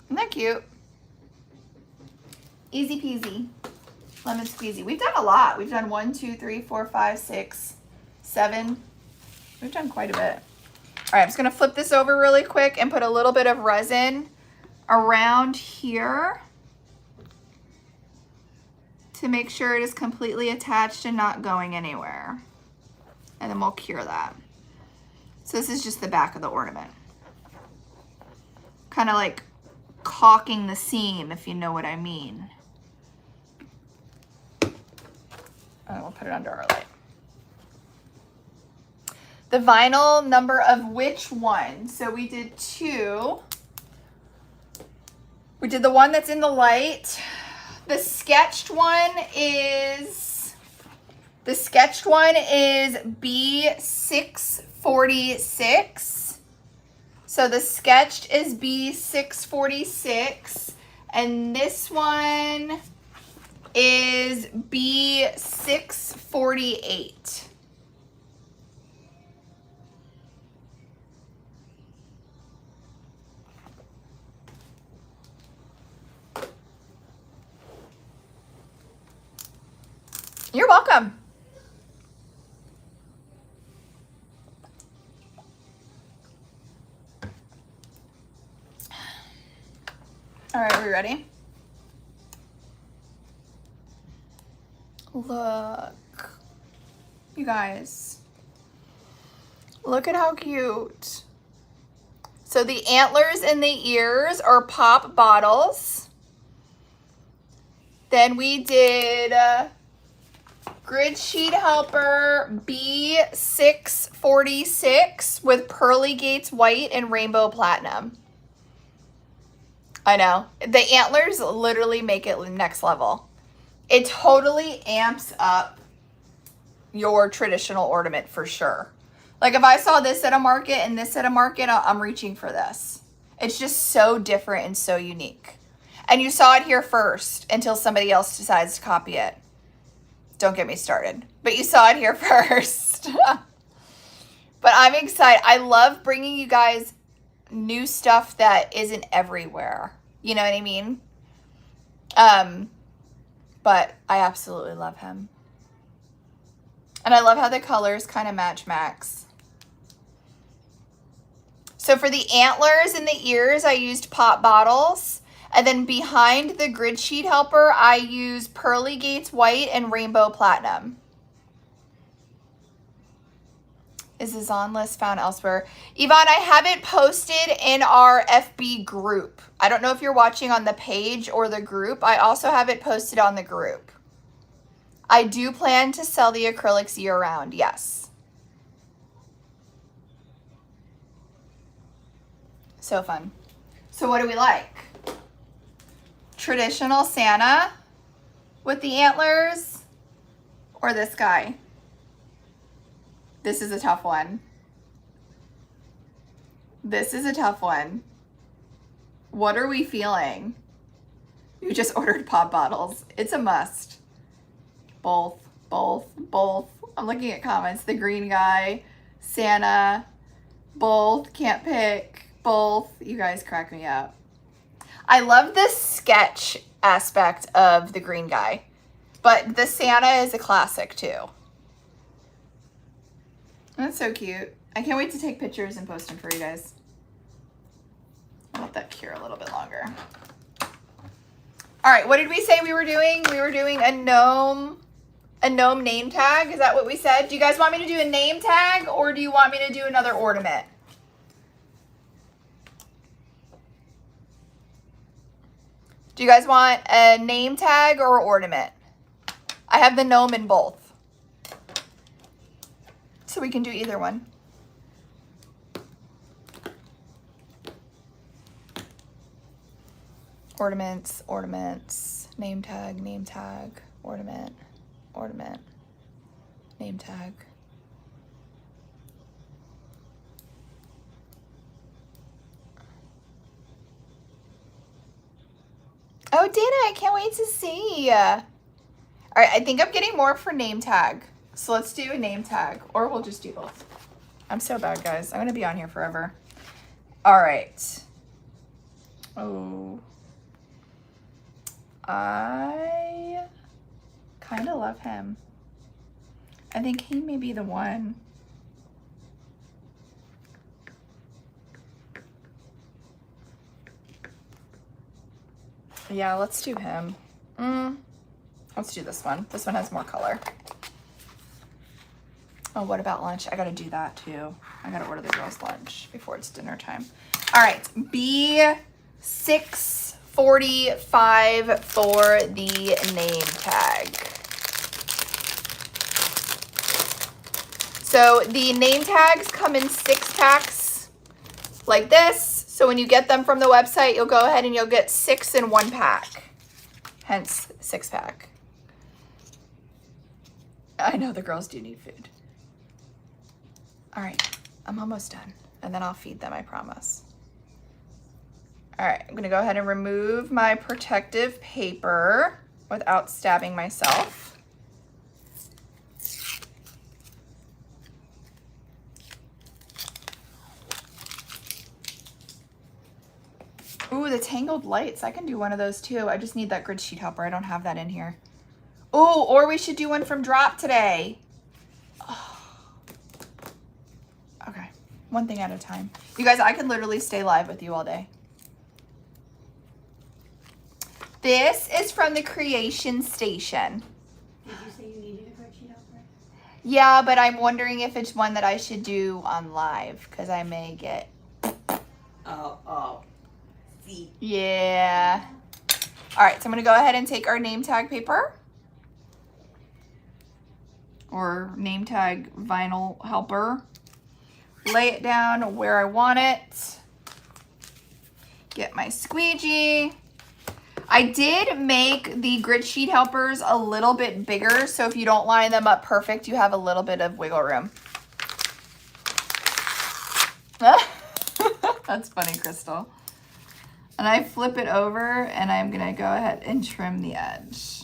Isn't that cute? Easy peasy, lemon squeezy. We've done a lot. We've done 1, 2, 3, 4, 5, 6, 7. We've done quite a bit. All right, I'm just gonna flip this over really quick and put a little bit of resin around here to make sure it is completely attached and not going anywhere. And then we'll cure that. So this is just the back of the ornament. Kind of like caulking the seam, if you know what I mean. And we'll put it under our light. The vinyl number of which one? So we did 2. We did the one that's in the light. The sketched one is B646. So the sketched is B646, and this one is B648. You're welcome. All right, are we ready? Look, you guys, look at how cute. So the antlers and the ears are pop bottles. Then we did grid sheet helper B646 with pearly gates white and rainbow platinum. I know. The antlers literally make it next level. It totally amps up your traditional ornament for sure. Like if I saw this at a market and this at a market, I'm reaching for this. It's just so different and so unique. And you saw it here first until somebody else decides to copy it. Don't get me started. But you saw it here first. But I'm excited. I love bringing you guys new stuff that isn't everywhere. You know what I mean? But I absolutely love him. And I love how the colors kind of match Max. So for the antlers and the ears, I used pop bottles. And then behind the grid sheet helper, I used Pearly Gates White and Rainbow Platinum. Is this on list found elsewhere? Yvonne, I have it posted in our FB group. I don't know if you're watching on the page or the group. I also have it posted on the group. I do plan to sell the acrylics year round, yes. So fun. So what do we like? Traditional Santa with the antlers or this guy? This is a tough one. This is a tough one. What are we feeling? You just ordered pop bottles. It's a must. Both. I'm looking at comments. The green guy, Santa, both. Can't pick. Both. You guys crack me up. I love the sketch aspect of the green guy, but the Santa is a classic too. That's so cute. I can't wait to take pictures and post them for you guys. I'll let that cure a little bit longer. All right, what did we say we were doing? We were doing a gnome name tag. Is that what we said? Do you guys want me to do a name tag or do you want me to do another ornament? Do you guys want a name tag or ornament? I have the gnome in both. So we can do either one. Ornaments, name tag, ornament, name tag. Oh, Dana, I can't wait to see. All right, I think I'm getting more for name tag. So let's do a name tag, or we'll just do both. I'm so bad, guys. I'm gonna be on here forever. All right. Oh. I kind of love him. I think he may be the one. Yeah, let's do him. Let's do this one. This one has more color. Oh, what about lunch? I gotta do that too. I gotta order the girls' lunch before it's dinner time. All right, B645 for the name tag. So the name tags come in 6 packs like this. So when you get them from the website, you'll go ahead and you'll get 6 in 1 pack. Hence 6-pack. I know the girls do need food. All right, I'm almost done. And then I'll feed them, I promise. All right, I'm gonna go ahead and remove my protective paper without stabbing myself. Ooh, the tangled lights. I can do one of those too. I just need that grid sheet helper. I don't have that in here. Ooh, or we should do one from Drop today. Oh. Okay, one thing at a time. You guys, I could literally stay live with you all day. This is from the Creation Station. Did you say you needed a grid sheet helper? Yeah, but I'm wondering if it's one that I should do on live because I may get... Oh. See. Yeah. All right, so I'm going to go ahead and take our name tag paper. Or name tag vinyl helper. Lay it down where I want it. Get my squeegee. I did make the grid sheet helpers a little bit bigger, so if you don't line them up perfect, you have a little bit of wiggle room. That's funny, Crystal. And I flip it over, and I'm gonna go ahead and trim the edge.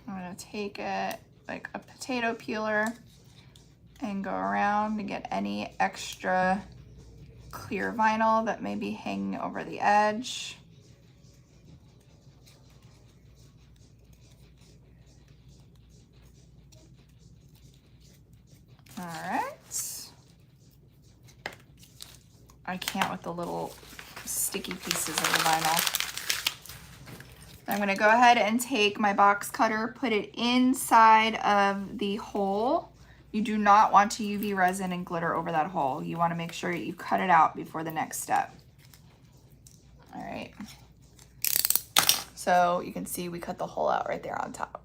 I'm gonna take it like a potato peeler and go around to get any extra clear vinyl that may be hanging over the edge. All right. I can't with the little sticky pieces of the vinyl. I'm gonna go ahead and take my box cutter, put it inside of the hole. You do not want to UV resin and glitter over that hole. You wanna make sure you cut it out before the next step. All right. So you can see we cut the hole out right there on top.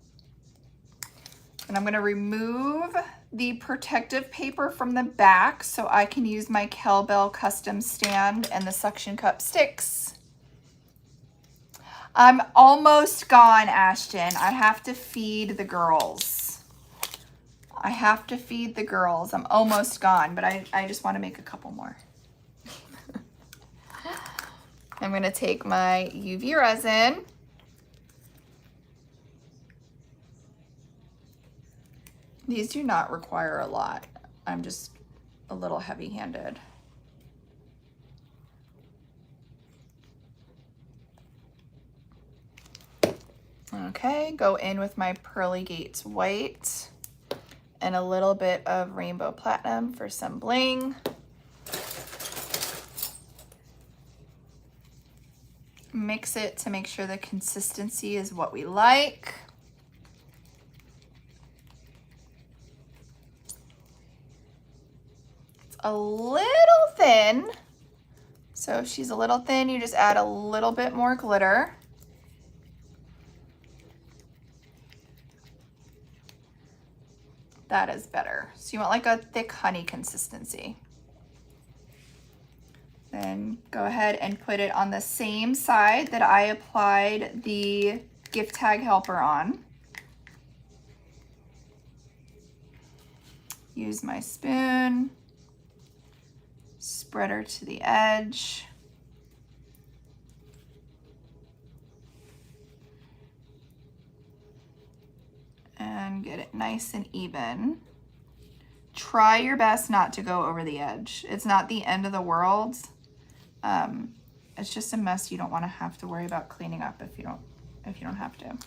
And I'm gonna remove the protective paper from the back so I can use my Cowbell custom stand and the suction cup sticks. I'm almost gone, Ashton. I have to feed the girls. I have to feed the girls. I'm almost gone, but I just want to make a couple more. I'm going to take my UV resin. These do not require a lot. I'm just a little heavy-handed. Okay, go in with my Pearly Gates white and a little bit of rainbow platinum for some bling. Mix it to make sure the consistency is what we like. It's a little thin, so if she's a little thin, you just add a little bit more glitter. That is better. So you want like a thick honey consistency. Then go ahead and put it on the same side that I applied the gift tag helper on. Use my spoon, spread her to the edge. And get it nice and even. Try your best not to go over the edge. It's not the end of the world. It's just a mess you don't want to have to worry about cleaning up if you don't have to.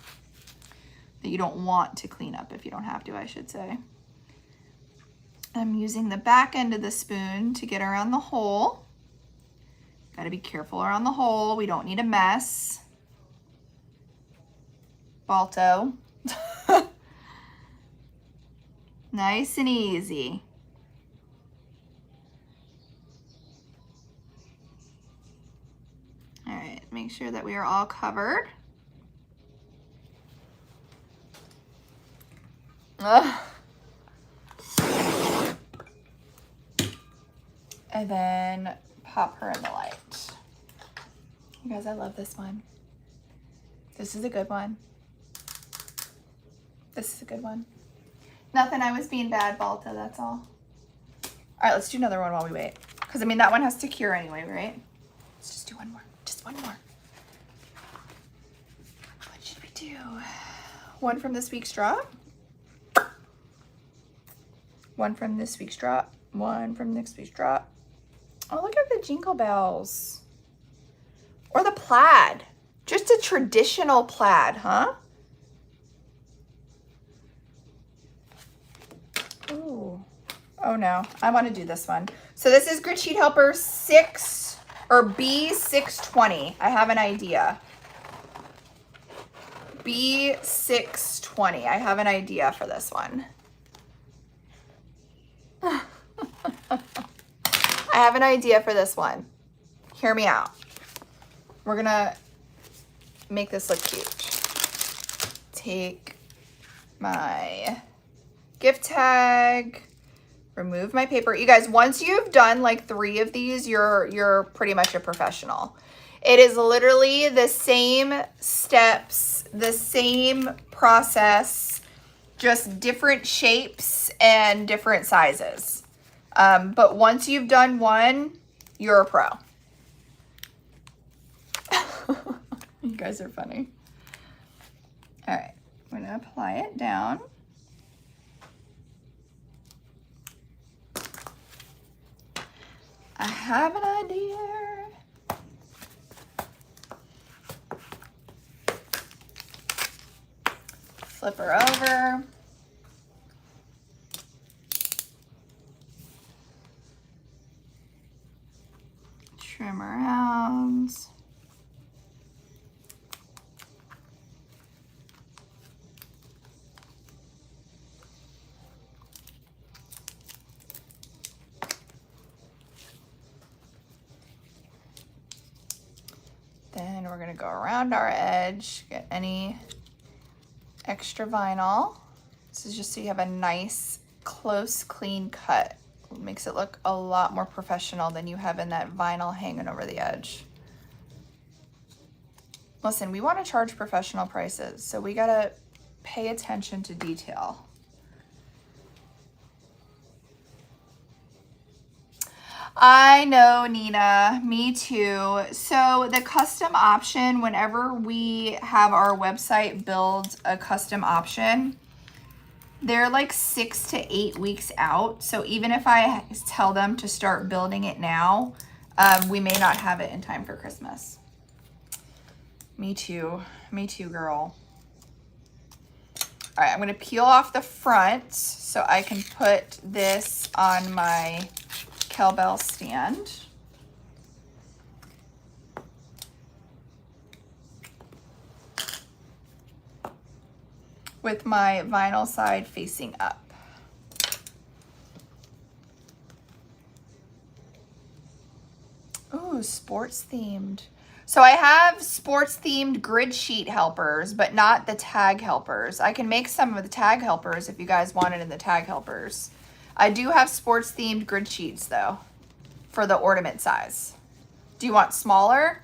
That you don't want to clean up if you don't have to, I should say. I'm using the back end of the spoon to get around the hole. Got to be careful around the hole. We don't need a mess. Balto. Nice and easy. All right, make sure that we are all covered. Ugh. And then pop her in the light. You guys, I love this one. This is a good one. This is a good one. Nothing, I was being bad, Balta, that's all. All right, let's do another one while we wait. Because, I mean, that one has to cure anyway, right? Let's just do one more. Just one more. What should we do? One from this week's draw. One from this week's draw. One from next week's draw. Oh, look at the jingle bells. Or the plaid. Just a traditional plaid, huh? Ooh. Oh no, I want to do this one. So this is Grit Sheet Helper 6 or B620. I have an idea. B620. I have an idea for this one. I have an idea for this one. Hear me out. We're gonna make this look cute. Take my gift tag, remove my paper. You guys, once you've done like 3 of these, you're pretty much a professional. It is literally the same steps, the same process, just different shapes and different sizes. But once you've done one, you're a pro. You guys are funny. All right, I'm gonna apply it down. I have an idea. Flip her over. trim around. Then we're gonna go around our edge, get any extra vinyl. This is just so you have a nice, close, clean cut. It makes it look a lot more professional than you have in that vinyl hanging over the edge. Listen, we want to charge professional prices, so we gotta pay attention to detail. I know, Nina, me too. So the custom option, whenever we have our website build a custom option, they're like 6 to 8 weeks out. So even if I tell them to start building it now, we may not have it in time for Christmas. Me too, girl. All right, I'm gonna peel off the front so I can put this on my cowbell stand. With my vinyl side facing up. Ooh, sports themed. So I have sports themed grid sheet helpers, but not the tag helpers. I can make some of the tag helpers if you guys want it in the tag helpers. I do have sports themed grid sheets though, for the ornament size. Do you want smaller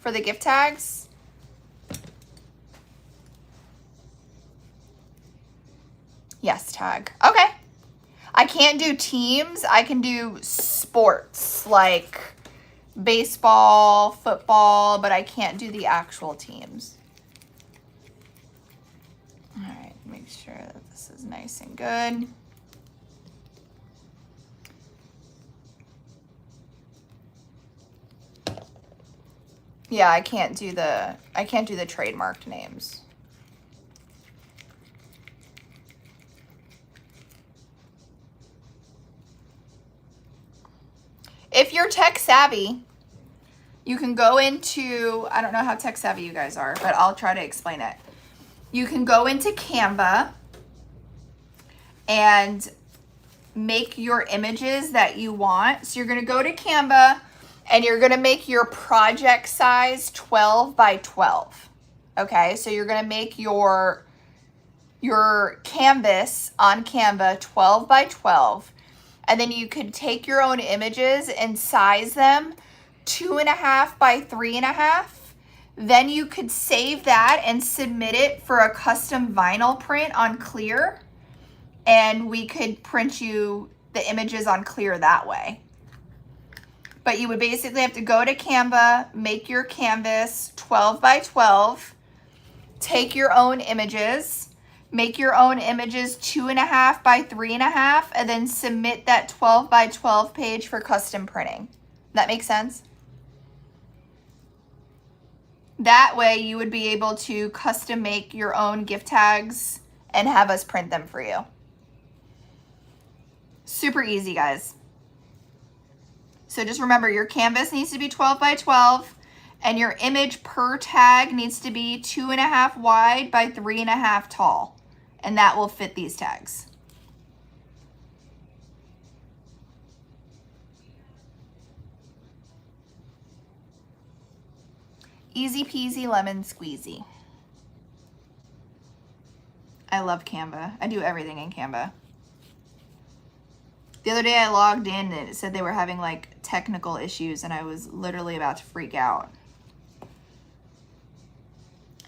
for the gift tags? Yes, tag. Okay. I can't do teams. I can do sports like baseball, football, but I can't do the actual teams. All right, make sure that this is nice and good. Yeah, I can't do the trademarked names. If you're tech savvy, you can go into, I don't know how tech savvy you guys are, but I'll try to explain it. You can go into Canva and make your images that you want. So you're gonna go to Canva and you're gonna make your project size 12 by 12. Okay, so you're gonna make your canvas on Canva 12 by 12. And then you could take your own images and size them 2.5 by 3.5. Then you could save that and submit it for a custom vinyl print on clear. And we could print you the images on clear that way. But you would basically have to go to Canva, make your canvas 12 by 12, take your own images, make your own images 2.5 by 3.5, and then submit that 12 by 12 page for custom printing. That makes sense? That way you would be able to custom make your own gift tags and have us print them for you. Super easy, guys. So just remember, your canvas needs to be 12 by 12 and your image per tag needs to be 2.5 wide by 3.5 tall. And that will fit these tags. Easy peasy lemon squeezy. I love Canva. I do everything in Canva. The other day I logged in and it said they were having like technical issues and I was literally about to freak out.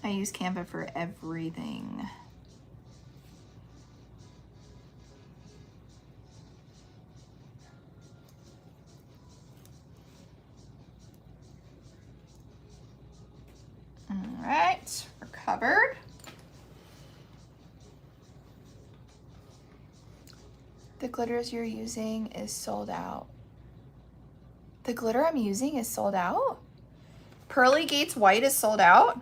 I use Canva for everything. All right, we're covered. The glitters you're using is sold out. The glitter I'm using is sold out? Pearly Gates White is sold out?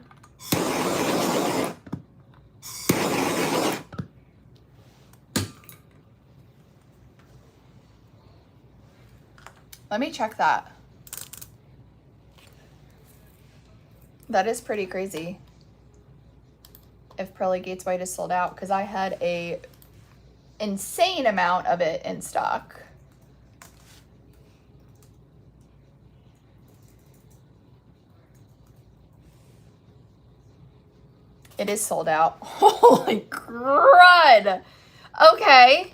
Let me check that. That is pretty crazy. If Pearly Gates White is sold out, because I had a insane amount of it in stock. It is sold out. Holy crud. Okay.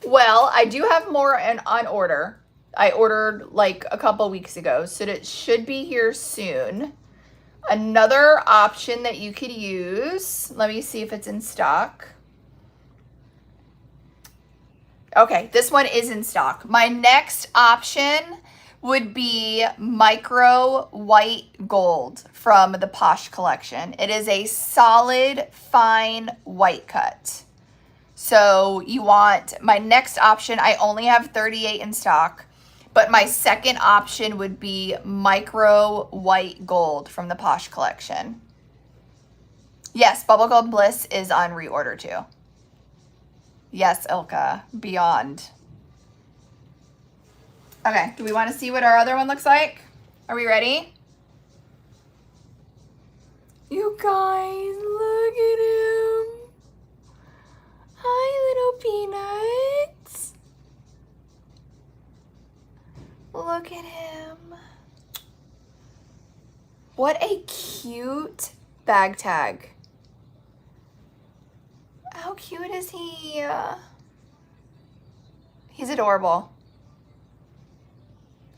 Well, I do have more on order. I ordered like a couple weeks ago, so it should be here soon. Another option that you could use, let me see if it's in stock. Okay, this one is in stock. My next option would be Micro White Gold from the Posh collection. It is a solid, fine white cut. So you want my next option, I only have 38 in stock, but my second option would be Micro White Gold from the Posh collection. Yes, Bubblegum Bliss is on reorder too. Yes, Ilka, beyond. Okay, do we want to see what our other one looks like? Are we ready? You guys, look at him. Hi, little peanuts. Look at him. What a cute bag tag. How cute is he? He's adorable.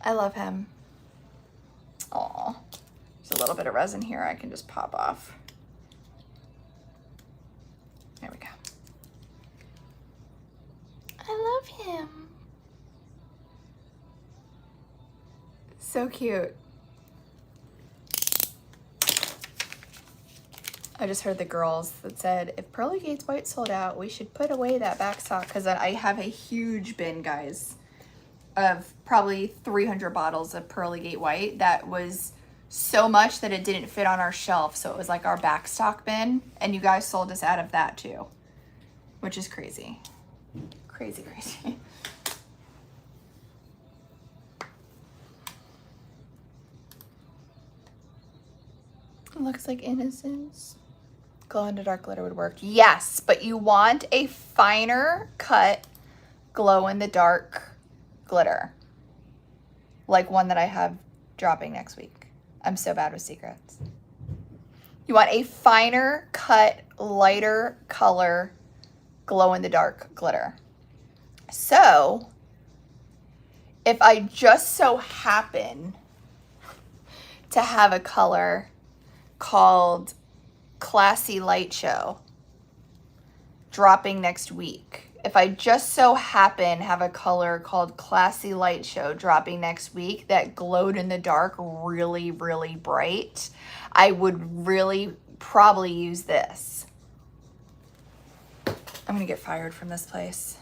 I love him. Aw. There's a little bit of resin here I can just pop off. There we go. I love him. So cute. I just heard the girls that said, if Pearly Gates White sold out, we should put away that back stock, because I have a huge bin, guys, of probably 300 bottles of Pearly Gate White. That was so much that it didn't fit on our shelf, so it was like our back stock bin, and you guys sold us out of that too, which is crazy. Crazy, crazy. It looks like Innocence. Glow in the dark glitter would work. Yes, but you want a finer cut glow in the dark glitter. Like one that I have dropping next week. I'm so bad with secrets. You want a finer cut, lighter color glow in the dark glitter. So, if I just so happen to have a color called Classy Light Show dropping next week. If I just so happen have a color called Classy Light Show dropping next week that glowed in the dark really, really bright, I would really probably use this. I'm gonna get fired from this place.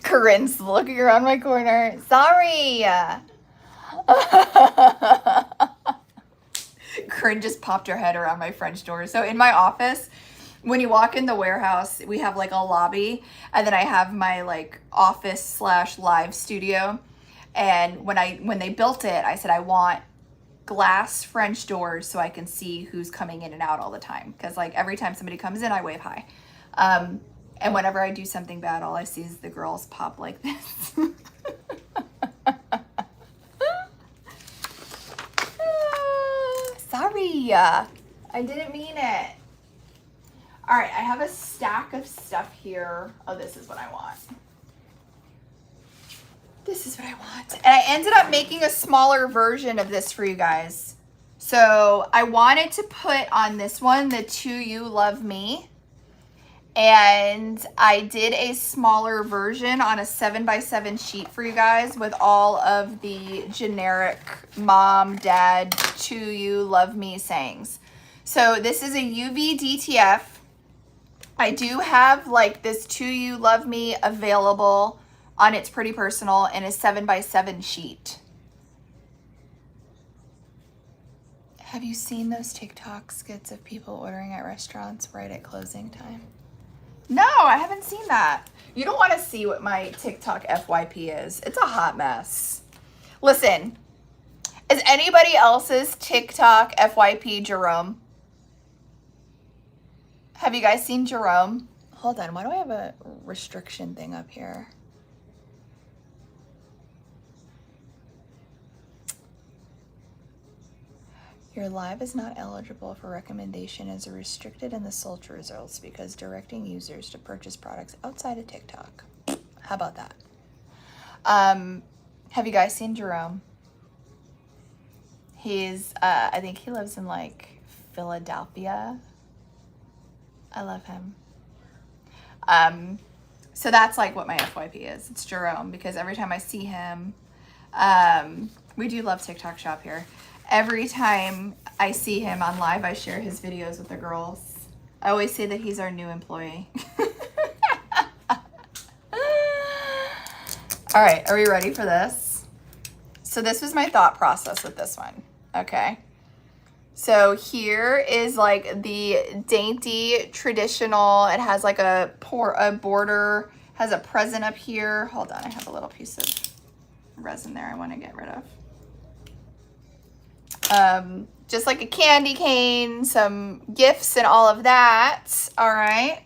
Corinne's looking around my corner. Sorry. Corinne just popped her head around my French door. So in my office, when you walk in the warehouse, we have like a lobby, and then I have my like office / live studio. And when they built it, I said I want glass French doors so I can see who's coming in and out all the time. Because like every time somebody comes in, I wave hi. And whenever I do something bad, all I see is the girls pop like this. Sorry, I didn't mean it. All right, I have a stack of stuff here. Oh, this is what I want. This is what I want. And I ended up making a smaller version of this for you guys. So I wanted to put on this one, the To You Love Me. And I did a smaller version on a 7x7 sheet for you guys with all of the generic mom, dad, To You Love Me sayings. So this is a UV DTF. I do have like this To You Love Me available on It's Pretty Personal in a 7x7 sheet. Have you seen those TikTok skits of people ordering at restaurants right at closing time? No, I haven't seen that. You don't want to see what my TikTok FYP is. It's a hot mess. Listen, Is anybody else's TikTok FYP Jerome? Have you guys seen Jerome? Hold on, why do I have a restriction thing up here? Your live is not eligible for recommendation as restricted in the search results because directing users to purchase products outside of TikTok. How about that? Have you guys seen Jerome? He's, I think he lives in like Philadelphia. I love him. So that's like what my FYP is. It's Jerome, because every time I see him, we do love TikTok shop here. Every time I see him on live, I share his videos with the girls. I always say that he's our new employee. All right, are we ready for this? So this was my thought process with this one, okay? So here is like the dainty traditional. It has like a border, has a present up here. Hold on, I have a little piece of resin there I want to get rid of. Just like a candy cane, some gifts and all of that. All right.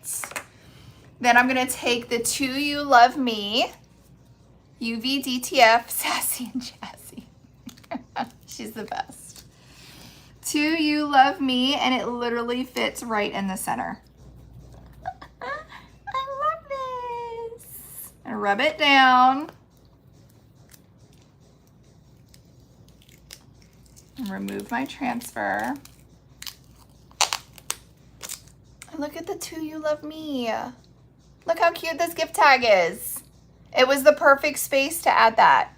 Then I'm going to take the To You Love Me, UV DTF, Sassy and Jazzy. She's the best. To You Love Me, and it literally fits right in the center. I love this. And rub it down. And remove my transfer. And look at the To You Love Me. Look how cute this gift tag is. It was the perfect space to add that.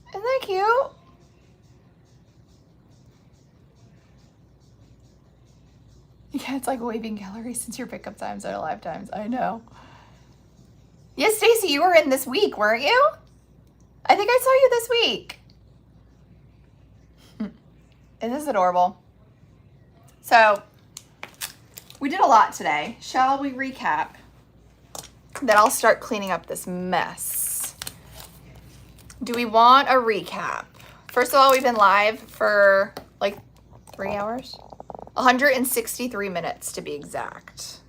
Isn't that cute? Yeah, it's like waving gallery since your pickup times are live times. I know. Yes, Stacy, you were in this week, weren't you? I think I saw you this week. Isn't this adorable? So, we did a lot today. Shall we recap? Then I'll start cleaning up this mess. Do we want a recap? First of all, we've been live for like 3 hours. 163 minutes to be exact.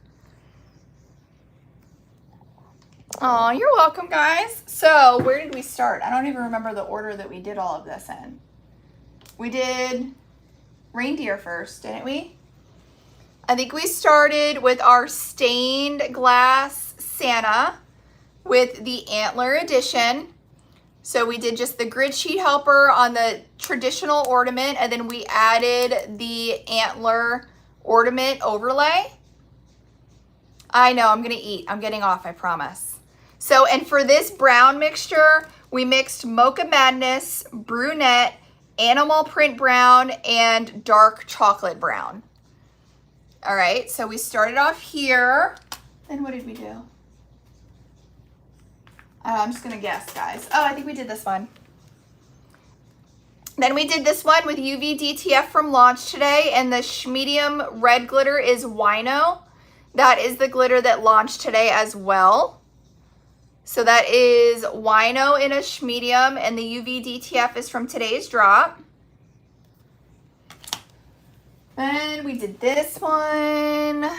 Oh, you're welcome, guys. So, where did we start? I don't even remember the order that we did all of this in. We did reindeer first, didn't we? I think we started with our stained glass Santa with the antler edition. So we did just the grid sheet helper on the traditional ornament, and then we added the antler ornament overlay. I know, I'm gonna eat. I'm getting off, I promise. So, and for this brown mixture, we mixed Mocha Madness, Brunette, Animal Print Brown, and Dark Chocolate Brown. All right, so we started off here. Then what did we do? I'm just gonna guess, guys. Oh, I think we did this one. Then we did this one with UV DTF from launch today, and the medium red glitter is Wino. That is the glitter that launched today as well. So that is Wino in a medium, and the UV DTF is from today's drop. Then we did this one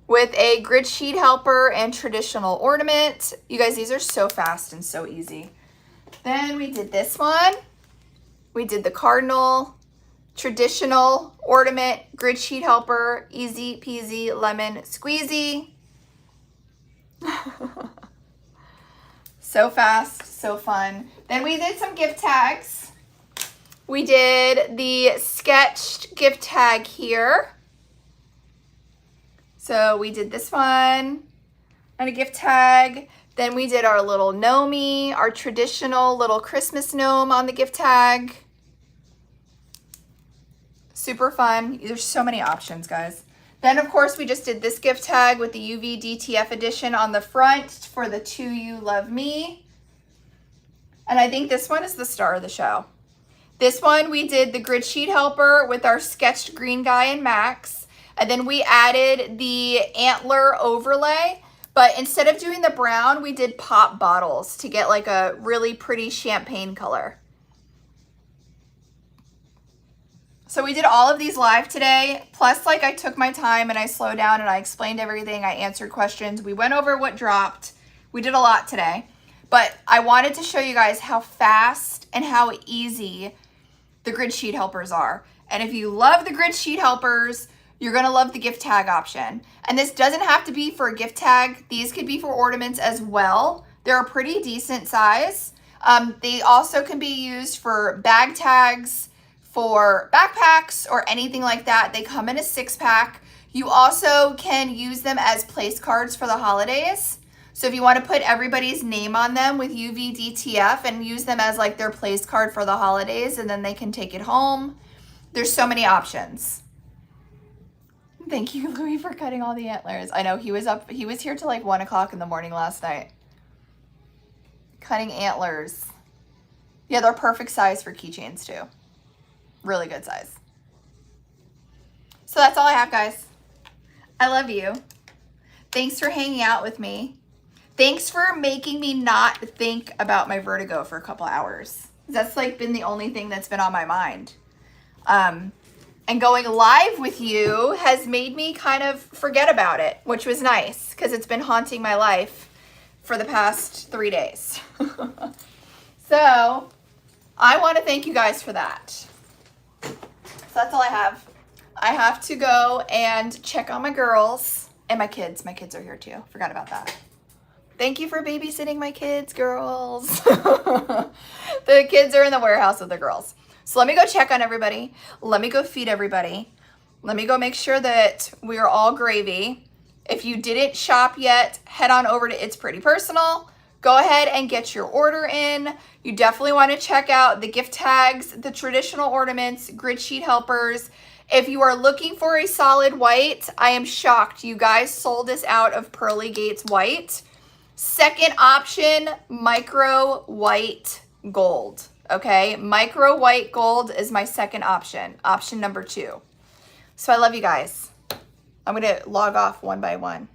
with a grid sheet helper and traditional ornament. You guys, these are so fast and so easy. Then we did this one. We did the cardinal, traditional ornament, grid sheet helper, easy peasy lemon squeezy. So fast, so fun. Then we did some gift tags. We did the sketched gift tag here. So we did this one and a gift tag. Then we did our little gnomey, our traditional little Christmas gnome on the gift tag. Super fun. There's so many options, guys. Then, of course, we just did this gift tag with the UV DTF edition on the front for the To You Love Me. And I think this one is the star of the show. This one, we did the grid sheet helper with our sketched green guy and Max. And then we added the antler overlay, But instead of doing the brown, we did pop bottles to get like a really pretty champagne color. So we did all of these live today. Plus, like, I took my time and I slowed down and I explained everything. I answered questions. We went over what dropped. We did a lot today. But I wanted to show you guys how fast and how easy the grid sheet helpers are. And if you love the grid sheet helpers, you're gonna love the gift tag option. And this doesn't have to be for a gift tag. These could be for ornaments as well. They're a pretty decent size. They also can be used for bag tags, for backpacks, or anything like that. They come in a 6-pack. You also can use them as place cards for the holidays. So if you want to put everybody's name on them with UVDTF and use them as like their place card for the holidays, and then they can take it home. There's so many options. Thank you, Louis, for cutting all the antlers. I know he was here till like 1 o'clock in the morning last night. Cutting antlers. Yeah, they're perfect size for keychains too. Really good size. So that's all I have, guys. I love you. Thanks for hanging out with me. Thanks for making me not think about my vertigo for a couple hours. That's like been the only thing that's been on my mind. And going live with you has made me kind of forget about it, which was nice because it's been haunting my life for the past 3 days. So I want to thank you guys for that. So that's all I have. I have to go and check on my girls and my kids. My kids are here too. Forgot about that. Thank you for babysitting my kids, girls. The kids are in the warehouse with the girls. So let me go check on everybody. Let me go feed everybody. Let me go make sure that we are all gravy. If you didn't shop yet, head on over to It's Pretty Personal. Go ahead and get your order in. You definitely want to check out the gift tags, the traditional ornaments, grid sheet helpers. If you are looking for a solid white, I am shocked. You guys sold this out of Pearly Gates white. Second option, micro white gold. Okay, micro white gold is my second option. Option number 2. So I love you guys. I'm going to log off one by one.